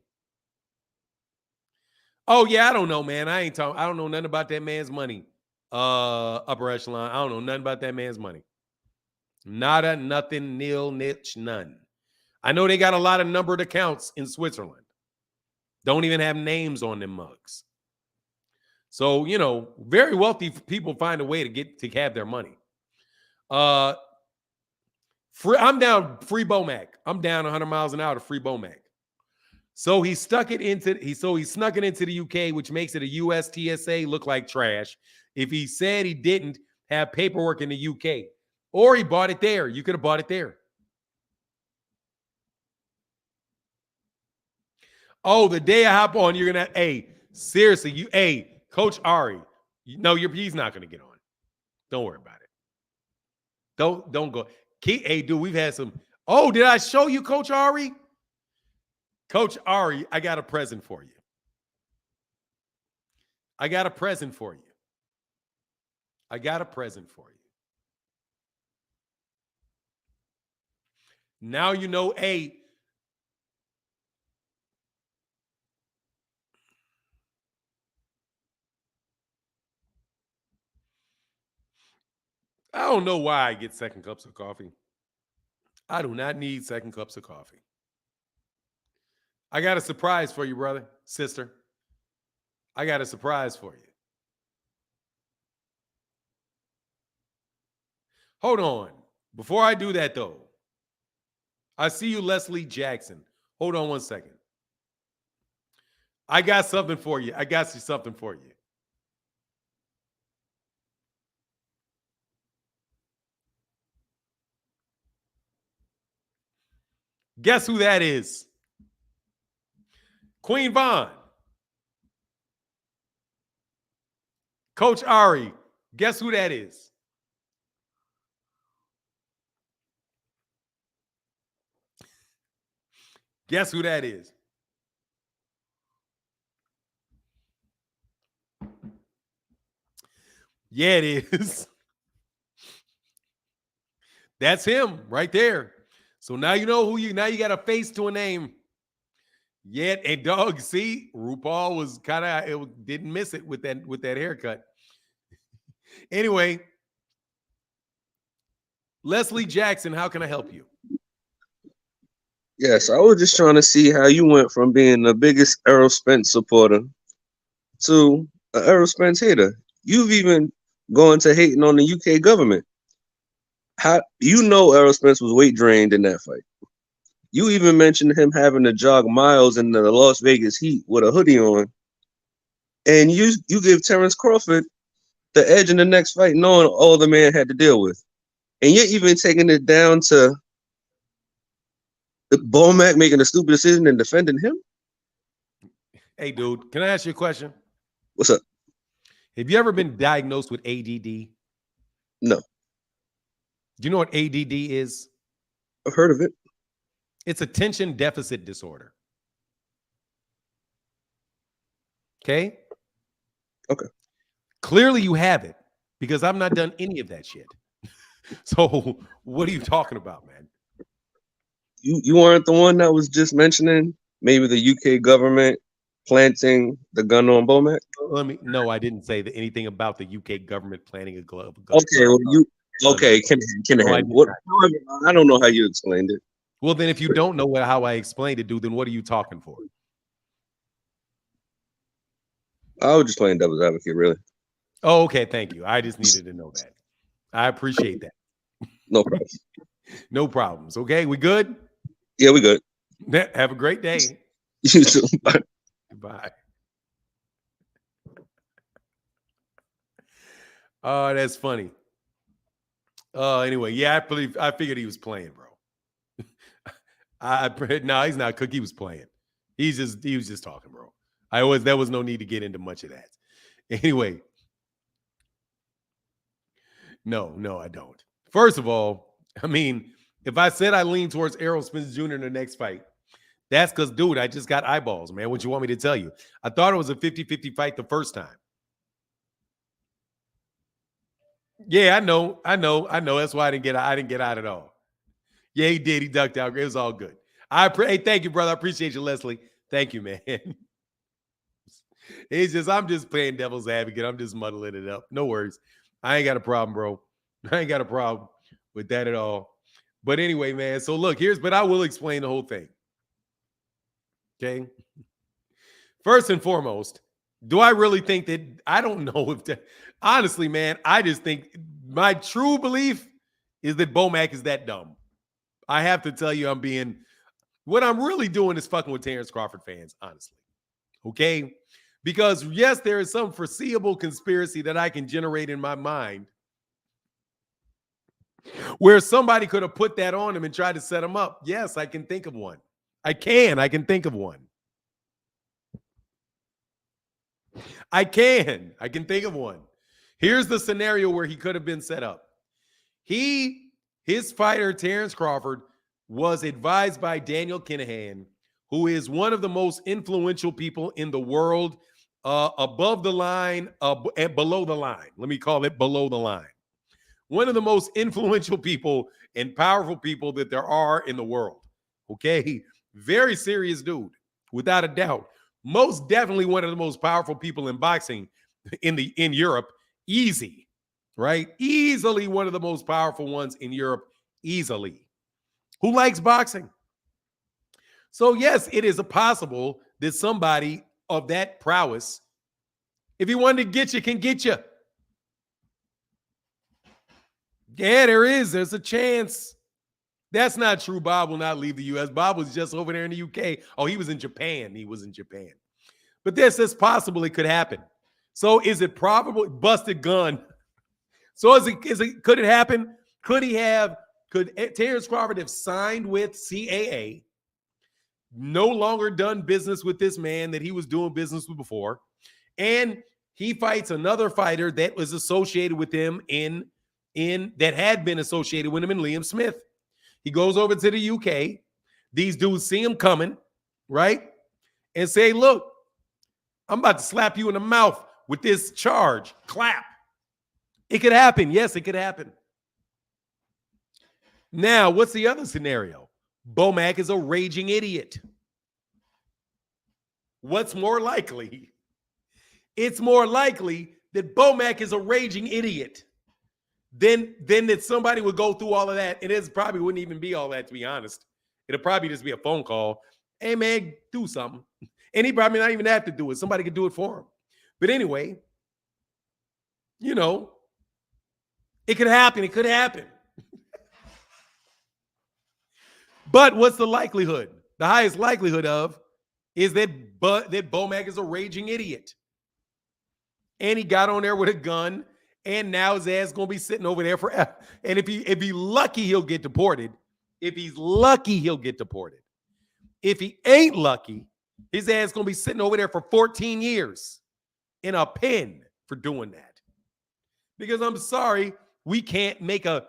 Oh, yeah, I don't know, man. I don't know nothing about that man's money. Upper echelon. I don't know nothing about that man's money. Nada, nothing, nil, niche, none. I know they got a lot of numbered accounts in Switzerland. Don't even have names on them mugs. So, very wealthy people find a way to have their money. I'm down free Bomac. I'm down 100 miles an hour to free Bomac. So he snuck it into the UK, which makes it a US TSA look like trash. If he said he didn't have paperwork in the UK, or he bought it there, you could have bought it there. Oh, the day I hop on, you're gonna, seriously, Coach Ari, he's not gonna get on. Don't worry about it. Don't go. Dude, we've had some. Oh, did I show you Coach Ari? Coach Ari, I got a present for you. I got a present for you. Now you know, I don't know why I get second cups of coffee. I do not need second cups of coffee. I got a surprise for you, brother, sister. I got a surprise for you. Hold on. Before I do that, though, I see you, Leslie Jackson. Hold on one second. I got something for you. Guess who that is? Queen Vaughn. Coach Ari. Guess who that is? Guess who that is? Yeah, it is. That's him right there. So now you know now you got a face to a name. Yeah, and dog, see, RuPaul was didn't miss it with that haircut. Anyway, Leslie Jackson, how can I help you? Yes, I was just trying to see how you went from being the biggest Errol Spence supporter to an Errol Spence hater. You've even gone to hating on the UK government. How Errol Spence was weight drained in that fight. You even mentioned him having to jog miles in the Las Vegas heat with a hoodie on. And you give Terence Crawford the edge in the next fight, knowing all the man had to deal with. And you're even taking it down to Bomac making a stupid decision and defending him. Hey, dude, can I ask you a question? What's up? Have you ever been diagnosed with ADD? No. Do you know what ADD is? I've heard of it. It's attention deficit disorder. Okay? Okay. Clearly you have it because I've not done any of that shit. So what are you talking about, man? You weren't the one that was just mentioning maybe the UK government planting the gun on Bomac? No, I didn't say anything about the UK government planting a glove. Okay, I don't know how you explained it. Well, then if you don't know how I explained it, dude, then what are you talking for? I was just playing devil's advocate, really. Oh, okay, thank you. I just needed to know that. I appreciate that. No problem. No problems. Okay, we good? Yeah, we good. Have a great day. You too. Bye. Bye. Oh, that's funny. Anyway, yeah, I figured he was playing, bro. No, he's not. Cook, he was playing. He was just talking, bro. There was no need to get into much of that. Anyway, no, I don't. First of all, I mean, if I said I lean towards Errol Spence Jr. in the next fight, that's because, dude, I just got eyeballs, man. What you want me to tell you? I thought it was a 50-50 fight the first time. Yeah, I know. That's why I didn't get out at all. Yeah, he did. He ducked out. It was all good. Hey, thank you, brother. I appreciate you, Leslie. Thank you, man. I'm just playing devil's advocate. I'm just muddling it up. No worries. I ain't got a problem, bro. I ain't got a problem with that at all. But anyway, man. So look, but I will explain the whole thing. Okay. First and foremost, do I really think that? I don't know if that, honestly, man, I just think my true belief is that Bomac is that dumb. I have to tell you, what I'm really doing is fucking with Terence Crawford fans, honestly. Okay? Because yes, there is some foreseeable conspiracy that I can generate in my mind where somebody could have put that on him and tried to set him up. Yes, I can think of one. I can think of one. I can think of one. Here's the scenario where he could have been set up. His fighter, Terence Crawford, was advised by Daniel Kinahan, who is one of the most influential people in the world, above the line, and below the line. Let me call it below the line. One of the most influential people and powerful people that there are in the world. Okay? Very serious dude, without a doubt. Most definitely one of the most powerful people in boxing in Europe. Easy, right? Easily one of the most powerful ones in Europe. Easily. Who likes boxing? So yes, it is possible that somebody of that prowess, if he wanted to get you, can get you. Yeah, there is. There's a chance. That's not true. Bob will not leave the U.S. Bob was just over there in the U.K. Oh, he was in Japan. But this possible. It could happen. So is it probable? Busted gun. So could it happen? Could Terence Crawford have signed with CAA, no longer done business with this man that he was doing business with before, and he fights another fighter that was associated with him that had been associated with him in Liam Smith. He goes over to the UK. These dudes see him coming, right? And say, look, I'm about to slap you in the mouth with this charge. Clap. It could happen. Yes, it could happen. Now, what's the other scenario? Bomac is a raging idiot. What's more likely? It's more likely that Bomac is a raging idiot than that somebody would go through all of that. It probably wouldn't even be all that, to be honest. It'll probably just be a phone call. Hey, man, do something. And he probably not even have to do it. Somebody could do it for him. But anyway, it could happen. It could happen. But what's the likelihood? The highest likelihood is that Bomac is a raging idiot. And he got on there with a gun, and now his ass going to be sitting over there forever. And if he's lucky, he'll get deported. If he's lucky, he'll get deported. If he ain't lucky, his ass going to be sitting over there for 14 years in a pen for doing that. Because I'm sorry, we can't make an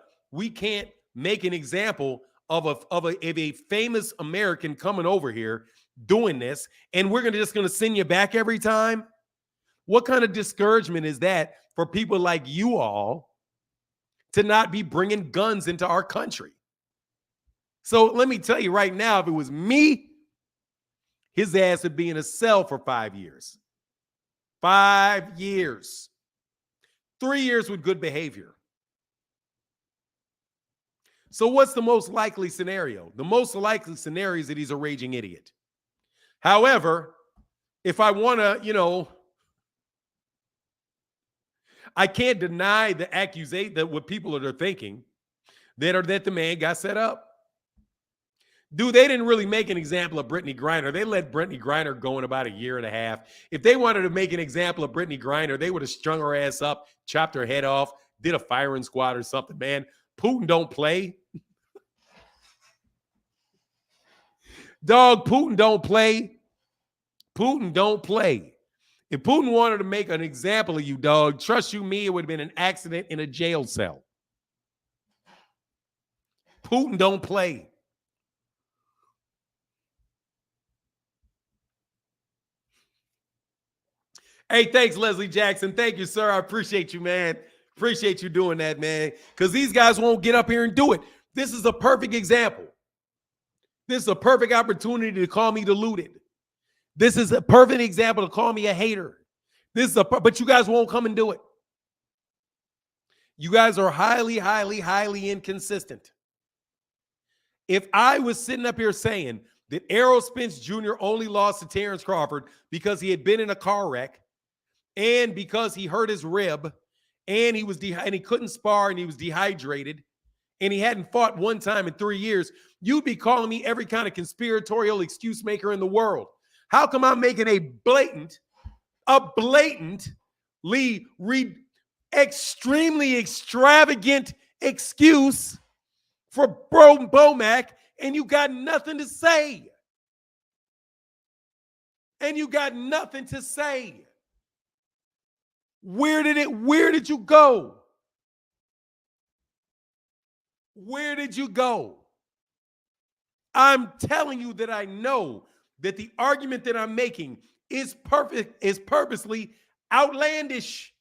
example of a famous American coming over here doing this, and we're just going to send you back every time. What kind of discouragement is that for people like you all to not be bringing guns into our country? So let me tell you right now, if it was me, his ass would be in a cell for 5 years. 5 years. 3 years with good behavior. So what's the most likely scenario? The most likely scenario is that he's a raging idiot. However, if I want to, I can't deny the accusation that what people are thinking that the man got set up. Dude, they didn't really make an example of Brittany Griner. They let Brittany Griner go in about a year and a half. If they wanted to make an example of Brittany Griner, they would have strung her ass up, chopped her head off, did a firing squad or something, man. Putin don't play. Dog, Putin don't play. Putin don't play. If Putin wanted to make an example of you, dog, trust you me, it would have been an accident in a jail cell. Putin don't play. Hey, thanks, Leslie Jackson. Thank you, sir. I appreciate you, man. Appreciate you doing that, man. Because these guys won't get up here and do it. This is a perfect example. This is a perfect opportunity to call me deluded. This is a perfect example to call me a hater. But you guys won't come and do it. You guys are highly, highly, highly inconsistent. If I was sitting up here saying that Errol Spence Jr. only lost to Terence Crawford because he had been in a car wreck and because he hurt his rib and he couldn't spar and he was dehydrated and he hadn't fought one time in 3 years, you'd be calling me every kind of conspiratorial excuse maker in the world. How come I'm making a blatantly extremely extravagant excuse for Bomac, and you got nothing to say? And you got nothing to say. Where did you go? Where did you go? I'm telling you that I know that the argument that I'm making is purposely outlandish.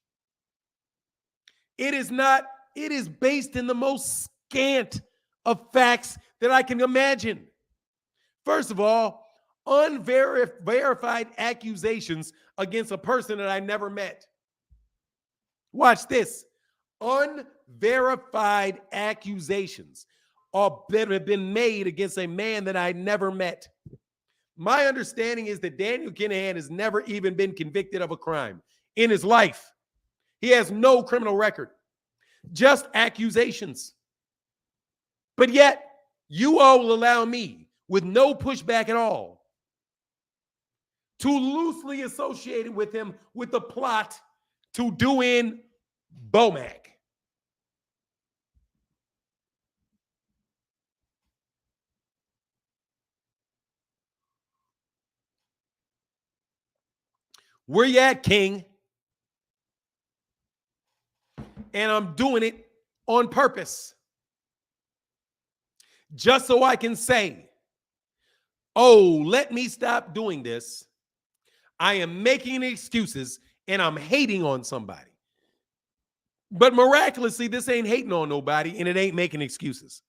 It is not, it is based in the most scant of facts that I can imagine. First of all, unverified accusations against a person that I never met. Watch this. Unverified accusations that have been made against a man that I never met. My understanding is that Daniel Kinahan has never even been convicted of a crime in his life. He has no criminal record, just accusations. But yet, you all will allow me, with no pushback at all, to loosely associate it with him with the plot to do in Bomac. Where you at, King? And I'm doing it on purpose. Just so I can say, oh, let me stop doing this. I am making excuses and I'm hating on somebody. But miraculously, this ain't hating on nobody and it ain't making excuses.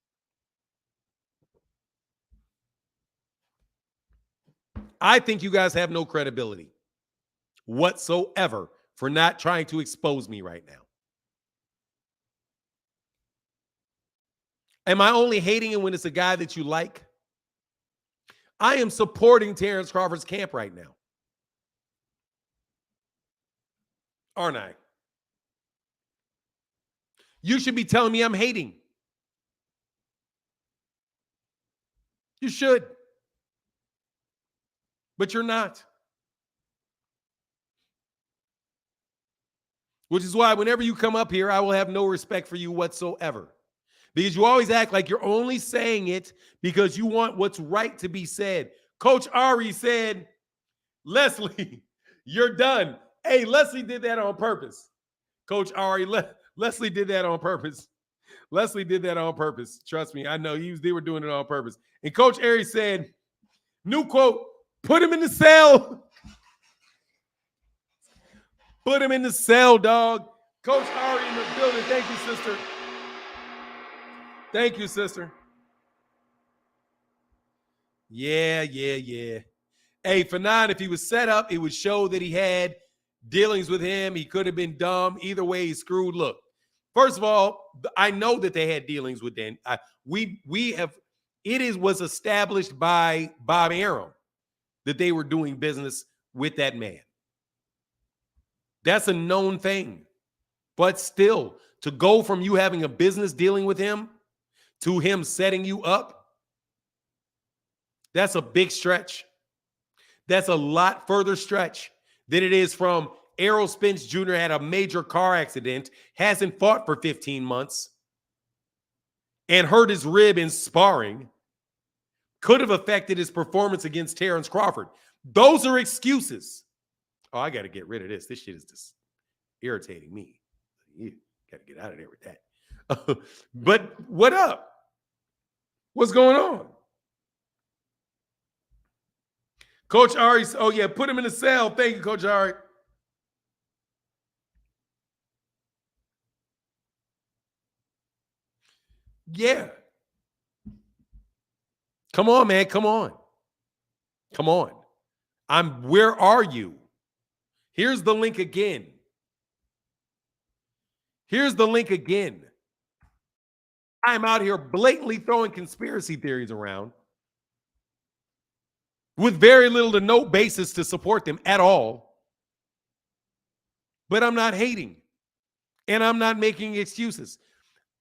I think you guys have no credibility whatsoever for not trying to expose me right now. Am I only hating it when it's a guy that you like? I am supporting Terence Crawford's camp right now. Aren't I? You should be telling me I'm hating. You should. But you're not. Which is why whenever you come up here, I will have no respect for you whatsoever. Because you always act like you're only saying it because you want what's right to be said. Coach Ari said, Leslie, you're done. Hey, Leslie did that on purpose. Coach Ari, Leslie did that on purpose. Leslie did that on purpose. Trust me, I know they were doing it on purpose. And Coach Ari said, new quote, put him in the cell. Put him in the cell, dog. Coach Ari in the building. Thank you, sister. Thank you, sister. Yeah. Hey, Fanon, if he was set up, it would show that he had dealings with him. He could have been dumb. Either way, he's screwed. Look, first of all, I know that they had dealings with Dan. Was established by Bob Errol that they were doing business with that man. That's a known thing. But still, to go from you having a business dealing with him to him setting you up, that's a big stretch. That's a lot further stretch than it is from Errol Spence Jr. had a major car accident, hasn't fought for 15 months, and hurt his rib in sparring, could have affected his performance against Terence Crawford. Those are excuses, Oh, I got to get rid of this. This shit is just irritating me. You got to get out of there with that. But what up? What's going on? Coach Ari, oh yeah, put him in the cell. Thank you, Coach Ari. Yeah. Come on, man. Come on. Come on. Where are you? Here's the link again. Here's the link again. I'm out here blatantly throwing conspiracy theories around with very little to no basis to support them at all. But I'm not hating. And I'm not making excuses.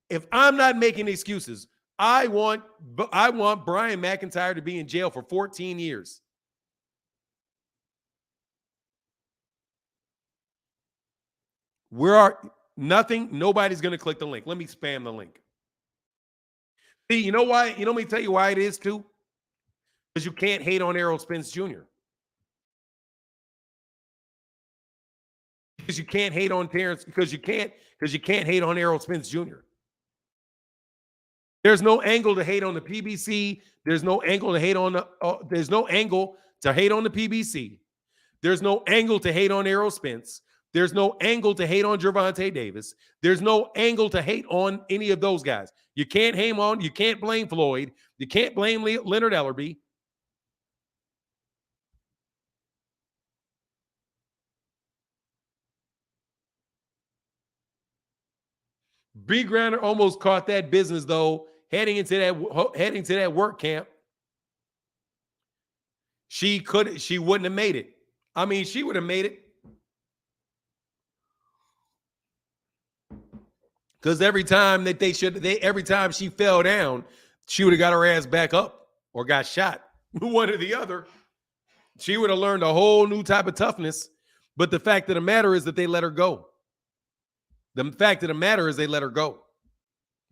If I'm not making excuses, I want Brian McIntyre to be in jail for 14 years. Nobody's going to click the link. Let me spam the link. See, you know why? Let me tell you why it is too. Because you can't hate on Errol Spence Jr. Because you can't hate on Terence. Because you can't hate on Errol Spence Jr. There's no angle to hate on the PBC. There's no angle to hate on the. There's no angle to hate on the PBC. There's no angle to hate on Errol Spence. There's no angle to hate on Gervonta Davis. There's no angle to hate on any of those guys. You can't hate on. You can't blame Floyd. You can't blame Leonard Ellerbe. B. Grinder almost caught that business though, heading to that work camp. She wouldn't have made it. I mean, she would have made it. Because every time she fell down, she would have got her ass back up or got shot. One or the other. She would have learned a whole new type of toughness. But the fact of the matter is that they let her go. The fact of the matter is they let her go.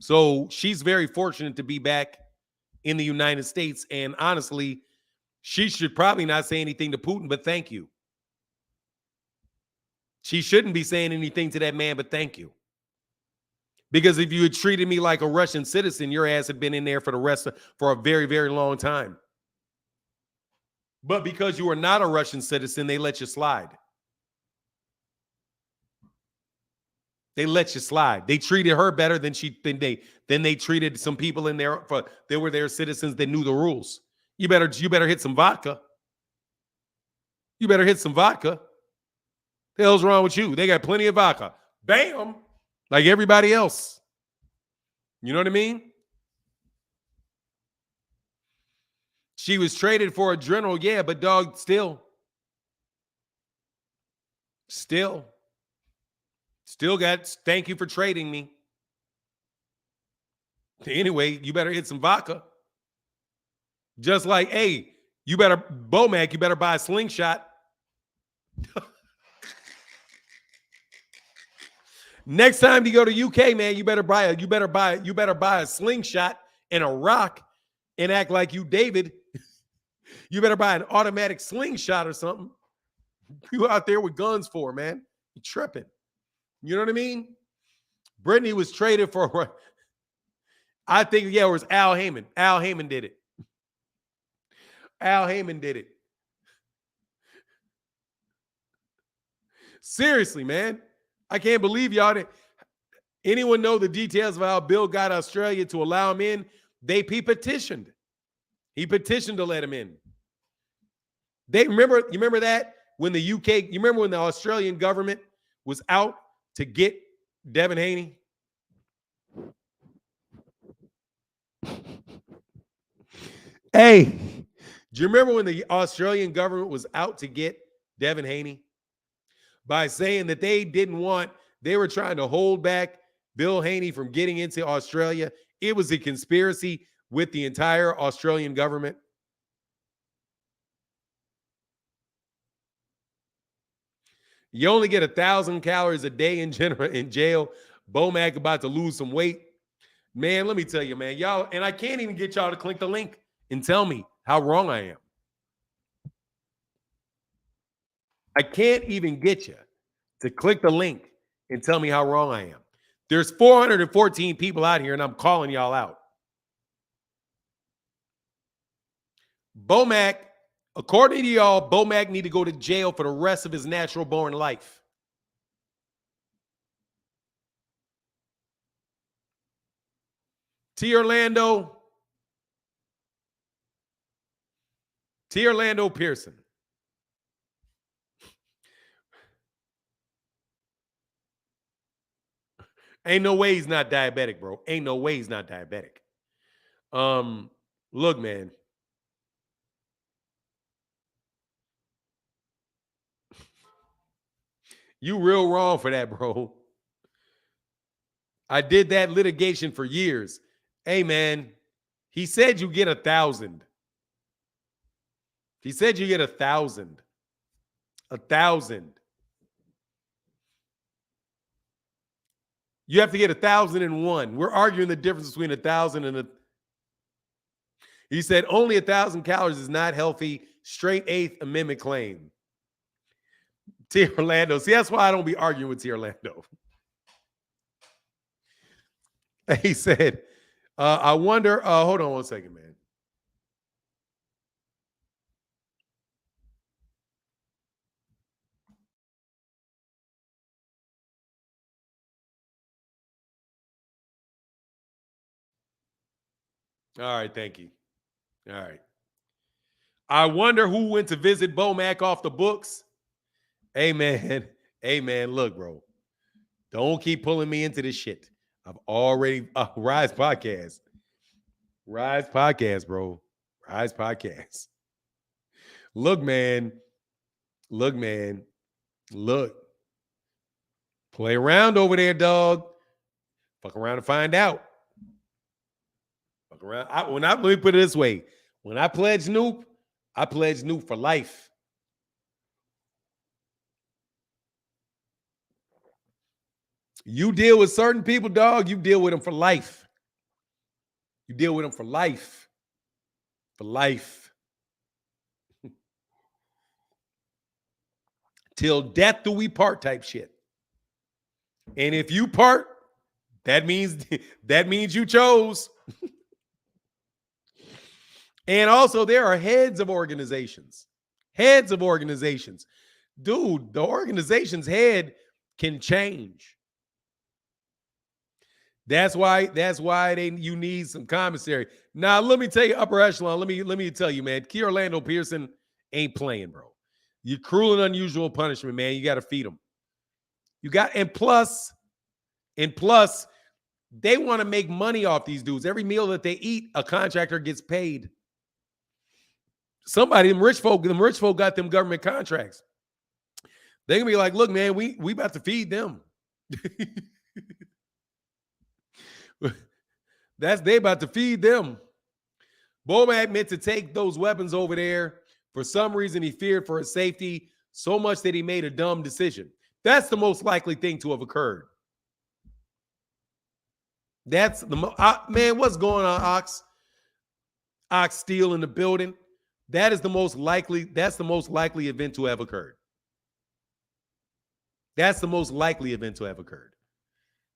So she's very fortunate to be back in the United States. And honestly, she should probably not say anything to Putin, but thank you. She shouldn't be saying anything to that man, but thank you. Because if you had treated me like a Russian citizen, your ass had been in there for a very, very long time. But because you are not a Russian citizen, they let you slide. They let you slide. They treated her better than they treated some people in there. They were their citizens that knew the rules. You better hit some vodka. You better hit some vodka. The hell's wrong with you? They got plenty of vodka. Bam. Like everybody else. You know what I mean? She was traded for a general, yeah, but dog, still got thank you for trading me. Anyway, you better hit some vodka. Just like, hey, Bomac, you better buy a slingshot. Next time you go to UK, man, you better buy a slingshot and a rock and act like you David. You better buy an automatic slingshot or something. You out there with guns for, man. You tripping. You know what I mean? Brittany was traded for, I think, yeah, it was Al Heyman. Al Heyman did it. Al Heyman did it. Seriously, man. I can't believe y'all didn't. Anyone know the details of how Bill got Australia to allow him in? He petitioned. He petitioned to let him in. You remember that? When the UK, you remember when the Australian government was out to get Devin Haney? Hey, do you remember when the Australian government was out to get Devin Haney? By saying that they were trying to hold back Bill Haney from getting into Australia. It was a conspiracy with the entire Australian government. You only get 1,000 calories a day in jail. Bomac about to lose some weight. Man, let me tell you, man. Y'all, and I can't even get y'all to click the link and tell me how wrong I am. I can't even get you to click the link and tell me how wrong I am. There's 414 people out here, and I'm calling y'all out. Bomac, according to y'all, Bomac need to go to jail for the rest of his natural-born life. T. Orlando Pearson. Ain't no way he's not diabetic, bro. Ain't no way he's not diabetic. Look, man. You real wrong for that, bro. I did that litigation for years. Hey, man, he said you get 1,000. He said you get 1,000. 1,000. You have to get 1,001. We're arguing the difference between 1,000 and a. He said only 1,000 calories is not healthy. Straight Eighth Amendment claim. T. Orlando. See, that's why I don't be arguing with T. Orlando. He said, I wonder, hold on one second, man. All right, thank you. All right. I wonder who went to visit Bomac off the books. Hey, man. Hey, man, look, bro. Don't keep pulling me into this shit. I've already, Rise Podcast. Rise Podcast, bro. Rise Podcast. Look, man. Look, man. Look. Play around over there, dog. Fuck around and find out. Fuck around. Let me put it this way. When I pledge Snoop, I pledge Snoop for life. You deal with certain people, dog, you deal with them for life. You deal with them for life. For life. Till death do we part type shit. And if you part, that means you chose. And also there are heads of organizations. Heads of organizations. Dude, the organization's head can change. That's why you need some commissary. Now, let me tell you, upper echelon, let me tell you, man, T. Orlando Pearson ain't playing, bro. You're cruel and unusual punishment, man. You got to feed them. And plus, they want to make money off these dudes. Every meal that they eat, a contractor gets paid. Them rich folk got them government contracts. They're gonna be like, look, man, we about to feed them. They about to feed them. Bomac meant to take those weapons over there. For some reason, he feared for his safety so much that he made a dumb decision. That's the most likely thing to have occurred. That's man, what's going on, Ox? Ox Steel in the building. That's the most likely event to have occurred. That's the most likely event to have occurred.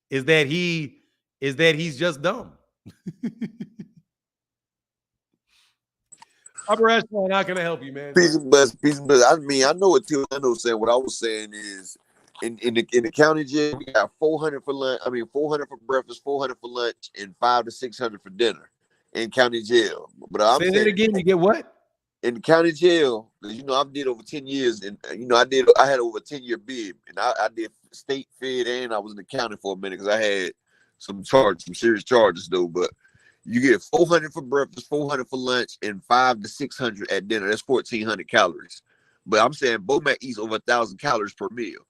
Is that he's just dumb. Upper echelon, how can I help you, man? Peace and bless. I mean, I know what T. Orlando saying. What I was saying is, in the county jail, we got 400 for lunch. 400 for breakfast, 400 for lunch, and 500 to 600 for dinner in county jail. But I'm saying saying it again. You get what? In the county jail, because I did over 10 years, and I had over a 10-year bid, and I did state, fed, and I was in the county for a minute because I had some serious charges though. But you get 400 for breakfast, 400 for lunch, and 500 to 600 at dinner. That's 1,400 calories. But I'm saying Bomac eats over 1,000 calories per meal.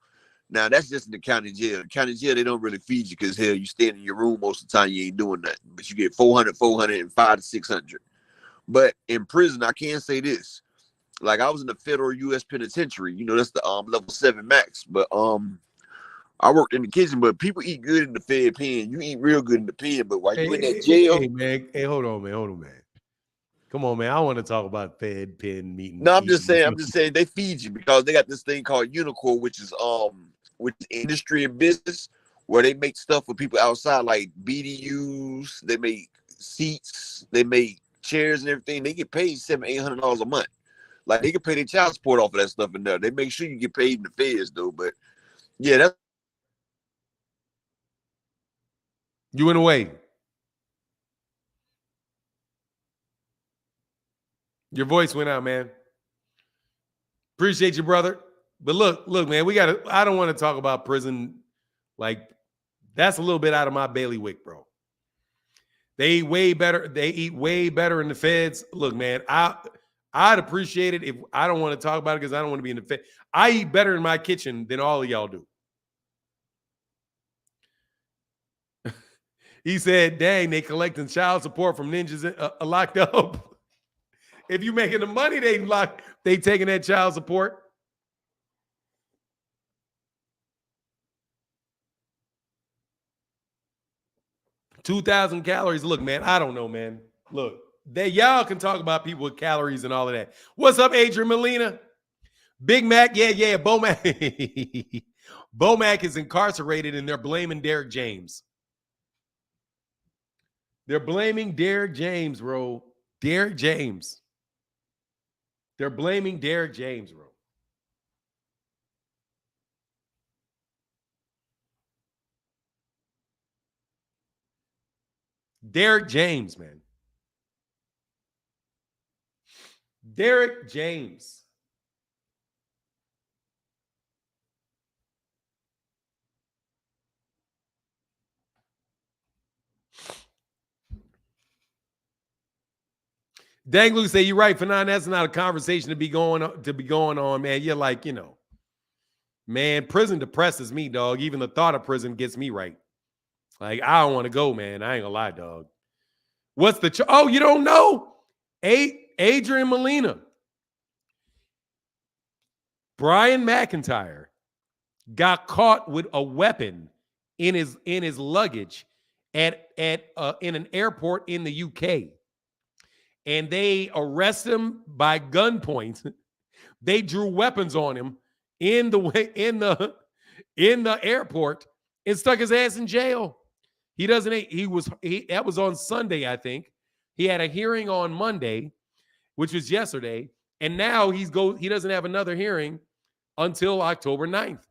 Now that's just in the county jail. In county jail, they don't really feed you because hell, you stand in your room most of the time. You ain't doing nothing. But you get 400, and 500 to 600. But in prison, I can say this. Like I was in the federal U.S. penitentiary. That's the level 7 max. But I worked in the kitchen. But people eat good in the fed pen. You eat real good in the pen. But while you in that jail, hey man, hold on, man. Come on, man. I want to talk about Fed Pen meeting. No, I'm just saying they feed you because they got this thing called Unicore, which is industry and business, where they make stuff for people outside, like BDUs. They make seats, they make chairs and everything. They get paid $700-800 a month. Like they can pay their child support off of that stuff in there. They make sure you get paid in the feds though. But yeah, that's you went away. Your voice went out, man. Appreciate you, brother. But look, man, I don't want to talk about prison. Like, that's a little bit out of my bailiwick, bro. They eat way better. They eat way better in the feds. Look, man, I'd appreciate it if I don't want to talk about it because I don't want to be in the fed. I eat better in my kitchen than all of y'all do. He said, dang, they collecting child support from ninjas locked up. If you making the money, they taking that child support. $2,000 calories. Look, man, I don't know, man. Look, y'all can talk about people with calories and all of that. What's up, Adrian Molina? Big Mac, yeah, Bomac. Bomac is incarcerated and they're blaming Derrick James. They're blaming Derrick James, bro. Derrick James. They're blaming Derrick James, bro. Derrick James, man. Derrick James. Danglu say you're right, Fanon. That's not a conversation to be going on, man. You're like, man, prison depresses me, dog. Even the thought of prison gets me right. Like, I don't want to go, man. I ain't gonna lie, dog. What's the oh, you don't know? Adrian Molina. Brian McIntyre got caught with a weapon in his luggage in an airport in the UK. And they arrest him by gunpoint. They drew weapons on him in the airport and stuck his ass in jail. That was on Sunday, I think. He had a hearing on Monday, which was yesterday, and now he doesn't have another hearing until October 9th.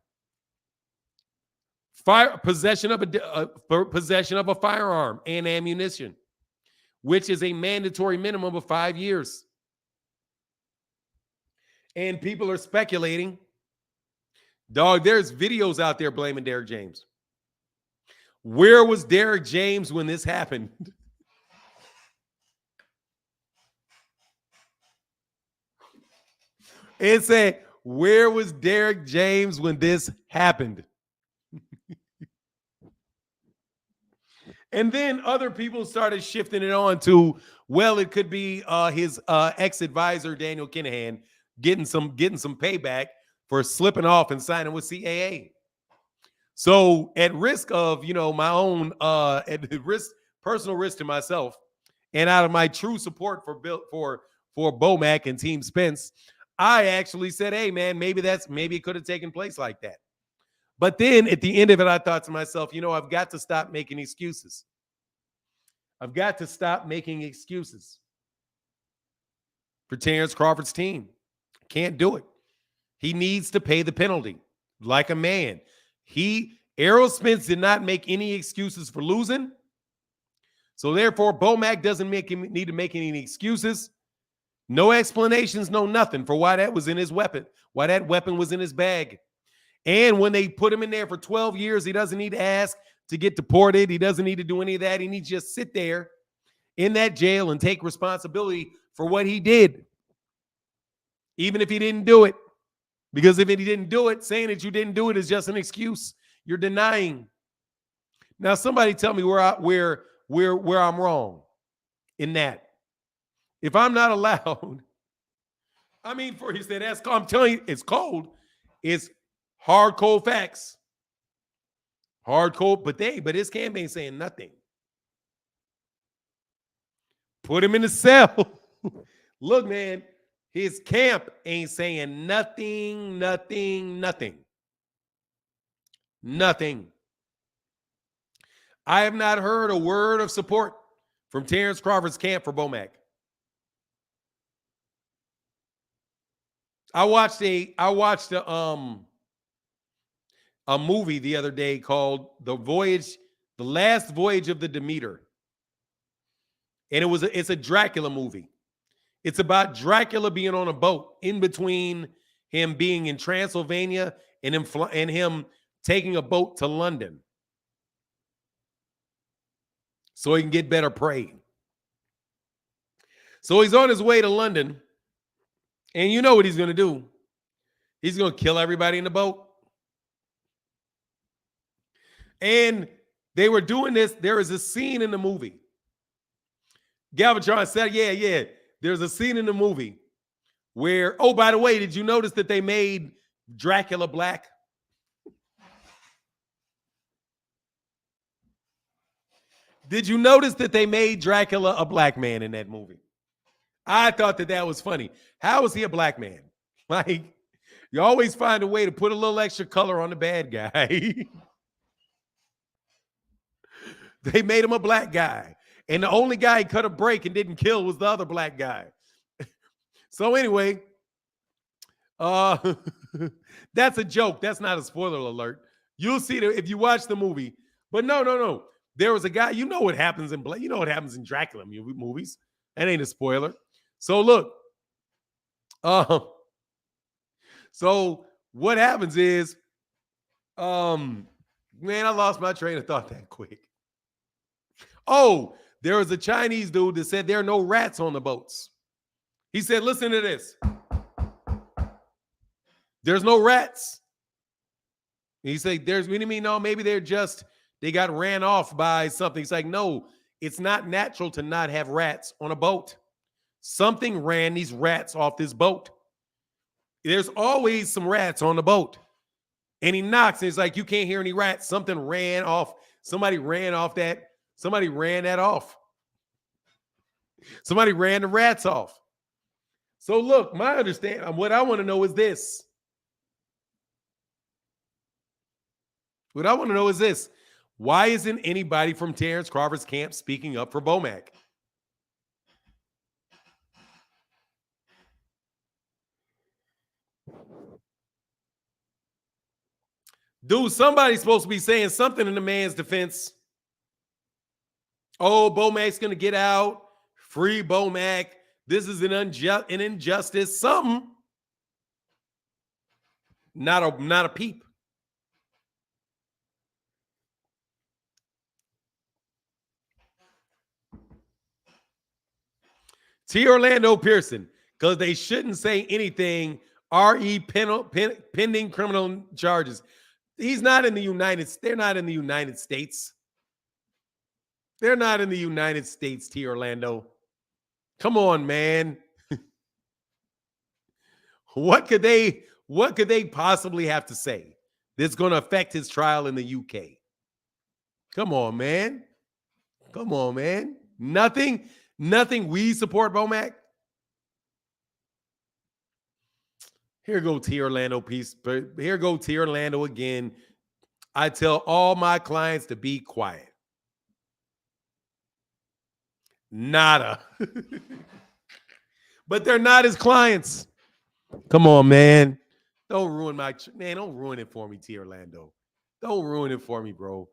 Possession of a firearm and ammunition, which is a mandatory minimum of 5 years. And people are speculating. Dog, there's videos out there blaming Derrick James. Where was Derrick James when this happened? It said, where was Derrick James when this happened? And then other people started shifting it on to, well, it could be his ex-advisor, Daniel Kinahan, getting some payback for slipping off and signing with CAA. So at risk of, my own personal risk to myself, and out of my true support for Bomac and Team Spence, I actually said, hey, man, maybe it could have taken place like that. But then at the end of it, I thought to myself, I've got to stop making excuses. I've got to stop making excuses for Terence Crawford's team. Can't do it. He needs to pay the penalty like a man. Errol Spence did not make any excuses for losing. So therefore, Bomac doesn't need to make any excuses. No explanations, no nothing for why that was in his weapon, why that weapon was in his bag. And when they put him in there for 12 years, he doesn't need to ask to get deported. He doesn't need to do any of that. He needs to just sit there in that jail and take responsibility for what he did, even if he didn't do it. Because if he didn't do it, saying that you didn't do it is just an excuse. You're denying. Now, somebody tell me where I'm wrong in that. If I'm not allowed, he said, that's cold. I'm telling you, it's cold. It's hard, cold facts. Hard, cold, but his campaign saying nothing. Put him in the cell. Look, man, his camp ain't saying nothing. I have not heard a word of support from Terence Crawford's camp for Bomac. I watched a movie the other day called The Last Voyage of the Demeter. And it's a Dracula movie. It's about Dracula being on a boat in between him being in Transylvania and him taking a boat to London so he can get better prey. So he's on his way to London, and you know what he's going to do. He's going to kill everybody in the boat. And they were doing this. There is a scene in the movie. Galvatron said, yeah. There's a scene in the movie where, oh, by the way, did you notice that they made Dracula black? Did you notice that they made Dracula a black man in that movie? I thought that was funny. How is he a black man? Like, you always find a way to put a little extra color on the bad guy. They made him a black guy. And the only guy he cut a break and didn't kill was the other black guy. So anyway, that's a joke. That's not a spoiler alert. You'll see it if you watch the movie. But no. There was a guy, you know what happens in Dracula movies. That ain't a spoiler. So look, so what happens is, man, I lost my train of thought that quick. Oh, there was a Chinese dude that said there are no rats on the boats. He said, listen to this. There's no rats. He said, what do you mean? No, maybe they got ran off by something. He's like, no, it's not natural to not have rats on a boat. Something ran these rats off this boat. There's always some rats on the boat. And he knocks and he's like, you can't hear any rats. Something ran off. Somebody ran that off. Somebody ran the rats off. So look, what I want to know is this. Why isn't anybody from Terence Crawford's camp speaking up for Bomac? Dude, somebody's supposed to be saying something in the man's defense. Oh, Bomac's going to get out. Free Bomac. This is an injustice. Something. Not a peep. T. Orlando Pearson, because they shouldn't say anything. R.E. pending criminal charges. He's not in the United States. They're not in the United States. They're not in the United States, T. Orlando. Come on, man. What could they possibly have to say that's going to affect his trial in the UK? Come on, man. Nothing. We support Bomac. Here go T. Orlando Here go T. Orlando again. I tell all my clients to be quiet. Nada. But they're not his clients. Come on, man. Don't ruin it for me, T. Orlando. Don't ruin it for me, bro.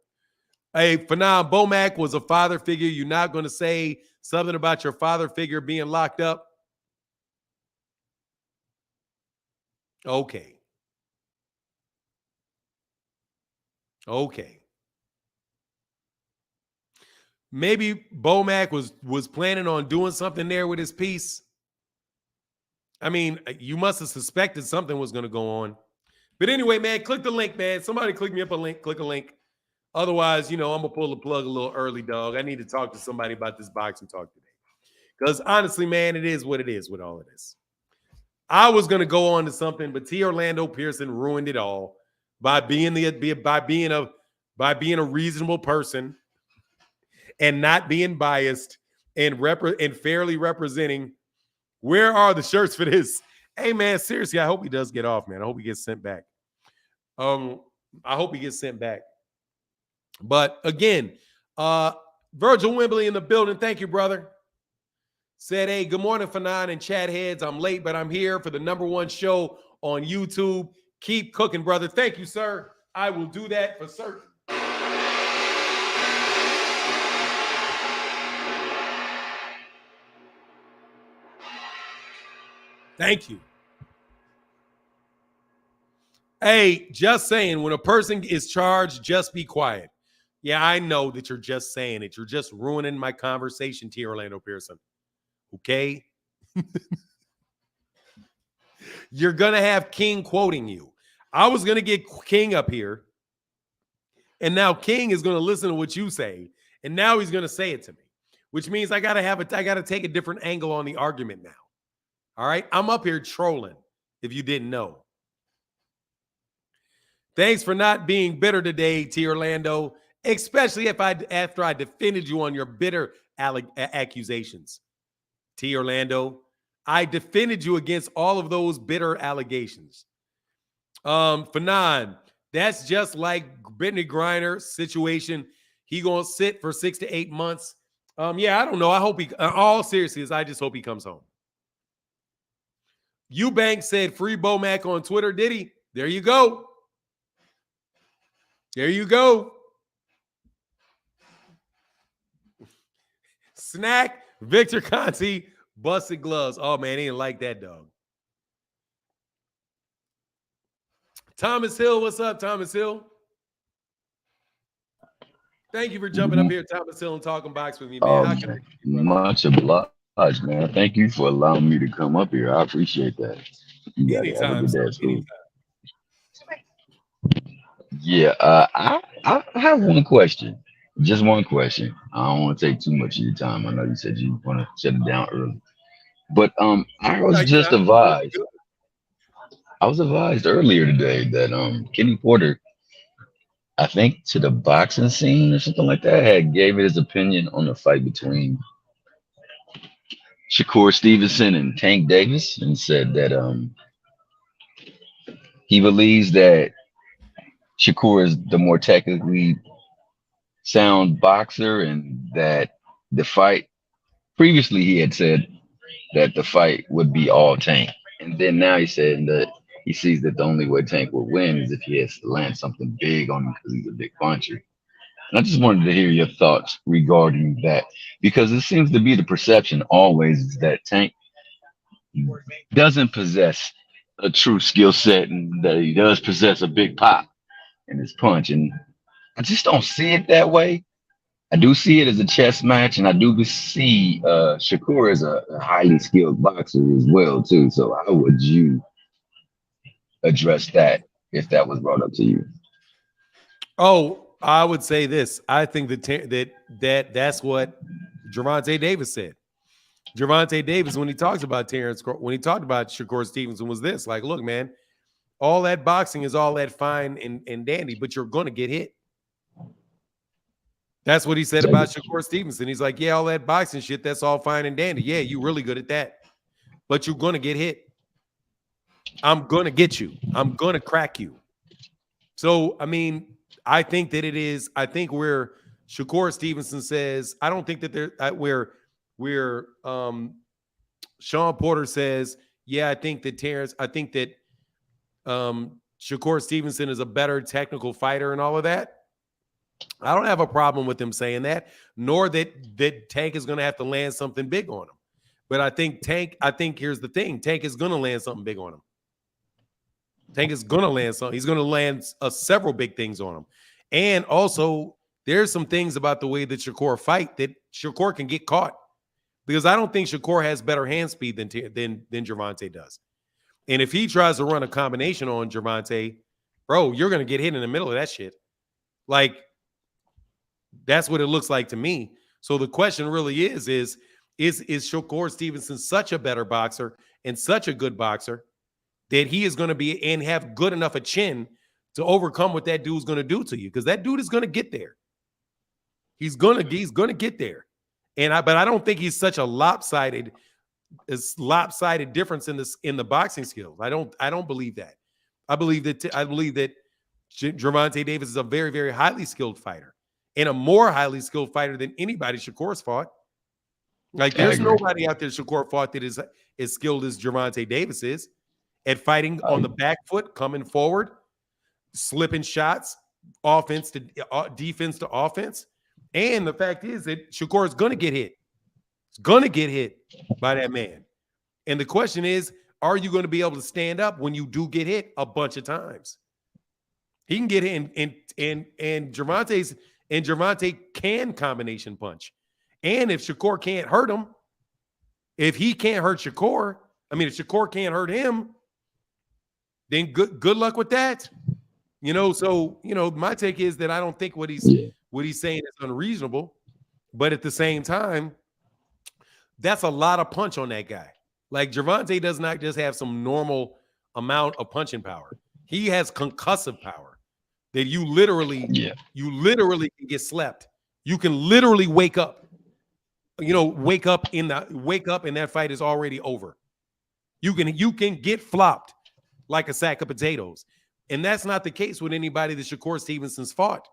Hey, for now, Bomac was a father figure. You're not going to say something about your father figure being locked up? Okay. Maybe Bomac was planning on doing something there with his piece. I mean, you must have suspected something was going to go on. But anyway, man, click the link, man. Somebody click me up a link. Click a link. Otherwise, I'm going to pull the plug a little early, dog. I need to talk to somebody about this boxing talk today. Because honestly, man, it is what it is with all of this. I was going to go on to something, but T. Orlando Pearson ruined it all by being a reasonable person and not being biased and fairly representing Where are the shirts for this? Hey, man, seriously, I hope he does get off, man. I hope he gets sent back. I hope he gets sent back. But again, Virgil Wembley in the building. Thank you, brother. Said, hey, good morning, Fanon and chat heads. I'm late, but I'm here for the #1 show on YouTube. Keep cooking, brother. Thank you, sir. I will do that for certain. Thank you. Hey, just saying, when a person is charged, just be quiet. Yeah, I know that you're just saying it. You're just ruining my conversation, T. Orlando Pearson. Okay? You're going to have King quoting you. I was going to get King up here, and now King is going to listen to what you say, and now he's going to say it to me, which means I got to take a different angle on the argument now. All right? I'm up here trolling, if you didn't know. Thanks for not being bitter today, T. Orlando, especially after I defended you on your bitter accusations. T. Orlando, I defended you against all of those bitter allegations. Fanon, that's just like Brittany Griner's situation. He gonna sit for 6 to 8 months. Yeah, I don't know. I hope he. All seriousness, I just hope he comes home. Eubank said free Bomac on Twitter. Did he? There you go. There you go. Snack, Victor Conti, busted gloves. Oh, man, he didn't like that, dog. Thomas Hill, what's up, Thomas Hill? Thank you for jumping up here, Thomas Hill, and talking box with me, man. How can I much obliged, man. Thank you for allowing me to come up here. I appreciate that. You guys have a good day at school. Yeah, I have one question. Just one question. I don't want to take too much of your time. I know you said you want to shut it down early. But I was just advised. I was advised earlier today that Kenny Porter, I think to the boxing scene or something like that, had gave it his opinion on the fight between Shakur Stevenson and Tank Davis, and said that he believes that Shakur is the more technically sound boxer, and that the fight previously he had said that the fight would be all Tank, and then now he said that he sees that the only way Tank will win is if he has to land something big on him because he's a big puncher. And I just wanted to hear your thoughts regarding that, because it seems to be the perception always is that Tank doesn't possess a true skill set, and that he does possess a big pop in his punch. And I just don't see it that way. I do see it as a chess match, and I do see Shakur as a highly skilled boxer as well too. So how would you address that if that was brought up to you? Oh, I would say this. I think that's what Gervonta Davis said. Gervonta Davis, when he talks about Terence, when he talked about Shakur Stevenson, was this like, look, man, all that boxing is all that fine and dandy, but you're going to get hit. That's what he said about Shakur Stevenson. He's like, yeah, all that boxing shit, that's all fine and dandy. Yeah, you're really good at that, but you're going to get hit. I'm going to get you. I'm going to crack you. So, I mean, I think that it is, I think where Shakur Stevenson says, I don't think that where Sean Porter says, yeah, I think that Shakur Stevenson is a better technical fighter and all of that. I don't have a problem with him saying that, nor that Tank is going to have to land something big on him. But I think here's the thing. Tank is going to land something big on him. Tank is going to land something. He's going to land several big things on him. And also, there's some things about the way that Shakur fight that Shakur can get caught, because I don't think Shakur has better hand speed than Gervonta does. And if he tries to run a combination on Gervonta, bro, you're going to get hit in the middle of that shit. Like, that's what it looks like to me. So the question really is Shakur Stevenson such a better boxer and such a good boxer that he is going to be and have good enough a chin to overcome what that dude's going to do to you? Because that dude is going to get there. He's going to get there. But I don't think he's such a lopsided lopsided difference in the boxing skills. I don't believe that. I believe that Gervonta Davis is a very, very highly skilled fighter, and a more highly skilled fighter than anybody Shakur's fought. Like, there's nobody out there Shakur fought that is as skilled as Gervonta Davis is at fighting on the back foot, coming forward, slipping shots, defense to offense. And the fact is that Shakur is going to get hit. He's going to get hit by that man. And the question is, are you going to be able to stand up when you do get hit a bunch of times? He can get hit, and Gervonta can combination punch. And if Shakur can't hurt him, if he can't hurt Shakur, if Shakur can't hurt him, then good luck with that. So my take is that I don't think what he's saying is unreasonable, but at the same time, that's a lot of punch on that guy. Like, Gervonta does not just have some normal amount of punching power. He has concussive power that you literally can get slept. You can literally wake up. Wake up and that fight is already over. You can get flopped like a sack of potatoes. And that's not the case with anybody that Shakur Stevenson's fought,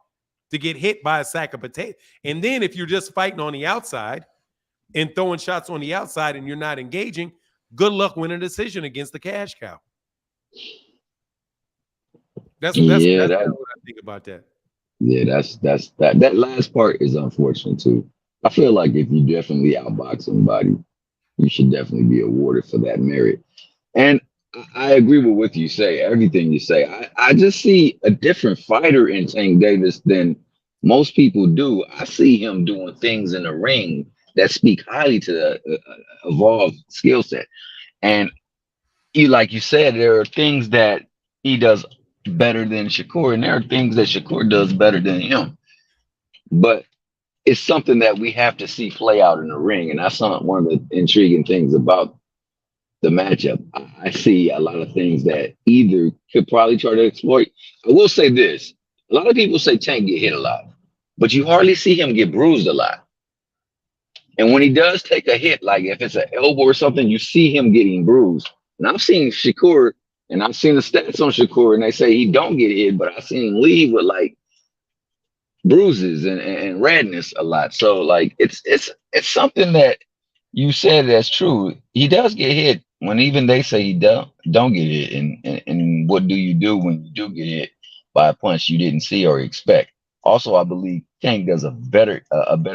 to get hit by a sack of potatoes. And then if you're just fighting on the outside and throwing shots on the outside and you're not engaging, good luck winning a decision against the cash cow. That's what I think about that. Yeah, that last part is unfortunate too. I feel like if you definitely outbox somebody, you should definitely be awarded for that merit. And I agree with what you say, everything you say. I just see a different fighter in Tank Davis than most people do. I see him doing things in the ring that speak highly to the evolved skill set. And like you said, there are things that he does better than Shakur, and there are things that Shakur does better than him. But it's something that we have to see play out in the ring. And that's not one of the intriguing things about the matchup. I see a lot of things that either could probably try to exploit. I will say this. A lot of people say Tank get hit a lot, but you hardly see him get bruised a lot. And when he does take a hit, like if it's an elbow or something, you see him getting bruised. And I've seen Shakur, and I've seen the stats on Shakur, and they say he don't get hit, but I've seen him leave with like bruises and redness a lot. So like it's something that you said that's true. He does get hit when even they say he don't get hit. And what do you do when you do get hit by a punch you didn't see or expect? Also, I believe Tank does a better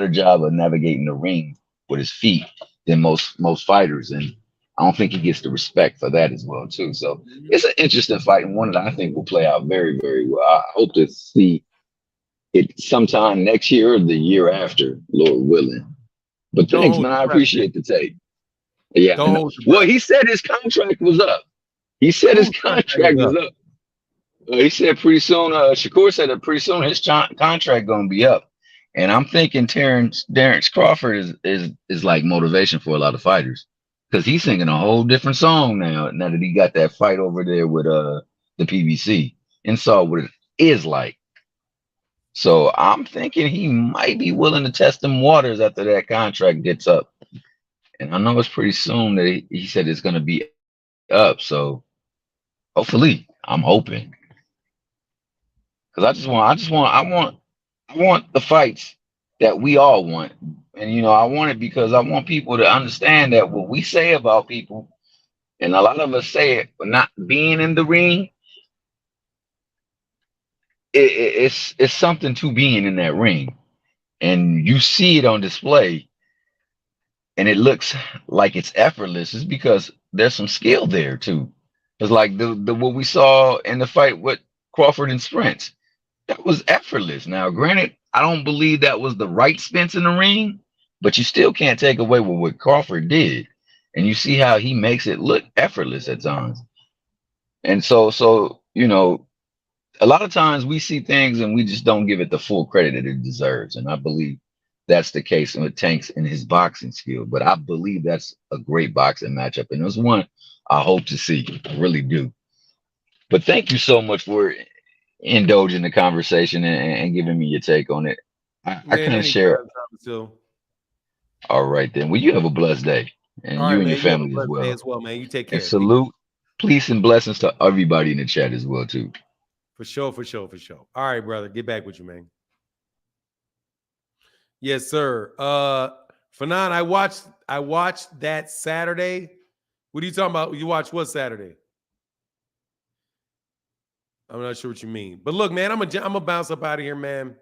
job of navigating the ring with his feet than most fighters, and I don't think he gets the respect for that as well too. So it's an interesting fight, and one that I think will play out very, very well. I hope to see it sometime next year or the year after, Lord willing. But thanks, man. I appreciate the tape. Yeah. Well, he said his contract was up. He said his contract was up. He said pretty soon. Shakur said that pretty soon his contract gonna be up, and I'm thinking Terence Crawford is like motivation for a lot of fighters, because he's singing a whole different song now that he got that fight over there with the PBC and saw what it is like. So I'm thinking he might be willing to test them waters after that contract gets up. And I know it's pretty soon that he said it's going to be up. So hopefully, I'm hoping. Because I want the fights that we all want. And, I want it because I want people to understand that what we say about people, and a lot of us say it, but not being in the ring, it's something to being in that ring, and you see it on display, and it looks like it's effortless. It's because there's some skill there too. It's like the what we saw in the fight with Crawford and Spence. That was effortless. Now, granted, I don't believe that was the right Spence in the ring, but you still can't take away what Crawford did, and you see how he makes it look effortless at times. And so a lot of times we see things and we just don't give it the full credit that it deserves. And I believe that's the case with Tank's in his boxing skill. But I believe that's a great boxing matchup. And it was one I hope to see. I really do. But thank you so much for indulging the conversation and giving me your take on it. I couldn't share. All right, then. Well, you have a blessed day. and All you right, and man. your You have a family as blessed day well. as well, man. You take And care. salute, peace, and blessings to everybody in the chat as well too. For sure. All right, brother. Get back with you, man. Yes, sir. Fanon, I watched that Saturday. What are you talking about? You watched what Saturday? I'm not sure what you mean. But look, man, I'm gonna bounce up out of here, man.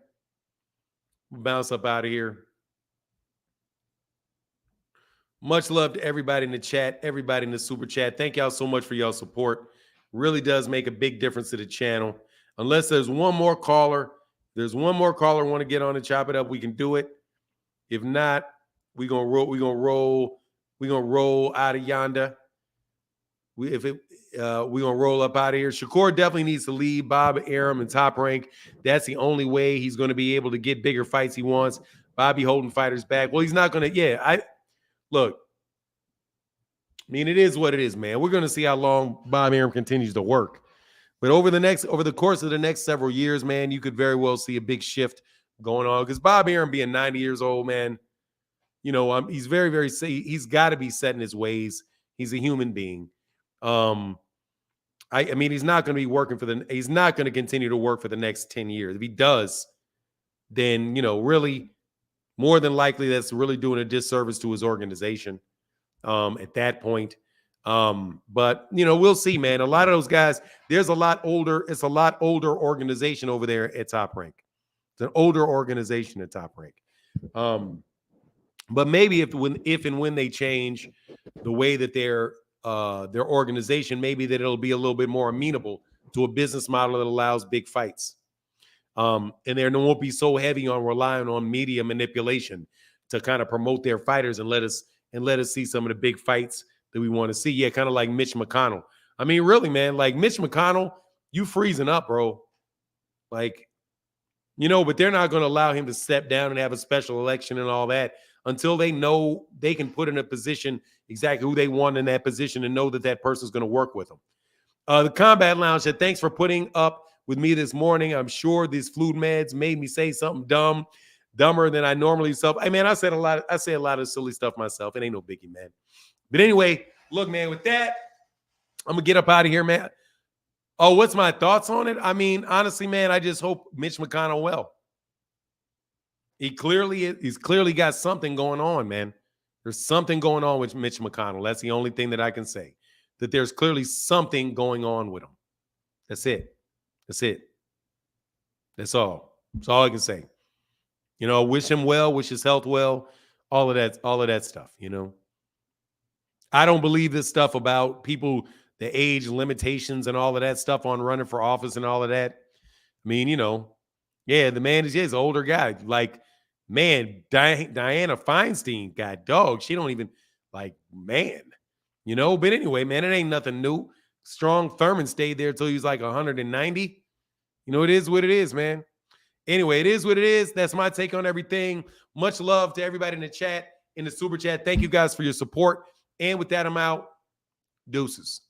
Bounce up out of here. Much love to everybody in the chat, everybody in the super chat. Thank y'all so much for y'all support. Really does make a big difference to the channel. Unless there's one more caller, want to get on and chop it up, we can do it. If not, we're gonna roll out of yonder. We're gonna roll up out of here. Shakur definitely needs to leave. Bob Arum and Top Rank. That's the only way he's gonna be able to get bigger fights he wants. Bobby holding fighters back. Well, he's not gonna. Yeah, look. I mean, it is what it is, man. We're gonna see how long Bob Arum continues to work. But over the course of the next several years, man, you could very well see a big shift going on because Bob Arum being 90 years old, man, he's very, very. He's got to be set in his ways. He's a human being. I mean, he's not going to be working he's not going to continue to work for the next 10 years. If he does, then, really more than likely that's really doing a disservice to his organization at that point. But, we'll see, man. A lot of those guys, it's a lot older organization over there at Top Rank. It's an older organization at Top Rank. But maybe if and when they change the way that their organization, maybe that it'll be a little bit more amenable to a business model that allows big fights. And there won't be so heavy on relying on media manipulation to kind of promote their fighters and let us see some of the big fights that we want to see. Yeah, kind of like Mitch McConnell. I mean, really, man, like Mitch McConnell, you freezing up, bro. Like, but they're not going to allow him to step down and have a special election and all that until they know they can put in a position exactly who they want in that position and know that person's going to work with them. The Combat Lounge said, thanks for putting up with me this morning. I'm sure these flu meds made me say something dumber than I normally say. I mean, I say a lot of silly stuff myself. It ain't no biggie, man. But anyway, look, man, with that, I'm going to get up out of here, man. Oh, what's my thoughts on it? I mean, honestly, man, I just hope Mitch McConnell well. He's clearly got something going on, man. There's something going on with Mitch McConnell. That's the only thing that I can say. That there's clearly something going on with him. That's it. That's all. That's all I can say. Wish him well, wish his health well, all of that stuff, I don't believe this stuff about people, the age limitations and all of that stuff on running for office and all of that. I mean, yeah, the man is an older guy. Like, man, Diana Feinstein, God dog, she don't even man, But anyway, man, it ain't nothing new. Strong Thurman stayed there till he was like 190. It is what it is, man. Anyway, it is what it is. That's my take on everything. Much love to everybody in the chat, in the super chat. Thank you guys for your support. And with that, I'm out. Deuces.